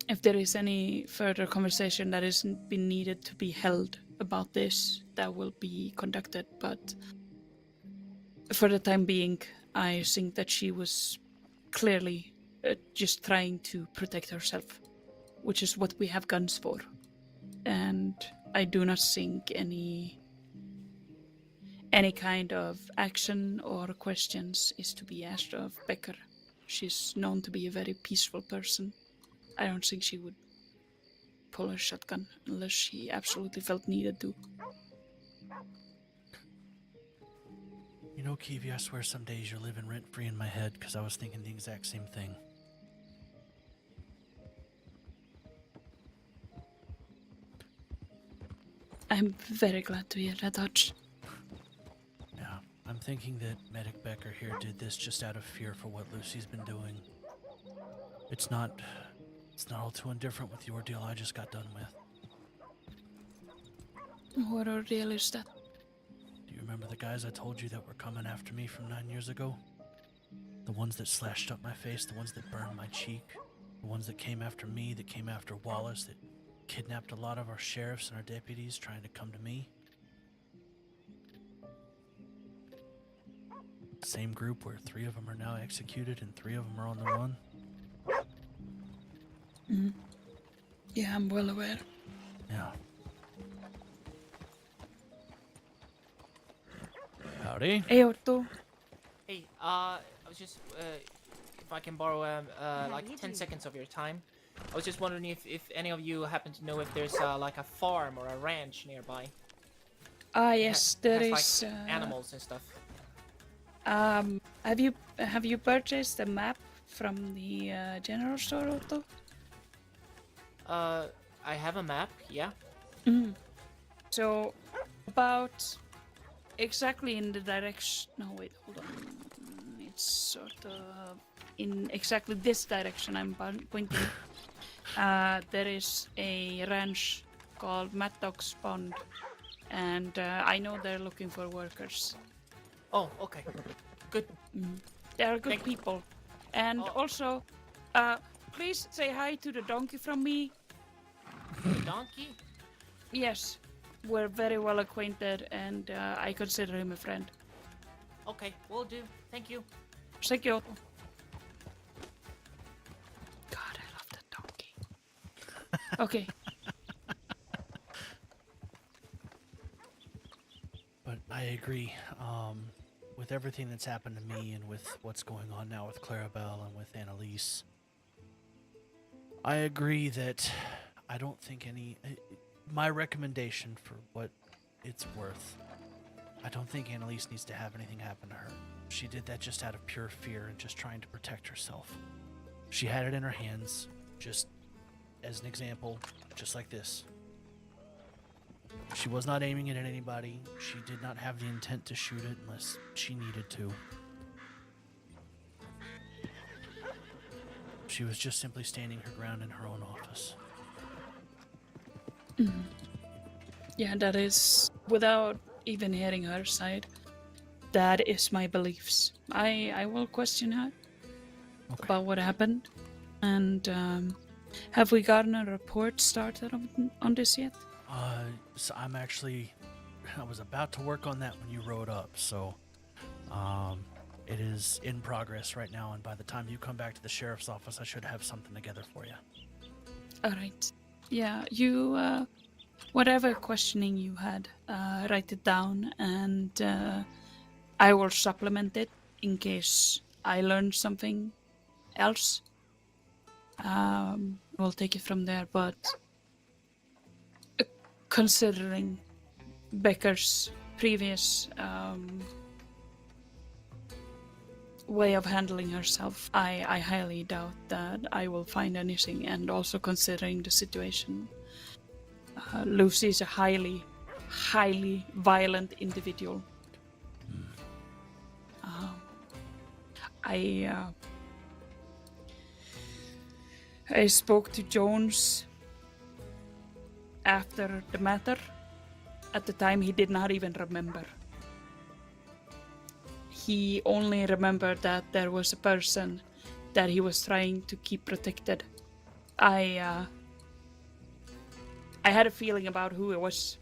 If there is any further conversation that is been needed to be held about this, that will be conducted. But for the time being, I think that she was clearly just trying to protect herself, which is what we have guns for. And I do not think any kind of action or questions is to be asked of Becker. She's known to be a very peaceful person. I don't think she would pull a shotgun unless she absolutely felt needed to. You know, Kiwi, I swear some days you're living rent-free in my head, because I was thinking the exact same thing. I'm very glad to hear that, Hutch. Yeah, I'm thinking that Medic Becker here did this just out of fear for what Lucy's been doing. It's not all too indifferent with the ordeal I just got done with. What ordeal is that? Do you remember the guys I told you that were coming after me from 9 years ago? The ones that slashed up my face, the ones that burned my cheek, the ones that came after me, that came after Wallace, that kidnapped a lot of our sheriffs and our deputies trying to come to me? Same group where 3 of them are now executed and 3 of them are on the run? Mm-hmm. Yeah, I'm well aware. Yeah. Howdy. Hey, Otto. Hey, I was just, if I can borrow, like 10 seconds of your time. I was just wondering if any of you happen to know if there's, like a farm or a ranch nearby. Yes, there is. Like animals and stuff. Have you purchased a map from the general store, Otto? I have a map, yeah. So, about exactly in the direction. No, wait, hold on. It's sort of in exactly this direction I'm pointing. There is a ranch called Mad Dog's Pond, and I know they're looking for workers. Oh, okay. Good. They are good people. And also, please say hi to the donkey from me. The donkey? Yes, we're very well acquainted, and I consider him a friend. Okay, will do. Thank you. Thank you. God, I love that donkey. Okay. But I agree. With everything that's happened to me and with what's going on now with Clarabelle and with Annalise, I agree that I don't think my recommendation for what it's worth, I don't think Annalise needs to have anything happen to her. She did that just out of pure fear and just trying to protect herself. She had it in her hands, just as an example, just like this. She was not aiming it at anybody. She did not have the intent to shoot it unless she needed to. She was just simply standing her ground in her own office. Yeah, that is, without even hearing her side, that is my beliefs. I will question her about what happened. And have we gotten a report started on this yet? So I was about to work on that when you rode up, so it is in progress right now, and by the time you come back to the sheriff's office, I should have something together for you. Alright. Yeah, you, whatever questioning you had, write it down, and I will supplement it in case I learn something else. We'll take it from there, but considering Becker's previous way of handling herself, I highly doubt that I will find anything. And also considering the situation, Lucy is a highly violent individual. I spoke to Jones after the matter. At the time, he did not even remember. He only remembered that there was a person that he was trying to keep protected. I had a feeling about who it was.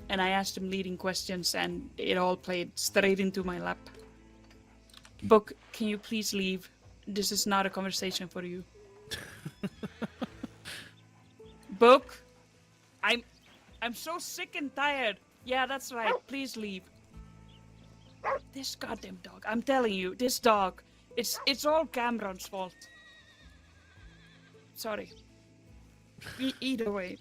And I asked him leading questions, and it all played straight into my lap. Book, can you please leave? This is not a conversation for you. Book, I'm so sick and tired. Yeah, that's right. Please leave. This goddamn dog. I'm telling you, this dog. It's all Cameron's fault. Sorry. Either way.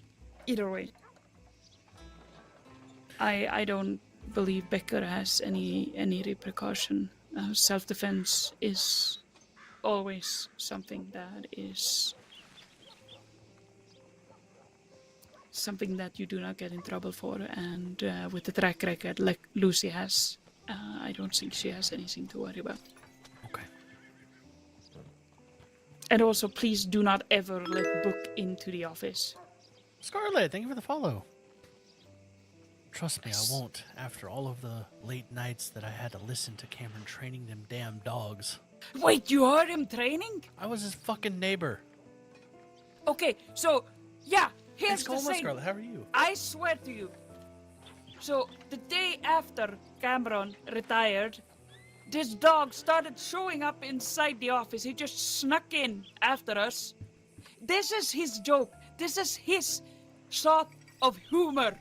I don't believe Becker has any repercussion. Self-defense is always something that is something that you do not get in trouble for, and with the track record like Lucy has, I don't think she has anything to worry about. Okay. And also, please do not ever let Book into the office. Scarlet, thank you for the follow. Trust me, I won't, after all of the late nights that I had to listen to Cameron training them damn dogs. Wait, you heard him training? I was his fucking neighbor. Okay, so, yeah, here's the thing. Scarlet, how are you? I swear to you. So, the day after Cameron retired, this dog started showing up inside the office. He just snuck in after us. This is his joke. This is his sort of humor.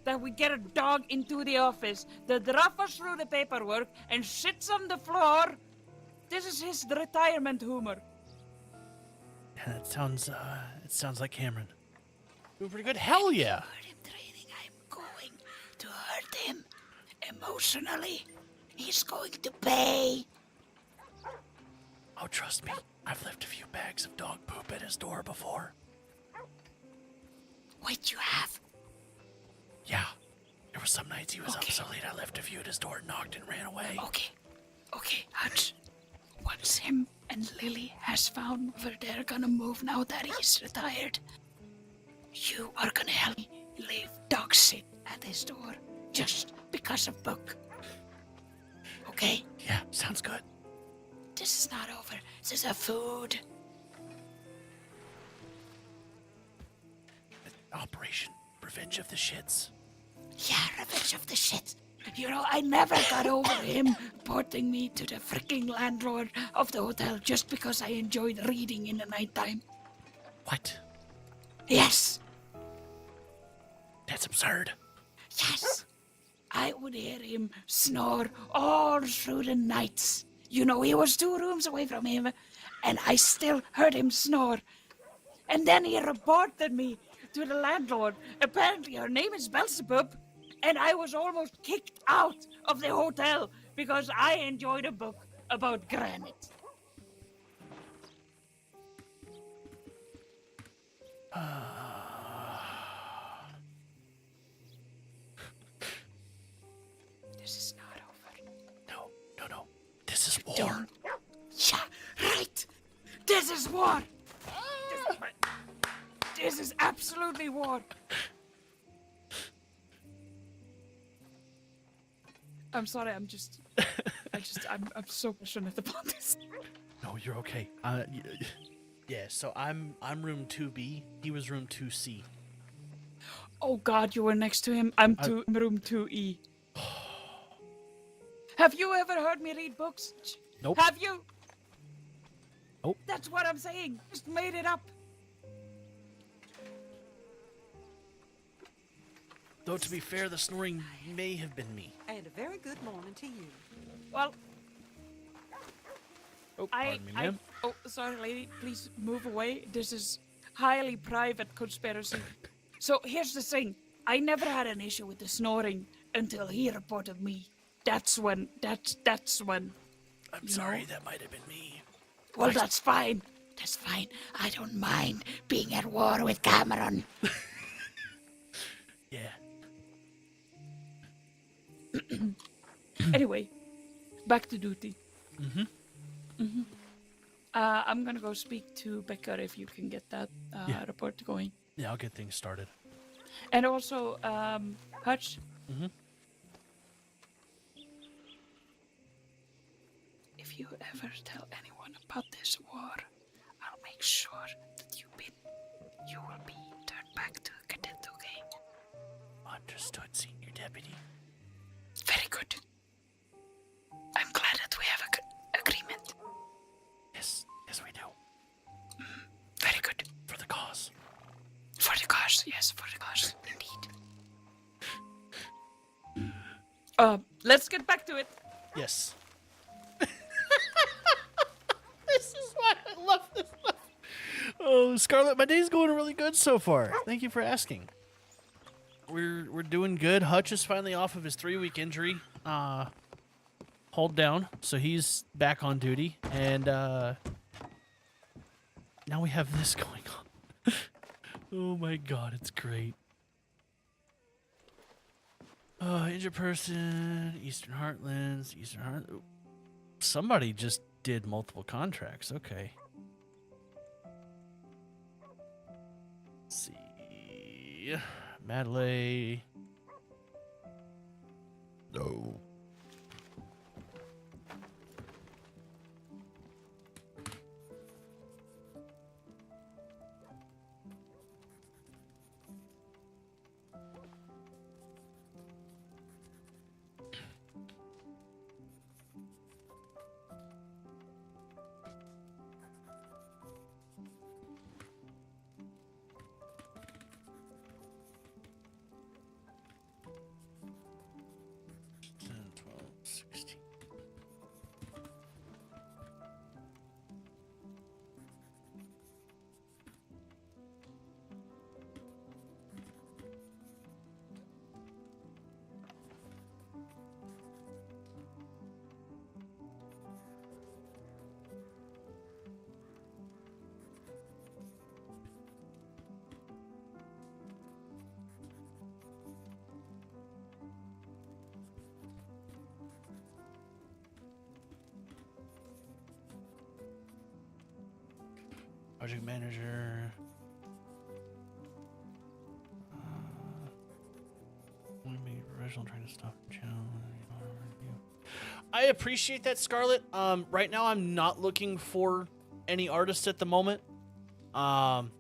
That we get a dog into the office that ruffles through the paperwork and sits on the floor. This is his retirement humor. Yeah, it sounds like Cameron. Doing pretty good. Hell yeah! Going to hurt him emotionally. He's going to pay. Oh, trust me, I've left a few bags of dog poop at his door before. Wait, you have? Yeah. There were some nights he was up so late I left a few at his door, knocked and ran away. Okay, Hutch. Once him and Lily has found where they're gonna move now that he's retired, you are gonna help me leave dog shit at his door just because of Book. okay? Yeah, sounds good. This is not over. This is a food. Operation Revenge of the Shits. Yeah, Revenge of the Shit. You know, I never got over him reporting me to the freaking landlord of the hotel just because I enjoyed reading in the nighttime. What? Yes. That's absurd. Yes. I would hear him snore all through the nights. You know, he was 2 rooms away from him, and I still heard him snore. And then he reported me to the landlord. Apparently, her name is Beelzebub, and I was almost kicked out of the hotel because I enjoyed a book about granite. This is not over. No. This is war. Yeah, right. This is war. This is absolutely war. I'm sorry. I'm so passionate about this. No, you're okay. Yeah. So I'm room 2B. He was room 2C. Oh God, you were next to him. I'm room 2E. Have you ever heard me read books? Nope. Have you? Nope. That's what I'm saying. Just made it up. Though to be fair, the snoring may have been me. And a very good morning to you. Well, Oh, pardon me, ma'am. oh, sorry, lady. Please move away. This is highly private conspiracy. So here's the thing. I never had an issue with the snoring until he reported me. That's when. I'm sorry, that might have been me. Well, that's fine. That's fine. I don't mind being at war with Cameron. Yeah. Anyway, back to duty. Mm-hmm. I'm gonna go speak to Becker if you can get that report going. Yeah, I'll get things started. And also, Hutch. Mm-hmm. If you ever tell anyone about this war, I'll make sure that you will be turned back to the Cadet gang. Understood, Senior Deputy. Very good. I'm glad that we have an agreement. Yes, we do. Very good. For the cause. For the cause, yes, for the cause, indeed. Let's get back to it. Yes. This is why I love this stuff. Oh, Scarlett, my day's going really good so far. Thank you for asking. We're doing good. Hutch is finally off of his 3-week injury. Hold down, so he's back on duty, and now we have this going on. Oh my God, it's great. Injured person, Eastern Heartlands, Somebody just did multiple contracts. Okay. Let's see. Madeley. No. Project manager. Only made professional trying to stop challenge. I appreciate that, Scarlett. Right now I'm not looking for any artists at the moment. I'm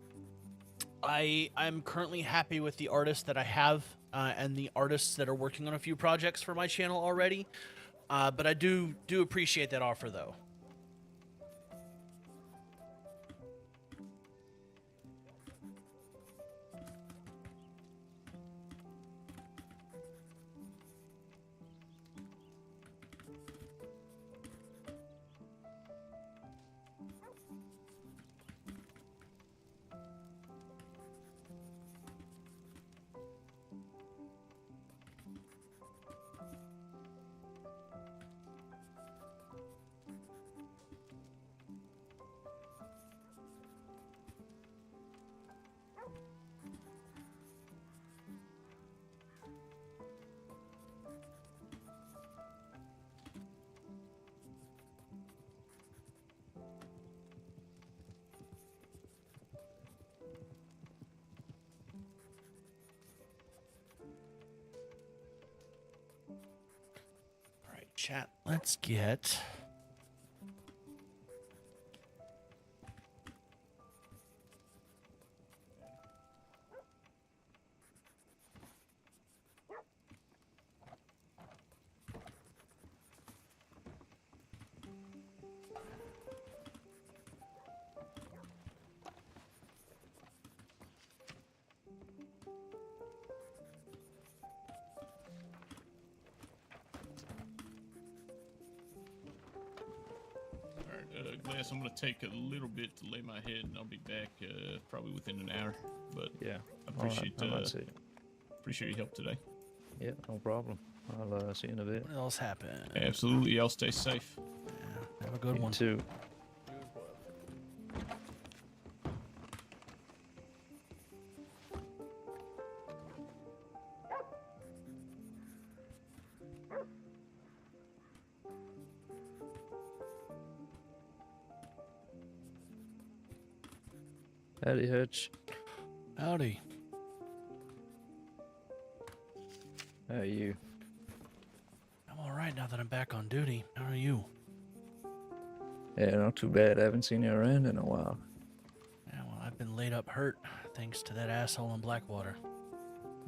currently happy with the artists that I have and the artists that are working on a few projects for my channel already. But I do appreciate that offer, though. Chat, let's get... Glass, I'm gonna take a little bit to lay my head, and I'll be back probably within an hour. But yeah, I appreciate appreciate your help today. Yeah, no problem. I'll see you in a bit. What else happened? Absolutely, y'all stay safe. Yeah, have a good you one. Too. Howdy, Hutch. Howdy. How are you? I'm alright now that I'm back on duty. How are you? Yeah, not too bad. I haven't seen you around in a while. Yeah, well, I've been laid up hurt thanks to that asshole in Blackwater.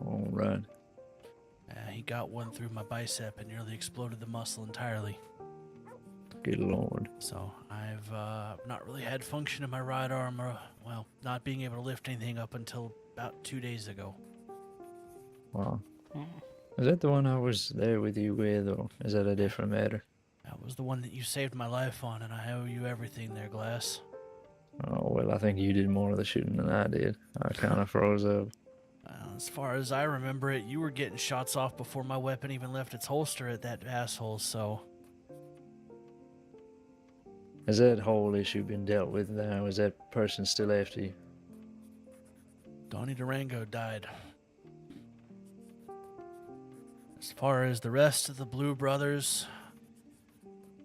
All right. He got one through my bicep and nearly exploded the muscle entirely. Good lord. So I've not really had function in my right arm, or, well, not being able to lift anything up until about 2 days ago. Wow. Is that the one I was there with you with, or is that a different matter? That was the one that you saved my life on, and I owe you everything there, Glass. Oh, well, I think you did more of the shooting than I did. I kind of froze up. As far as I remember it, you were getting shots off before my weapon even left its holster at that asshole, so... Has that whole issue been dealt with now? Is that person still after you? Donnie Durango died. As far as the rest of the Blue brothers,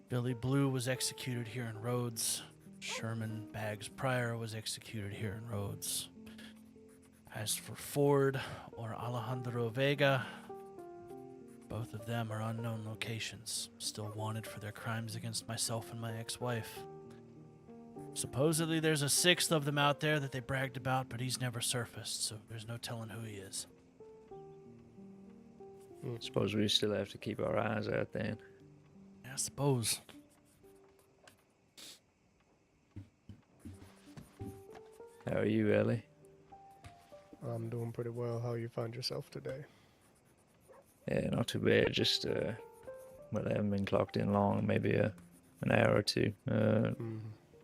Billy Blue was executed here in Rhodes. Sherman Baggs Pryor was executed here in Rhodes. As for Ford or Alejandro Vega, both of them are unknown locations, still wanted for their crimes against myself and my ex-wife. Supposedly there's a sixth of them out there that they bragged about, but he's never surfaced, so there's no telling who he is. Suppose we still have to keep our eyes out then. I suppose. How are you, Ellie? I'm doing pretty well. How you find yourself today? Yeah, not too bad. Just, well, I haven't been clocked in long, maybe an hour or two.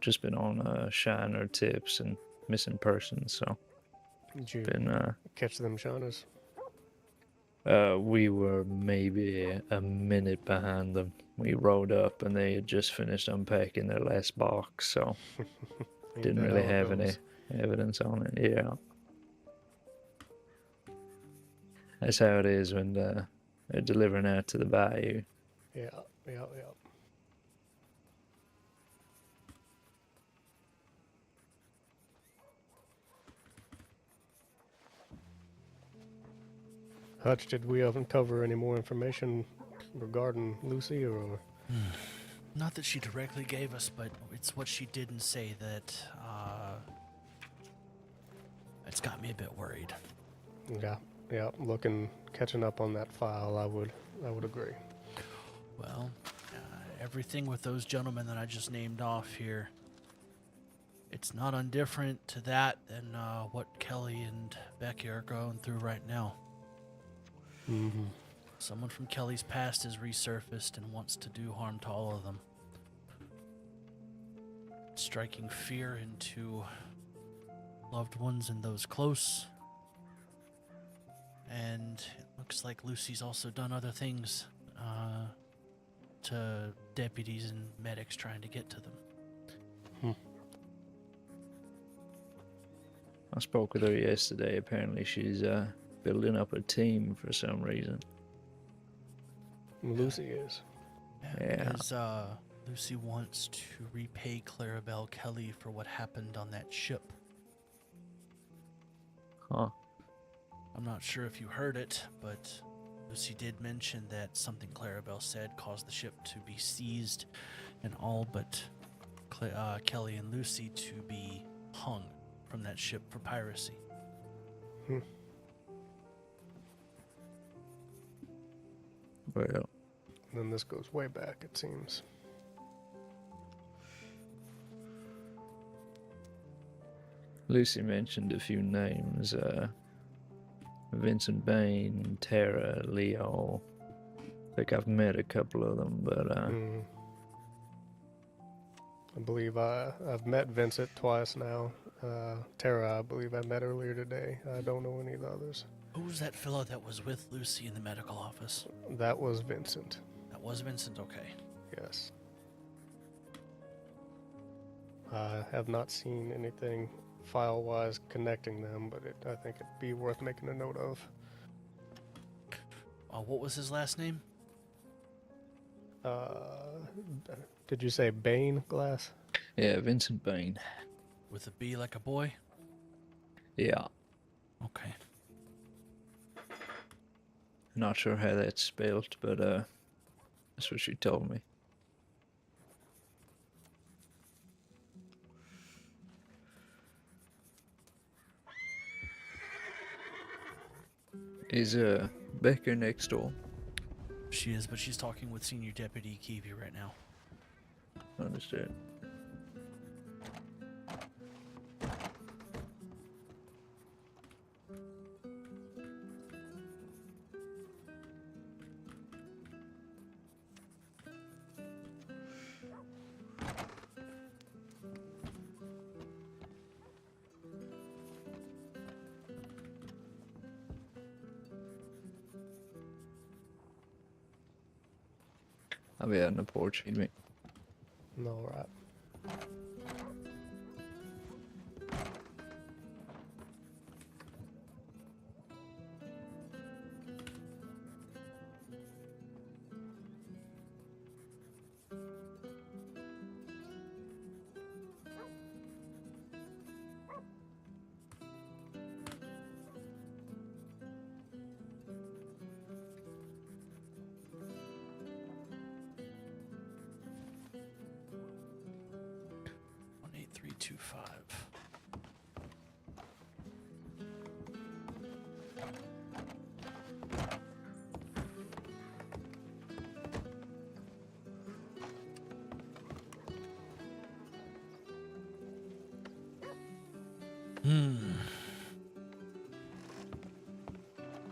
Just been on shiner tips and missing persons, so. Did you catch them shiners? We were maybe a minute behind them. We rode up and they had just finished unpacking their last box, so didn't really have any evidence on it. Yeah. That's how it is when they're delivering out to the bayou. Yeah. Hutch, did we uncover any more information regarding Lucy, or Not that she directly gave us, but it's what she didn't say that it's got me a bit worried. Yeah. Catching up on that file, I would agree. Well, everything with those gentlemen that I just named off here, it's not undifferent to that than what Kelly and Becky are going through right now. Mm-hmm. Someone from Kelly's past has resurfaced and wants to do harm to all of them. Striking fear into loved ones and those close. And it looks like Lucy's also done other things to deputies and medics trying to get to them. I spoke with her yesterday. Apparently she's building up a team for some reason. Lucy is. Yeah. Because Lucy wants to repay Clarabelle Kelly for what happened on that ship. Huh. I'm not sure if you heard it, but Lucy did mention that something Clarabelle said caused the ship to be seized and all but Kelly and Lucy to be hung from that ship for piracy. Well, then this goes way back, it seems. Lucy mentioned a few names. Vincent Bain, Tara, Leo. I think I've met a couple of them, but I believe I've met Vincent twice now. Tara, I believe I met earlier today. I don't know any of the others. Who was that fellow that was with Lucy in the medical office? That was Vincent. That was Vincent, okay. Yes. I have not seen anything file-wise connecting them, but I think it'd be worth making a note of. What was his last name? Did you say Bain, Glass? yeah, Vincent Bain. With a B like a boy? Yeah. Okay. Not sure how that's spelled, but that's what she told me. Is Becker next door? She is, but she's talking with Senior Deputy Keevy right now. Understood. I'll be out on the porch, feed me. All right.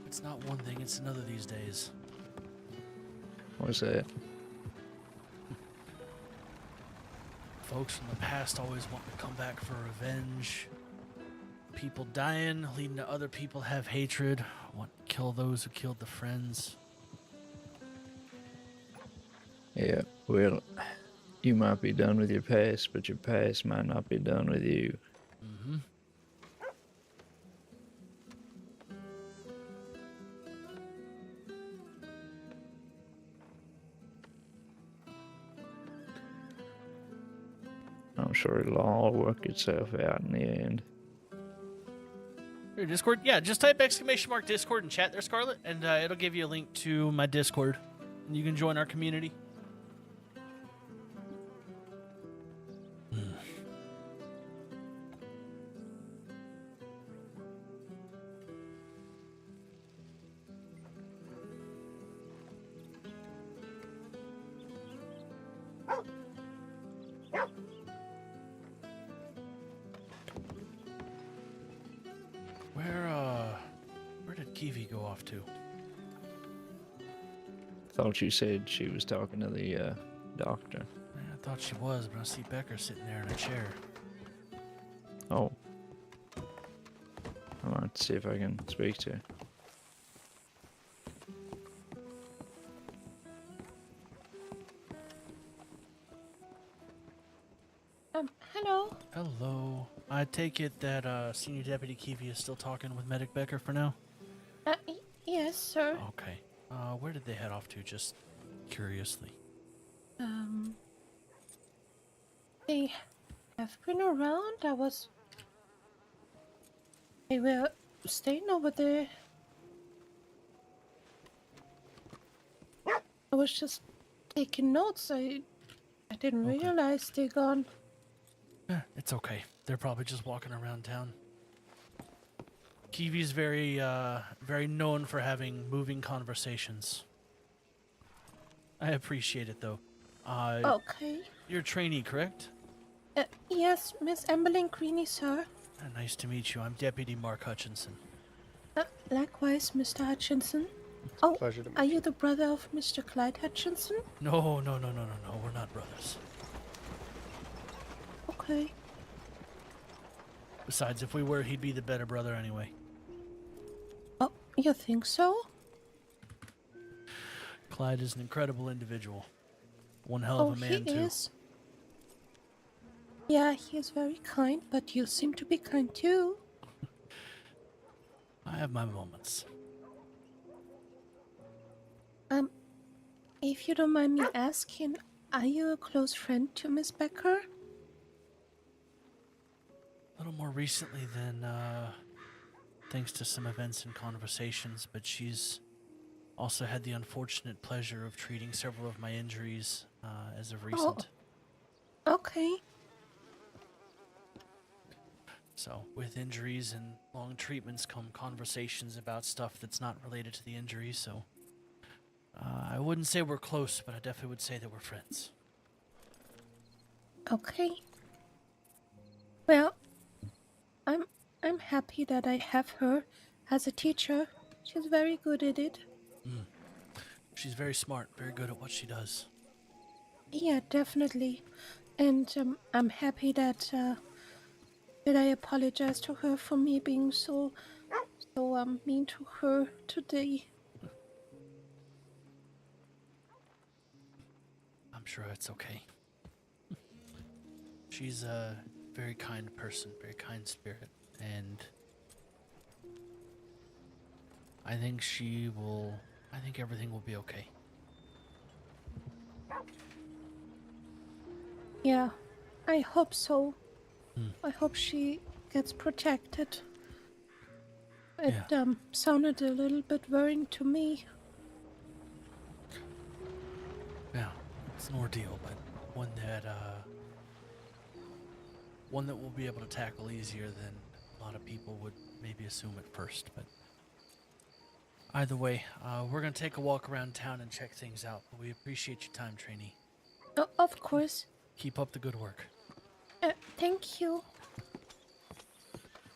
It's not one thing, it's another these days. What's that? Folks from the past always want to come back for revenge. People dying, leading to other people have hatred, want to kill those who killed the friends. Yeah, well, you might be done with your past, but your past might not be done with you. Mm-hmm. I'm sure it'll all work itself out in the end. Your Discord? Yeah, just type !Discord in chat there, Scarlet, and it'll give you a link to my Discord. And you can join our community. Kiwi go off to? Thought you said she was talking to the doctor. I thought she was, but I see Becker sitting there in a chair. Oh. I might see if I can speak to her. Hello. Hello. I take it that Senior Deputy Kiwi is still talking with Medic Becker for now? Yes, sir. Okay. Where did they head off to, just curiously? They have been around. They were staying over there. I was just taking notes. I didn't realize they're gone. It's okay. They're probably just walking around town. Kiwi's very known for having moving conversations. I appreciate it, though. Okay. You're a trainee, correct? Yes, Miss Emberlyn Greeny, sir. Nice to meet you. I'm Deputy Mark Hutchinson. Likewise, Mr. Hutchinson. Oh, Pleasure to meet are you the brother of Mr. Clyde Hutchinson? No. We're not brothers. Okay. Besides, if we were, he'd be the better brother anyway. Oh, you think so? Clyde is an incredible individual. One hell of a man, he too. is. Yeah, he is very kind, but you seem to be kind too. I have my moments. If you don't mind me asking, are you a close friend to Miss Becker? A little more recently than, thanks to some events and conversations, but she's also had the unfortunate pleasure of treating several of my injuries, as of recent. Oh. Okay. So, with injuries and long treatments come conversations about stuff that's not related to the injury, so I wouldn't say we're close, but I definitely would say that we're friends. Okay. Well, I'm happy that I have her as a teacher. She's very good at it. She's very smart, very good at what she does. Yeah, definitely. And I'm happy that I apologize to her for me being so mean to her today. I'm sure it's okay. She's a very kind person, very kind spirit, and I think everything will be okay. Yeah, I hope so. I hope she gets protected. It sounded a little bit worrying to me. Yeah, it's an ordeal, but one that we'll be able to tackle easier than a lot of people would maybe assume at first. But either way, we're gonna take a walk around town and check things out. But we appreciate your time, trainee. Of course. Keep up the good work. Thank you.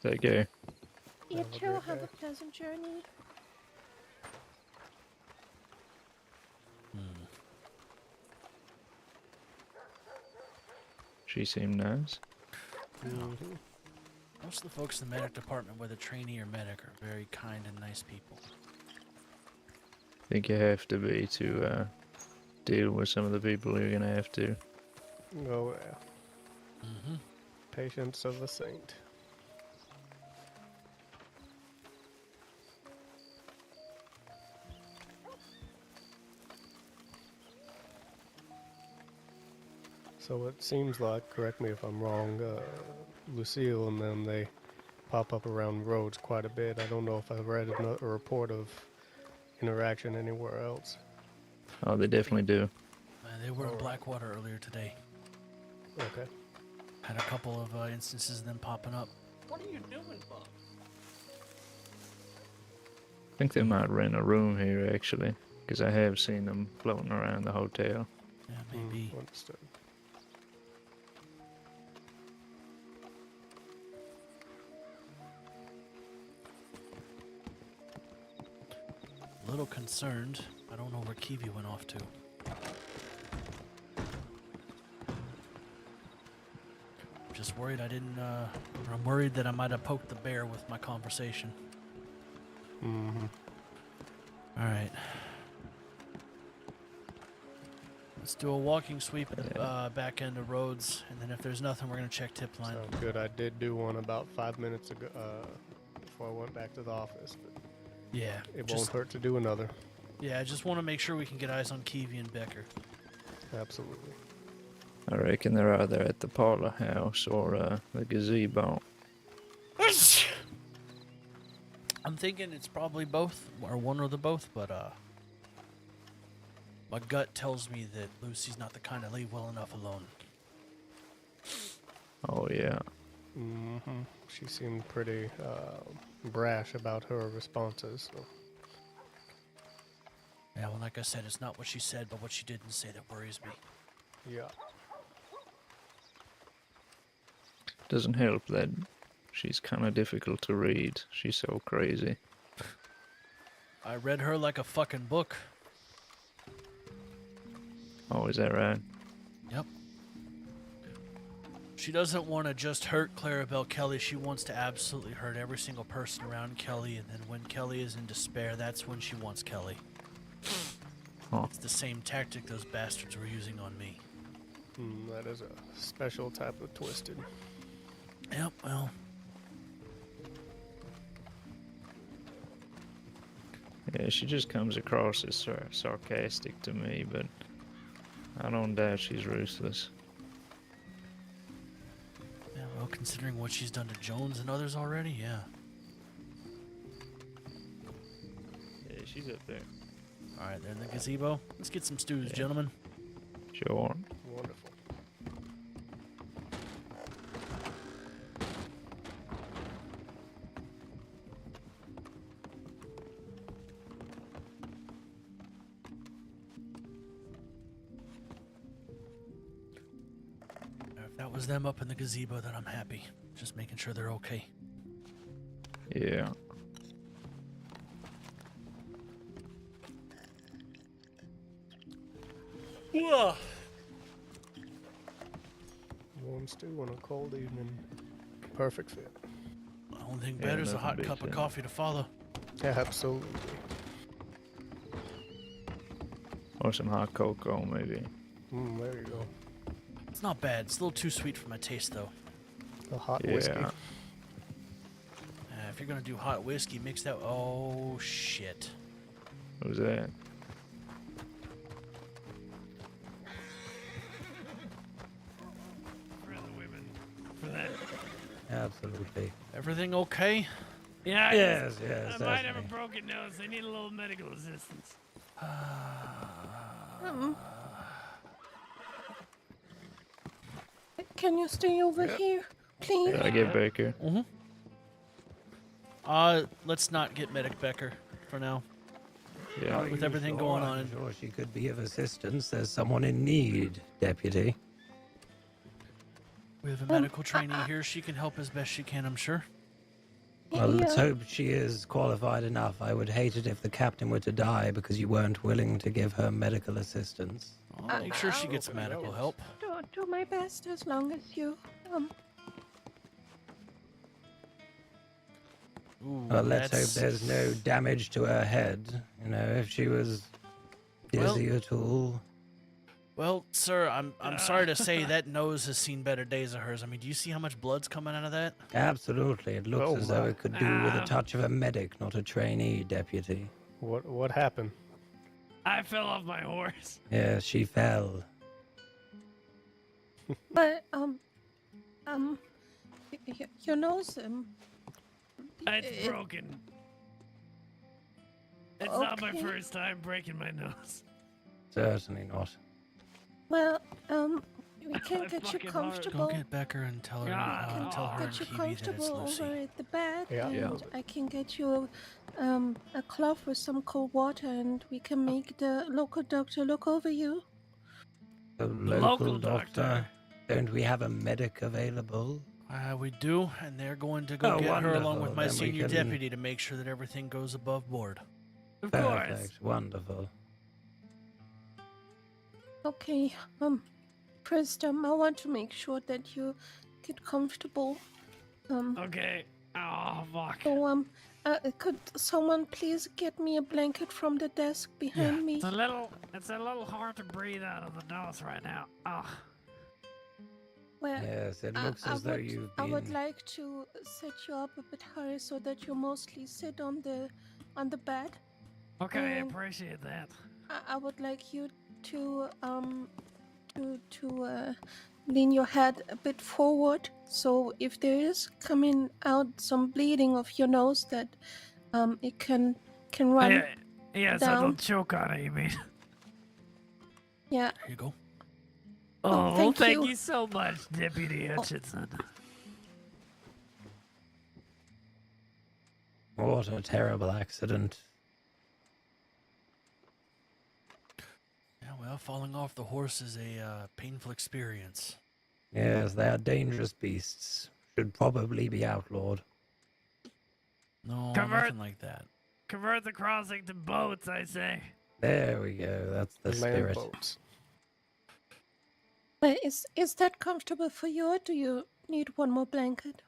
Take care. You too. Have a pleasant journey. She seemed nice. Most of the folks in the medic department, whether trainee or medic, are very kind and nice people. Think you have to be to deal with some of the people you're gonna have to. Oh, yeah. Patience of a saint. So it seems like, correct me if I'm wrong, Lucille and them, they pop up around roads quite a bit. I don't know if I've read a report of interaction anywhere else. Oh, they definitely do. They were in Blackwater earlier today. Okay. Had a couple of instances of them popping up. What are you doing, Bob? I think they might rent a room here, actually, because I have seen them floating around the hotel. Yeah, maybe. Understood. A little concerned. I don't know where Kiwi went off to. Just worried I didn't, I'm worried that I might have poked the bear with my conversation. Mm-hmm. Alright. Let's do a walking sweep at the back end of roads, and then if there's nothing, we're going to check tip line. Sounds good. I did do one about 5 minutes ago, before I went back to the office, but Yeah. it won't hurt to do another. Yeah, I just want to make sure we can get eyes on Kiwi and Becker. Absolutely. I reckon they're either at the parlor house or the gazebo. I'm thinking it's probably both, or one or the both, but my gut tells me that Lucy's not the kind to leave well enough alone. Oh, yeah. Mm-hmm. She seemed pretty brash about her responses. So. Yeah, well, like I said, it's not what she said, but what she didn't say that worries me. Yeah. Doesn't help that she's kind of difficult to read. She's so crazy. I read her like a fucking book. Oh, is that right? Yep. She doesn't want to just hurt Clarabelle Kelly. She wants to absolutely hurt every single person around Kelly, and then when Kelly is in despair, that's when she wants Kelly. It's the same tactic those bastards were using on me. That is a special type of twisted. Yep, well. Yeah, she just comes across as sarcastic to me, but I don't doubt she's ruthless. Yeah, well, considering what she's done to Jones and others already, yeah. Yeah, she's up there. Alright, they're in the gazebo. Let's get some stews, gentlemen. Sure. Wonderful. If that was them up in the gazebo, then I'm happy. Just making sure they're okay. Yeah. Whoa. Warm stew on a cold evening. Perfect fit. The only thing better is a hot cup of coffee to follow. Yeah, absolutely. Or some hot cocoa, maybe. There you go. It's not bad. It's a little too sweet for my taste, though. A hot whiskey. If you're gonna do hot whiskey, mix that. Oh shit. Who's that? For the women. For that. Absolutely. Everything okay? Yeah. Yes, I yes. might have a certainly. broken nose. I need a little medical assistance. Can you stay over here, please? I get Baker. Let's not get Medic Becker for now. Yeah. With everything going on. I'm sure she could be of assistance. There's someone in need, Deputy. We have a medical trainee here. She can help as best she can, I'm sure. Well, let's hope she is qualified enough. I would hate it if the captain were to die because you weren't willing to give her medical assistance. I'll make sure she gets medical help. Do my best as long as you Well, let's hope there's no damage to her head. You know, if she was dizzy at all. Well, sir, I'm sorry to say that nose has seen better days of hers. I mean, do you see how much blood's coming out of that? Absolutely. It looks as though it could do with a touch of a medic, not a trainee, Deputy. What happened? I fell off my horse. Yeah, she fell. But your nose It's broken. It's not my first time breaking my nose. Certainly not. Well, we can get you comfortable. Go get Becker and tell her, tell her and Get you Kiwi that it's comfortable Lucy. over at the bed, Yeah. and Yeah. I can get you a cloth with some cold water, and we can make the local doctor look over you. The local doctor? Don't we have a medic available? We do, and they're going to go Oh, get her along wonderful. with my Then we senior can- deputy to make sure that everything goes above board. Of Perfect. course. Wonderful. Okay, first, I want to make sure that you get comfortable. Okay. Oh, fuck. So, could someone please get me a blanket from the desk behind me? It's a little hard to breathe out of the nose right now. Ah. Well, Yes, it looks as though you've I would been- like to set you up a bit higher so that you mostly sit on the bed. Okay, I And appreciate that. I would like you to lean your head a bit forward, so if there is coming out some bleeding of your nose, that it can run Yeah, so down. don't choke on it, you mean? Yeah. Here you go. Oh, thank thank you. you so much, Deputy Hutchinson. What a terrible accident. Yeah, well, falling off the horse is a painful experience. Yes, they are dangerous beasts. Should probably be outlawed. No, Convert- nothing like that. Convert the crossing to boats, I say. There we go. That's the Land spirit. boats. Well, is that comfortable for you, or do you need one more blanket?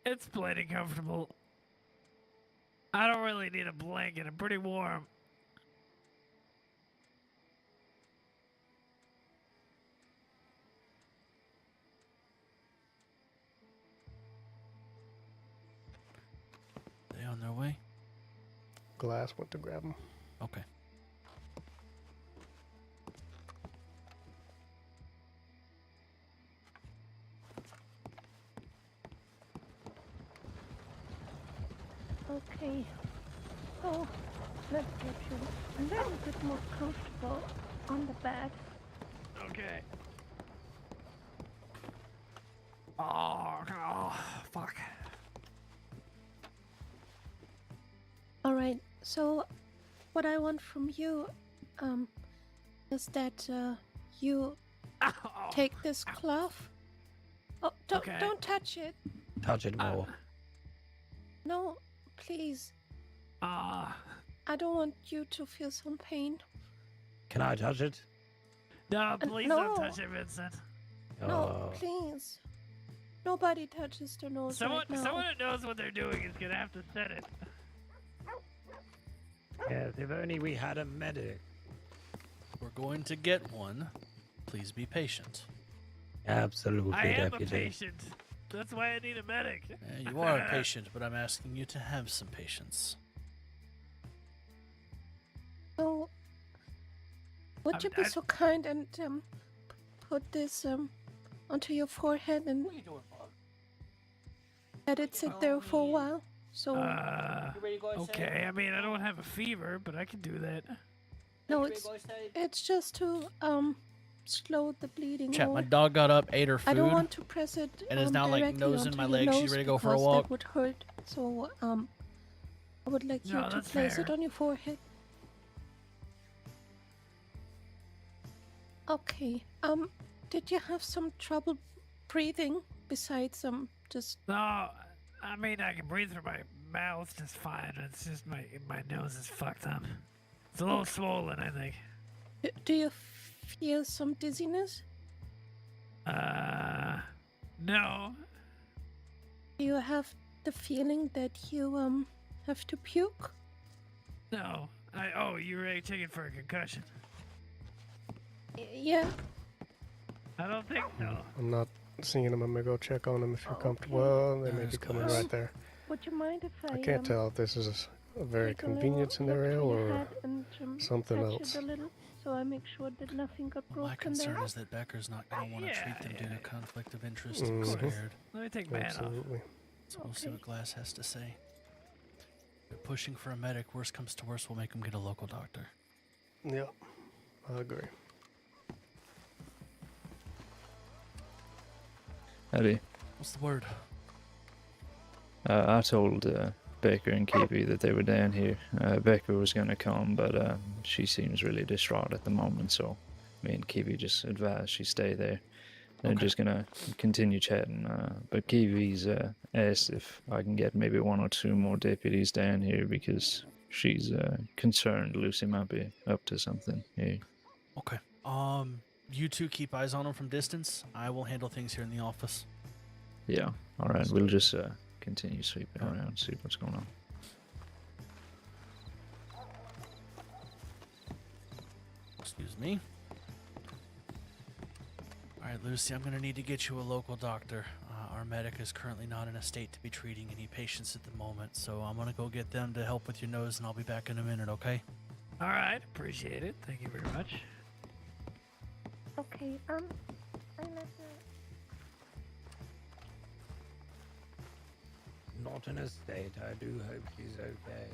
It's plenty comfortable. I don't really need a blanket. I'm pretty warm. They on their way? Glass went to grab them. Okay. Okay. So let's get you a little bit more comfortable on the bed. Okay. Oh, fuck. All right. So, what I want from you, is that you take this cloth. Oh, don't touch it. Touch it more. No, please. Ah. I don't want you to feel some pain. Can I touch it? No, please no. don't touch it, Vincent. No, Oh. please. Nobody touches their nose Someone right now. who knows what they're doing is gonna have to set it. Yes, if only we had a medic. We're going to get one. Please be patient. Absolutely, I am deputy. a patient. That's why I need a medic. Yeah, you are a patient, but I'm asking you to have some patience. So, would you be so kind and put this onto your forehead and let it sit there for a while? So, Okay, I mean, I don't have a fever, but I can do that. no, it's just to slow the bleeding. Chat, my more. dog got up, ate her food, I don't want to press it and is now like directly nosing onto my your leg. She's nose ready to go for a because walk. That would hurt. So, I would like you No, to that's place fair. it on your forehead. Okay. Did you have some trouble breathing besides just? No, I mean, I can breathe through my mouth just fine. It's just my nose is fucked up. It's a little swollen, I think. Do you feel some dizziness? No. Do you have the feeling that you have to puke? No. Oh, you were checking for a concussion. Yeah. I don't think so. I'm not seeing them. I'm gonna go check on them if you're comfortable. Well, they may be coming right there. Would you mind if I can't tell if this is a very convenient scenario or something else. A little, so I make sure that nothing got broken My concern there. is that Becker's not going to want to treat them due to conflict of interest. Mhm. I'm scared. Let me take my hat off. Absolutely. So we'll see what Glass has to say. They're pushing for a medic. Worst comes to worst, we'll make them get a local doctor. Yeah, I agree. Eddie, What's the word? I told Baker and Keepy that they were down here. Baker was going to come, but she seems really distraught at the moment, so me and Keepy just advised she stay there. They're just gonna continue chatting. But Kiwi's asked if I can get maybe 1 or 2 more deputies down here because she's concerned Lucy might be up to something here. Okay. You two keep eyes on him from distance. I will handle things here in the office. Yeah. All right. We'll just continue sweeping around, see what's going on. Excuse me. All right, Lucy, I'm going to need to get you a local doctor. Our medic is currently not in a state to be treating any patients at the moment, so I'm going to go get them to help with your nose, and I'll be back in a minute, okay? All right, appreciate it. Thank you very much. Okay, I let Not in a state. I do hope she's okay.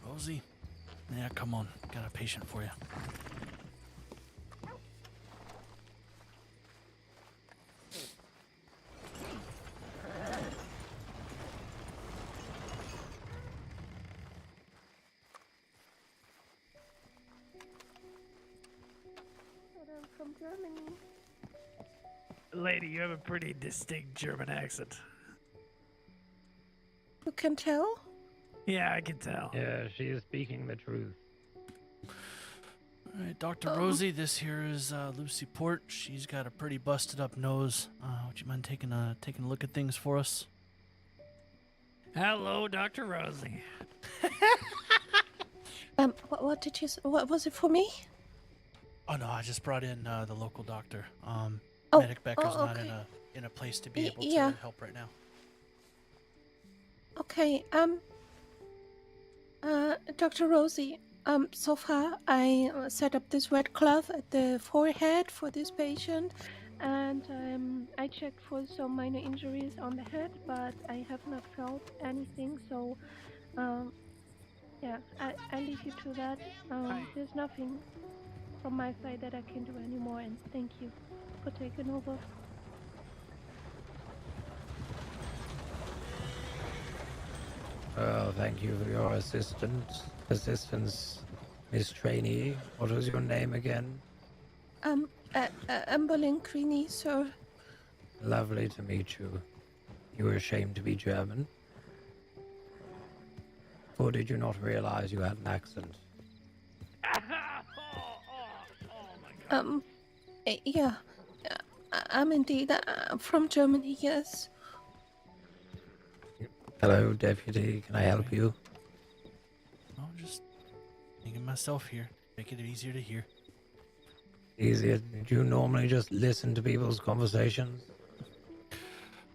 Rosie? Yeah, come on. Got a patient for you. I'm from Germany. Lady, you have a pretty distinct German accent. You can tell? Yeah, I can tell. Yeah, she is speaking the truth. All right, Dr. Rosie, this here is Lucy Port. She's got a pretty busted up nose. Would you mind taking a look at things for us? Hello, Dr. Rosie. What did you? What was it for me? Oh no, I just brought in the local doctor. Oh, Medic Becker's not okay. in a place to be able yeah. to help right now. Okay, Dr. Rosie, so far I set up this red cloth at the forehead for this patient, and I checked for some minor injuries on the head, but I have not felt anything, so, yeah, I leave you to that. There's nothing from my side that I can do anymore, and thank you for taking over. Well, thank you for your assistance, Miss Trainee. What was your name again? Amberlin Greeny, sir. Lovely to meet you. You were ashamed to be German? Or did you not realize you had an accent? Yeah, I'm indeed from Germany, yes. Hello, Deputy. Can I help you? Oh, just thinking myself here. Make it easier to hear. Easier? Do you normally just listen to people's conversations?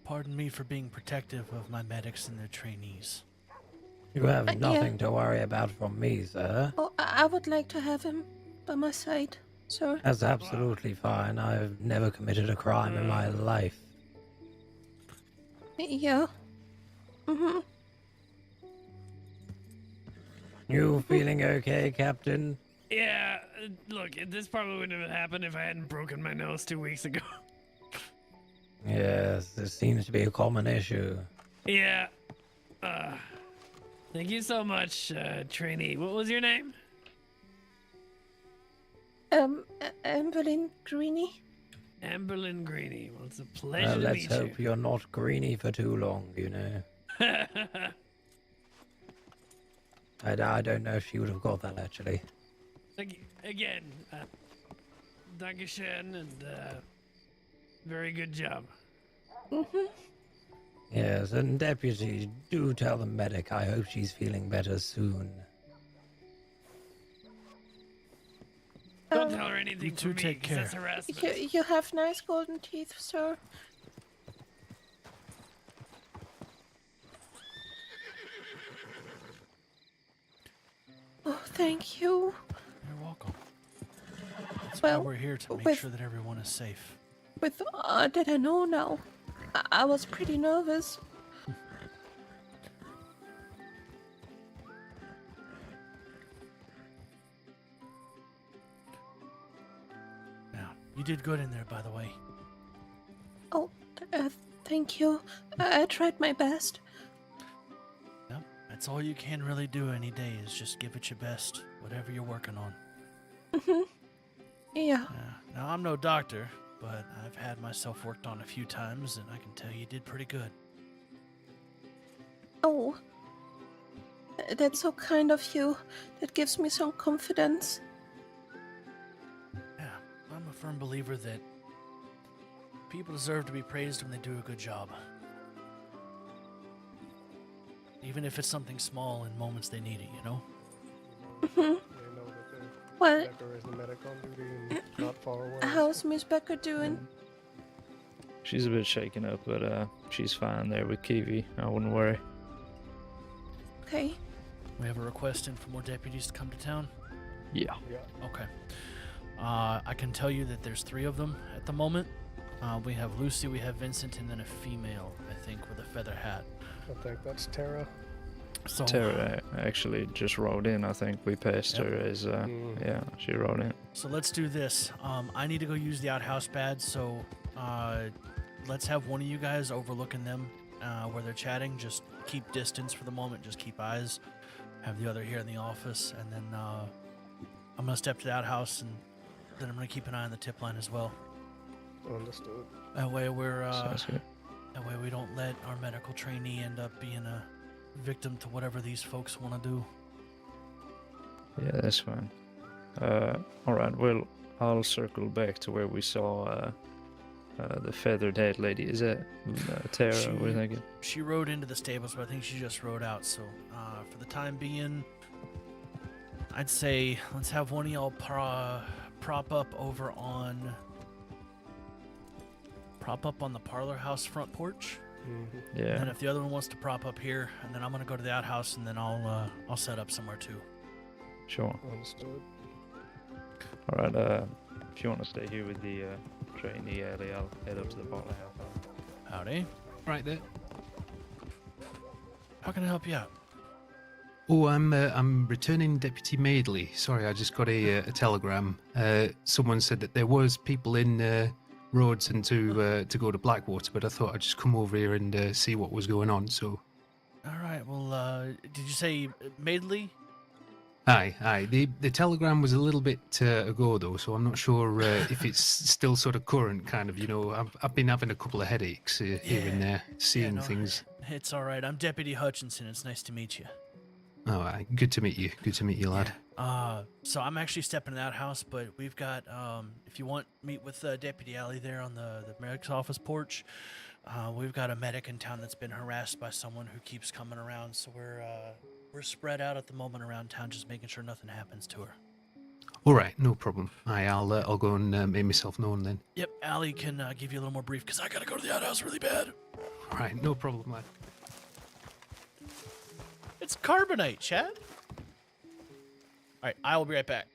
Pardon me for being protective of my medics and their trainees. You have nothing to worry about from me, sir. Oh, I would like to have him by my side, sir. That's absolutely fine. I've never committed a crime in my life. Yeah. Mm-hmm. You feeling okay, Captain? Yeah, look, this probably wouldn't have happened if I hadn't broken my nose 2 weeks ago. Yes, this seems to be a common issue. Yeah. Thank you so much, trainee. What was your name? Amberlin Greeny. Amberlin Greeny. Well, it's a pleasure to Let's meet you. hope you're not greeny for too long, you know. I don't know if she would have got that, actually. Again, Dankeschön, and very good job. Mm-hmm. Yes, and Deputy, do tell the medic I hope she's feeling better soon. Don't tell her anything You two for me, take 'cause care. that's harassment. You have nice golden teeth, sir. Oh, thank you. You're welcome. That's Well, why we're here, to make with- sure that everyone is safe. With all that I know now, I was pretty nervous. Yeah, you did good in there, by the way. Oh, Thank you. I tried my best. Yep, that's all you can really do any day is just give it your best, whatever you're working on. Yeah. Now, I'm no doctor, but I've had myself worked on a few times, and I can tell you did pretty good. Oh. That's so kind of you. That gives me some confidence. Yeah, I'm a firm believer that people deserve to be praised when they do a good job. Even if it's something small in moments they need it, you know? Well, Becker is the medic on duty and not far away. how's Miss Becker doing? She's a bit shaken up, but she's fine there with Kiwi. I wouldn't worry. Okay. We have a request in for more deputies to come to town? Yeah. Okay. I can tell you that there's 3 of them at the moment. We have Lucy, we have Vincent, and then a female, I think, with a feather hat. I think that's Tara. So, Tara actually just rode in. I think we passed her as, yeah, she rode in. So let's do this. I need to go use the outhouse pad, so let's have one of you guys overlooking them where they're chatting. Just keep distance for the moment. Just keep eyes. Have the other here in the office, and then I'm going to step to the outhouse, and then I'm going to keep an eye on the tip line as well. Understood. That way Sounds good. that way we don't let our medical trainee end up being a victim to whatever these folks want to do. Yeah, that's fine. All right. Well, I'll circle back to where we saw the feathered head lady. Is that Tara? What are you thinking? She rode into the stables, but I think she just rode out. So for the time being, I'd say let's have one of y'all prop up on the parlor house front porch. Mm-hmm. Yeah. And if the other one wants to prop up here, and then I'm gonna go to the outhouse, and then I'll set up somewhere too. Sure. Understood. All right. If you want to stay here with the trainee, Ellie, I'll head up to the parlor house. Howdy. Right there. How can I help you out? Oh, I'm returning Deputy Maidley. Sorry, I just got a telegram. Someone said that there was people in Rhodes and to go to Blackwater, but I thought I'd just come over here and see what was going on. So. All right. Well, did you say Maidley? Aye. The telegram was a little bit ago though, so I'm not sure if it's still sort of current. Kind of, you know. I've been having a couple of headaches here and there, seeing things. It's all right. I'm Deputy Hutchinson. It's nice to meet you. Oh, aye. Good to meet you. Good to meet you, lad. So I'm actually stepping in that house, but we've got, if you want, meet with Deputy Alley there on the medic's office porch. We've got a medic in town that's been harassed by someone who keeps coming around, so we're spread out at the moment around town, just making sure nothing happens to her. All right, no problem. I'll go and make myself known then. Yep, Allie can give you a little more brief, because I gotta go to the outhouse really bad. All right, no problem, lad. It's carbonite, Chad. All right, I will be right back.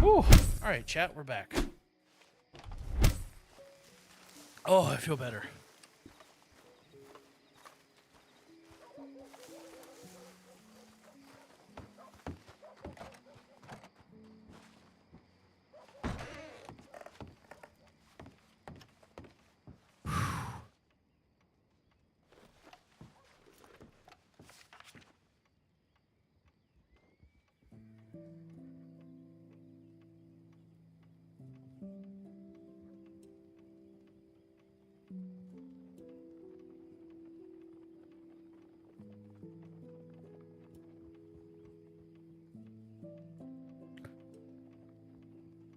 Whew. All right, chat, we're back. Oh, I feel better.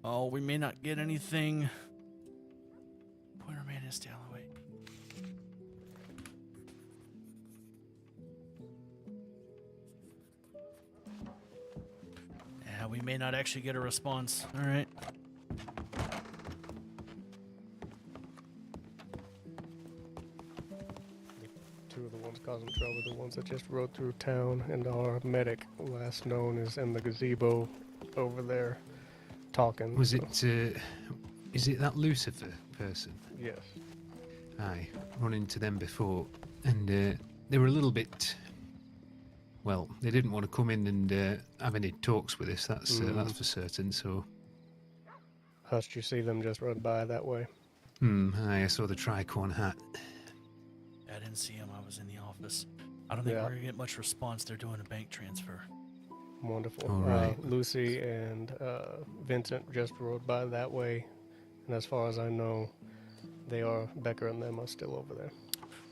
Oh, we may not get anything. Pointer man is down the way. Yeah, we may not actually get a response. All right. Two of the ones causing trouble, the ones that just rode through town, and our medic, last known, is in the gazebo over there talking. Was it, is it that Lucifer person? Yes. Aye, run into them before, and they were a little bit, well, they didn't want to come in and have any talks with us, that's for certain, so... Hutch, you see them just run by that way? Aye, I saw the tricorn hat. I didn't see him. I was in the office. I don't think we're going to get much response. They're doing a bank transfer. Wonderful. All right. Lucy and Vincent just rode by that way, and as far as I know, Becker and them are still over there.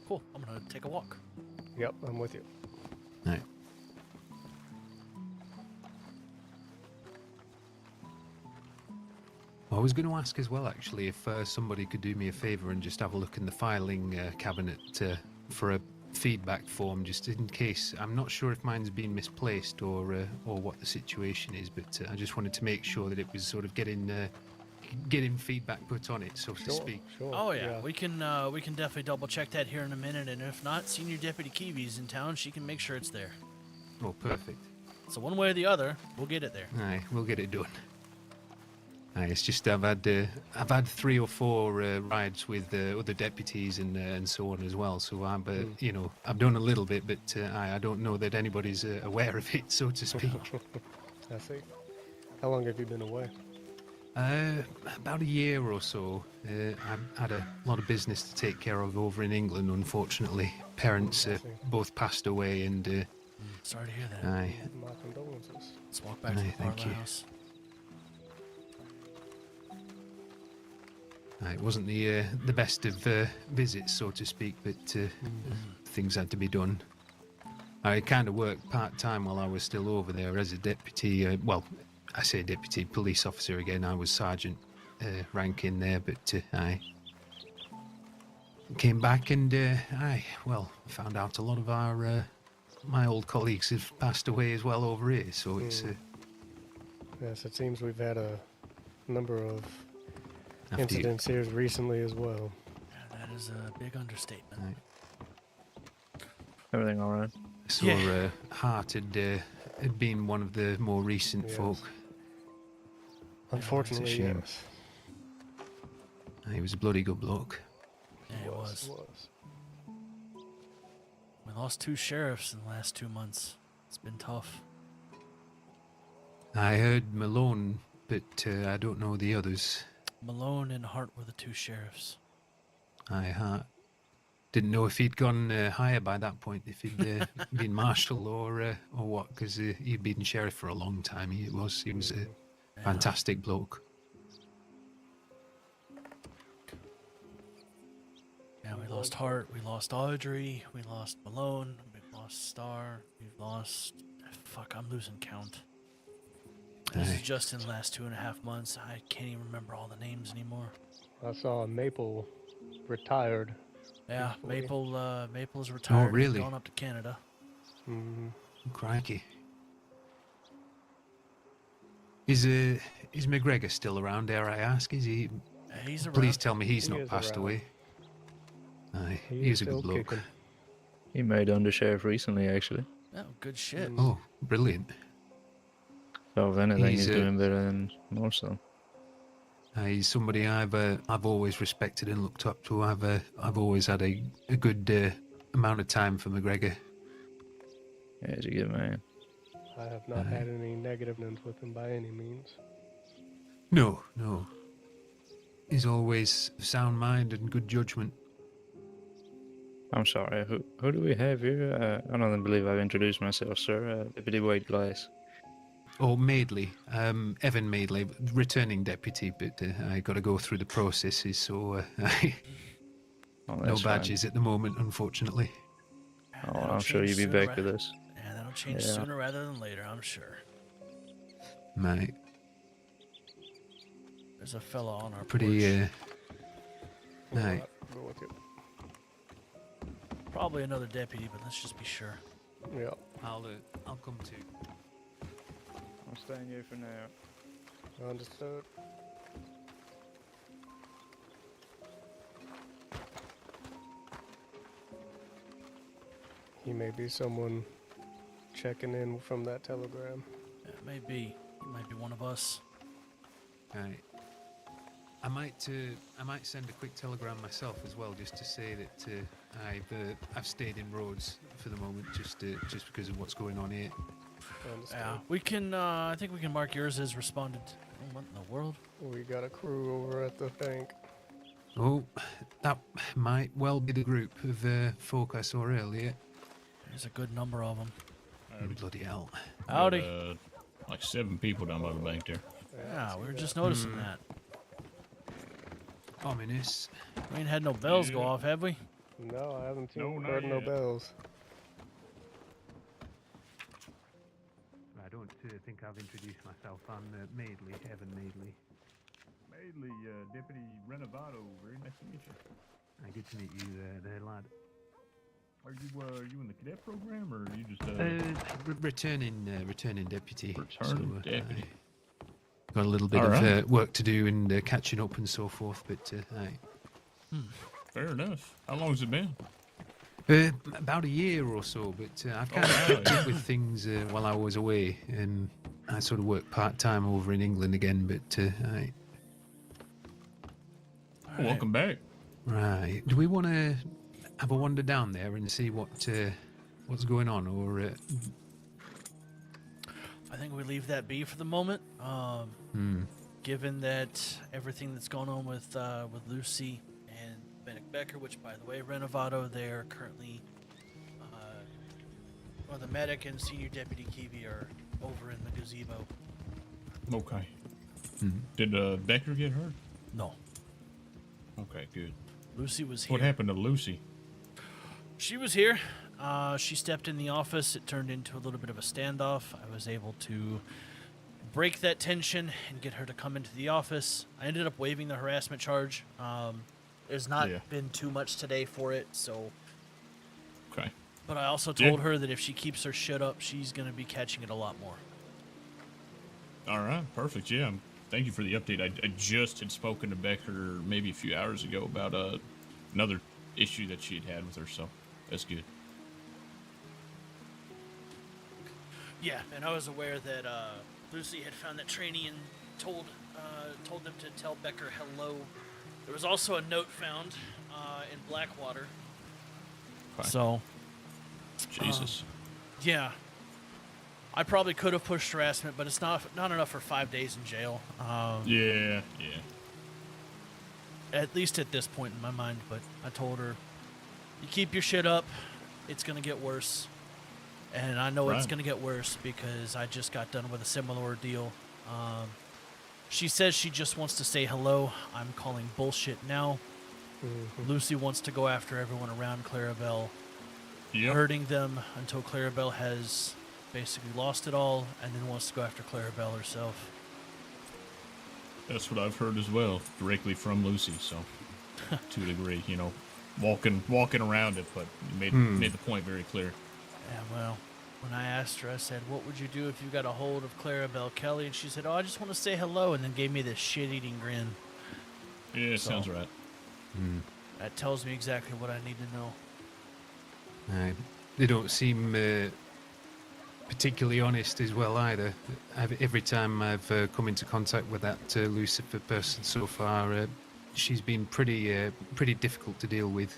Cool. I'm going to take a walk. Yep, I'm with you. Right. I was going to ask as well, actually, if somebody could do me a favour and just have a look in the filing cabinet for a feedback form, just in case. I'm not sure if mine's been misplaced or what the situation is, but I just wanted to make sure that it was sort of getting feedback put on it, so to speak. Sure. Oh yeah, we can definitely double check that here in a minute, and if not, Senior Deputy Kiwi's in town. She can make sure it's there. Oh, perfect. So one way or the other, we'll get it there. Aye, we'll get it done. Aye, it's just I've had 3 or 4 rides with other deputies and so on as well. So I've done a little bit, but I don't know that anybody's aware of it, so to speak. I see. How long have you been away? About a year or so. I had a lot of business to take care of over in England, unfortunately. Parents both passed away, and sorry to hear that. Aye. My condolences. Let's walk back to the parlor house. It wasn't the best of visits, so to speak, but things had to be done. I kind of worked part-time while I was still over there as a deputy. Well, I say deputy police officer again. I was sergeant rank in there, but I came back and found out a lot of my old colleagues have passed away as well over here. So it's yes, it seems we've had a number of incidents here recently as well. Yeah, that is a big understatement. Right. Everything all right? So Hart had been one of the more recent folk. Unfortunately, It's a shame. yes. He was a bloody good bloke. Yeah, he was. We lost 2 sheriffs in the last 2 months. It's been tough. I heard Malone, but I don't know the others. Malone and Hart were the 2 sheriffs. Hart. Didn't know if he'd gone higher by that point, if he'd been marshal or what, because he'd been sheriff for a long time. He was a fantastic bloke. Yeah, we lost Hart, we lost Audrey, we lost Malone, we lost Starr, we've lost... Fuck, I'm losing count. This is just in the last 2.5 months. I can't even remember all the names anymore. I saw Maple retired. Yeah, Maple's retired. Oh, really? Gone up to Canada. Crikey. Is McGregor still around, dare I ask? Is he? He's around. Please tell me he's He not is passed around. away. Aye, He he's is a good still bloke. kicking. He made undersheriff recently, actually. Oh, good shit. Oh, brilliant. So if anything, He's, he's doing better than most of them. He's somebody I've always respected and looked up to. I've always had a good amount of time for McGregor. Yeah, he's a good man. I have not had any negativeness with him by any means. No. He's always sound mind and good judgment. I'm sorry, who do we have here? I don't believe I've introduced myself, sir. Deputy White Glass. Oh, Madeley. Evan Madeley, returning deputy, but I got to go through the processes, so no badges at the moment, unfortunately. Oh, I'm sure you'll be back with us. Yeah, that'll change sooner rather than later, I'm sure. Mate. There's a fella on our Pretty, porch. Right. Go with you. Probably another deputy, but let's just be sure. Yeah. I'll come too. I'm staying here for now. Understood. He may be someone checking in from that telegram. Yeah, it may be. He might be one of us. Right. I might send a quick telegram myself as well, just to say that I've stayed in Rhodes for the moment, just because of what's going on here. Yeah, we can. I think we can mark yours as responded. Oh, what in the world? We got a crew over at the bank. Oh, that might well be the group of folk I saw earlier. There's a good number of them. Bloody hell. Howdy. Like 7 people down by the bank there. Yeah, we were just noticing that. Ominous. We ain't had no bells go off, have we? No, I haven't No, not heard no yet. bells. I don't think I've introduced myself. I'm Maidley, Evan Maidley. Maidley, Deputy Renovado. Very nice to meet you. Good to meet you there, lad. Are you in the cadet program, or are you just Returning deputy. Returning deputy. Got a little bit All of right. work to do and catching up and so forth, but aye. Fair enough. How long has it been? About a year or so, but I've Oh, kind of wow, kept yeah. up with things while I was away. I sort of worked part-time over in England again, but aye. Well, welcome back. Right. Do we want to have a wander down there and see what's going on, or I think we leave that be for the moment. Given that everything that's going on with Lucy and Bennett Becker, which, by the way, Renovado, they're currently, the medic and senior deputy Kiwi are over in the gazebo. Okay. Did Becker get hurt? No. Okay, good. Lucy was here. What happened to Lucy? She was here. She stepped in the office. It turned into a little bit of a standoff. I was able to break that tension and get her to come into the office. I ended up waiving the harassment charge. There's not been too much today for it, so. Okay. But I also told her that if she keeps her shit up, she's going to be catching it a lot more. All right, perfect. Yeah, thank you for the update. I just had spoken to Becker maybe a few hours ago about another issue that she had with her, so that's good. Yeah, and I was aware that Lucy had found that trainee and told them to tell Becker hello. There was also a note found in Blackwater. Okay. So, Jesus. yeah, I probably could have pushed harassment, but it's not enough for 5 days in jail. Yeah. At least at this point in my mind. But I told her, you keep your shit up, it's gonna get worse. And I know it's going to get worse because I just got done with a similar ordeal. She says she just wants to say hello. I'm calling bullshit now. Lucy wants to go after everyone around Clarabelle, hurting them until Clarabelle has basically lost it all, and then wants to go after Clarabelle herself. That's what I've heard as well, directly from Lucy, so to a degree, walking around it, but you made the point very clear. Yeah, well, when I asked her, I said, what would you do if you got a hold of Clarabelle Kelly? And she said, I just want to say hello, and then gave me this shit-eating grin. Yeah, sounds right. That tells me exactly what I need to know. They don't seem particularly honest as well either. Every time I've come into contact with that Lucifer person so far, she's been pretty difficult to deal with.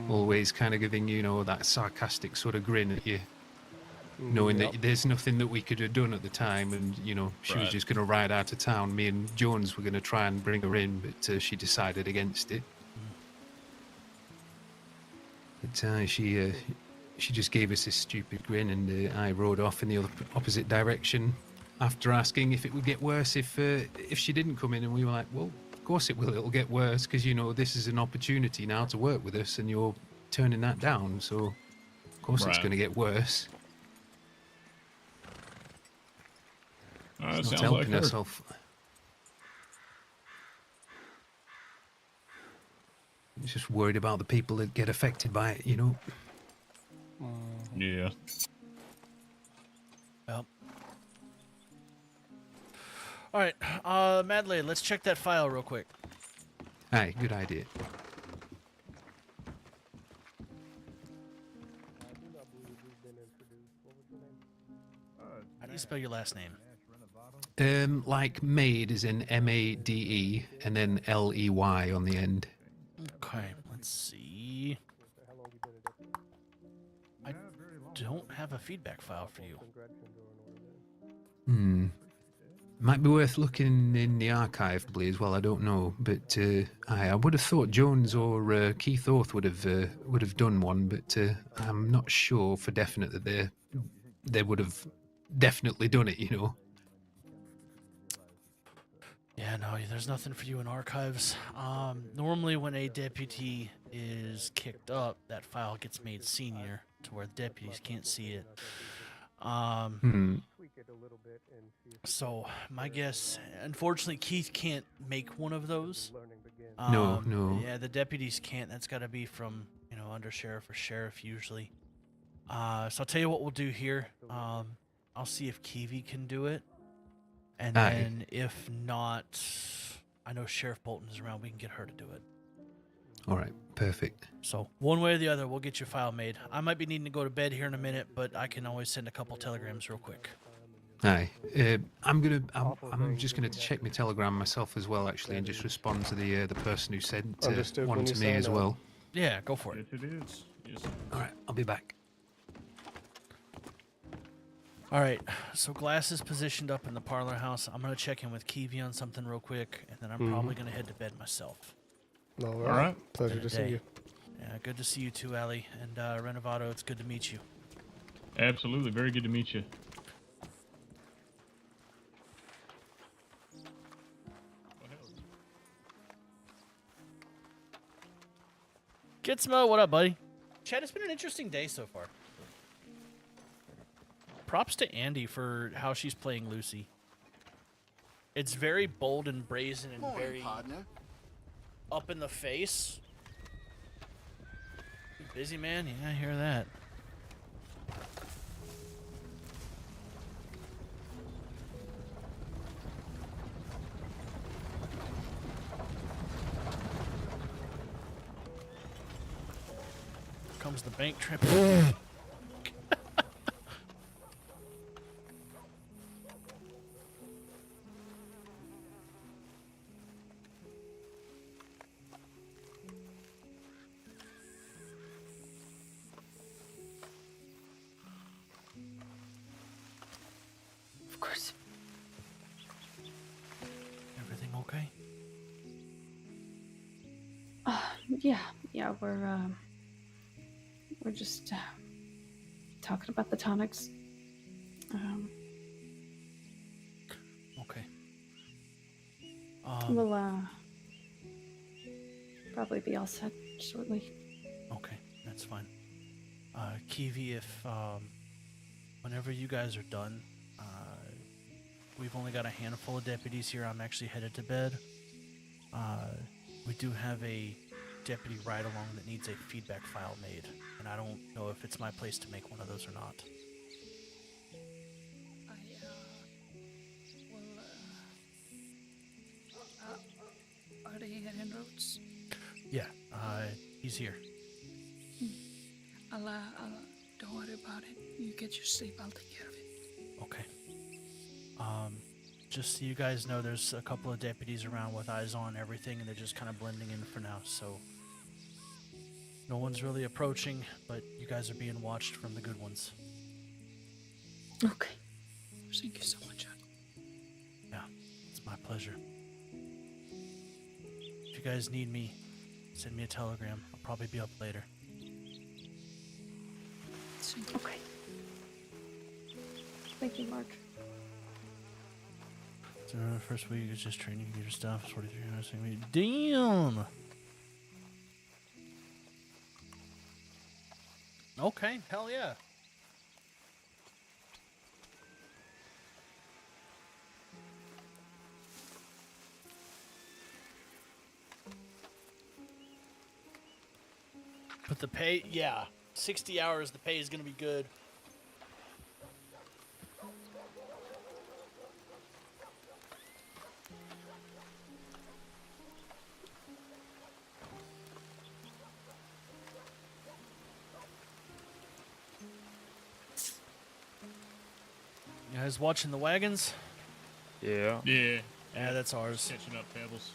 Always kind of giving, that sarcastic sort of grin at you, knowing that there's nothing that we could have done at the time, and, she was just going to ride out of town. Me and Jones were going to try and bring her in, but she decided against it. But she just gave us this stupid grin, and I rode off in the opposite direction after asking if it would get worse if she didn't come in, and we were like, well, of course it will. It'll get worse because this is an opportunity now to work with us, and you're turning that down. So, of course, it's going to get worse. It's not sounds helping like her. herself. Just worried about the people that get affected by it, you know. Yeah. Well. All right, Madley, let's check that file real quick. Aye, good idea. How do you spell your last name? Like Made is in M-A-D-E and then L-E-Y on the end. Okay, let's see. I don't have a feedback file for you. Might be worth looking in the archive, as well. I don't know, but I would have thought Jones or Keith Orth would have done one, but I'm not sure for definite that they would have definitely done it. You know. Yeah, no, there's nothing for you in archives. Normally when a deputy is kicked up, that file gets made senior to where the deputies can't see it. So my guess, unfortunately, Keith can't make one of those. No. Yeah, the deputies can't. That's got to be from, under sheriff or sheriff usually. So I'll tell you what we'll do here. I'll see if Kiwi can do it. And then if not, I know Sheriff Bolton is around. We can get her to do it. All right, perfect. So one way or the other, we'll get your file made. I might be needing to go to bed here in a minute, but I can always send a couple telegrams real quick. Aye, I'm just gonna check my telegram myself as well, actually, and just respond to the person who sent one to me as well. Yeah, go for it. Yes, it is. Yes. All right, I'll be back. All right, so Glass is positioned up in the parlor house. I'm going to check in with Kiwi on something real quick, and then I'm probably going to head to bed myself. All right. Pleasure to see you. Yeah, good to see you too, Ali. And Renovato, it's good to meet you. Absolutely. Very good to meet you. Gitsmo, what up, buddy? Chad, it's been an interesting day so far. Props to Andy for how she's playing Lucy. It's very bold and brazen and very up in the face. You busy, man? Yeah, I hear that. Comes the bank trip. Of course. Everything okay? Yeah, we're just talking about the tonics. Okay. We'll probably be all set shortly. Okay, that's fine. Kiwi, if whenever you guys are done, we've only got a handful of deputies here. I'm actually headed to bed. We do have a deputy ride-along that needs a feedback file made, and I don't know if it's my place to make one of those or not. Are they here en route? Yeah, he's here. I'll don't worry about it. You get your sleep. I'll take care of it. Okay. Just so you guys know, there's a couple of deputies around with eyes on everything, and they're just kind of blending in for now, so no one's really approaching, but you guys are being watched from the good ones. Okay. Thank you so much, John. Yeah, it's my pleasure. If you guys need me, send me a telegram. I'll probably be up later. Okay. Thank you, Mark. So the first week is just training computer stuff. 43 hours a week. Damn! Okay, hell yeah. But the pay, yeah, 60 hours. The pay is gonna be good. You guys watching the wagons? Yeah. Yeah. Yeah, that's ours. Catching up, Pebbles.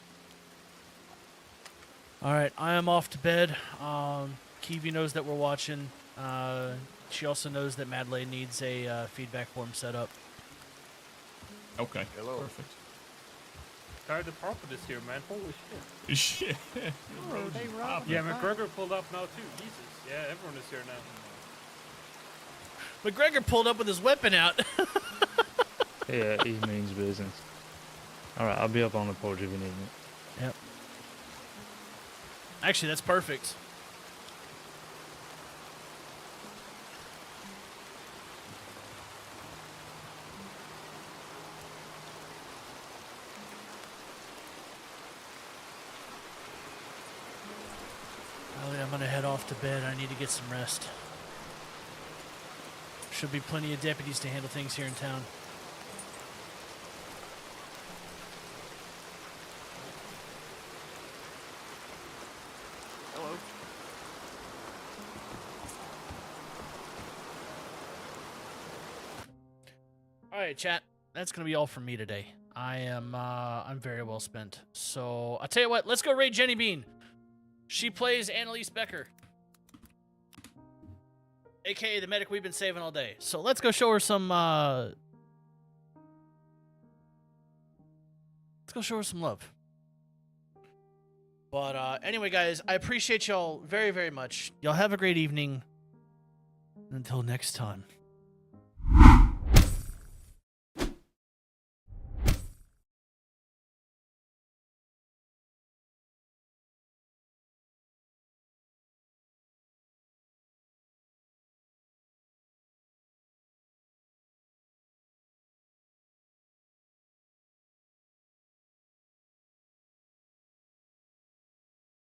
All right, I am off to bed. Kiwi knows that we're watching. She also knows that Madeleine needs a feedback form set up. Okay. Hello. Perfect. Guard the property is here, man. Holy shit. Shit. Yeah, McGregor pulled up now too. Jesus. Yeah, everyone is here now. McGregor pulled up with his weapon out. Yeah, he means business. Alright, I'll be up on the porch if you need me. Yep. Actually, that's perfect. I'm gonna head off to bed. I need to get some rest. Should be plenty of deputies to handle things here in town. Hello. All right, chat. That's gonna be all from me today. I'm very well spent. So I'll tell you what. Let's go raid Jenny Bean. She plays Annalise Becker, aka the medic we've been saving all day. So let's go show her some. Let's go show her some love. But anyway, guys, I appreciate y'all very, very much. Y'all have a great evening. Until next time.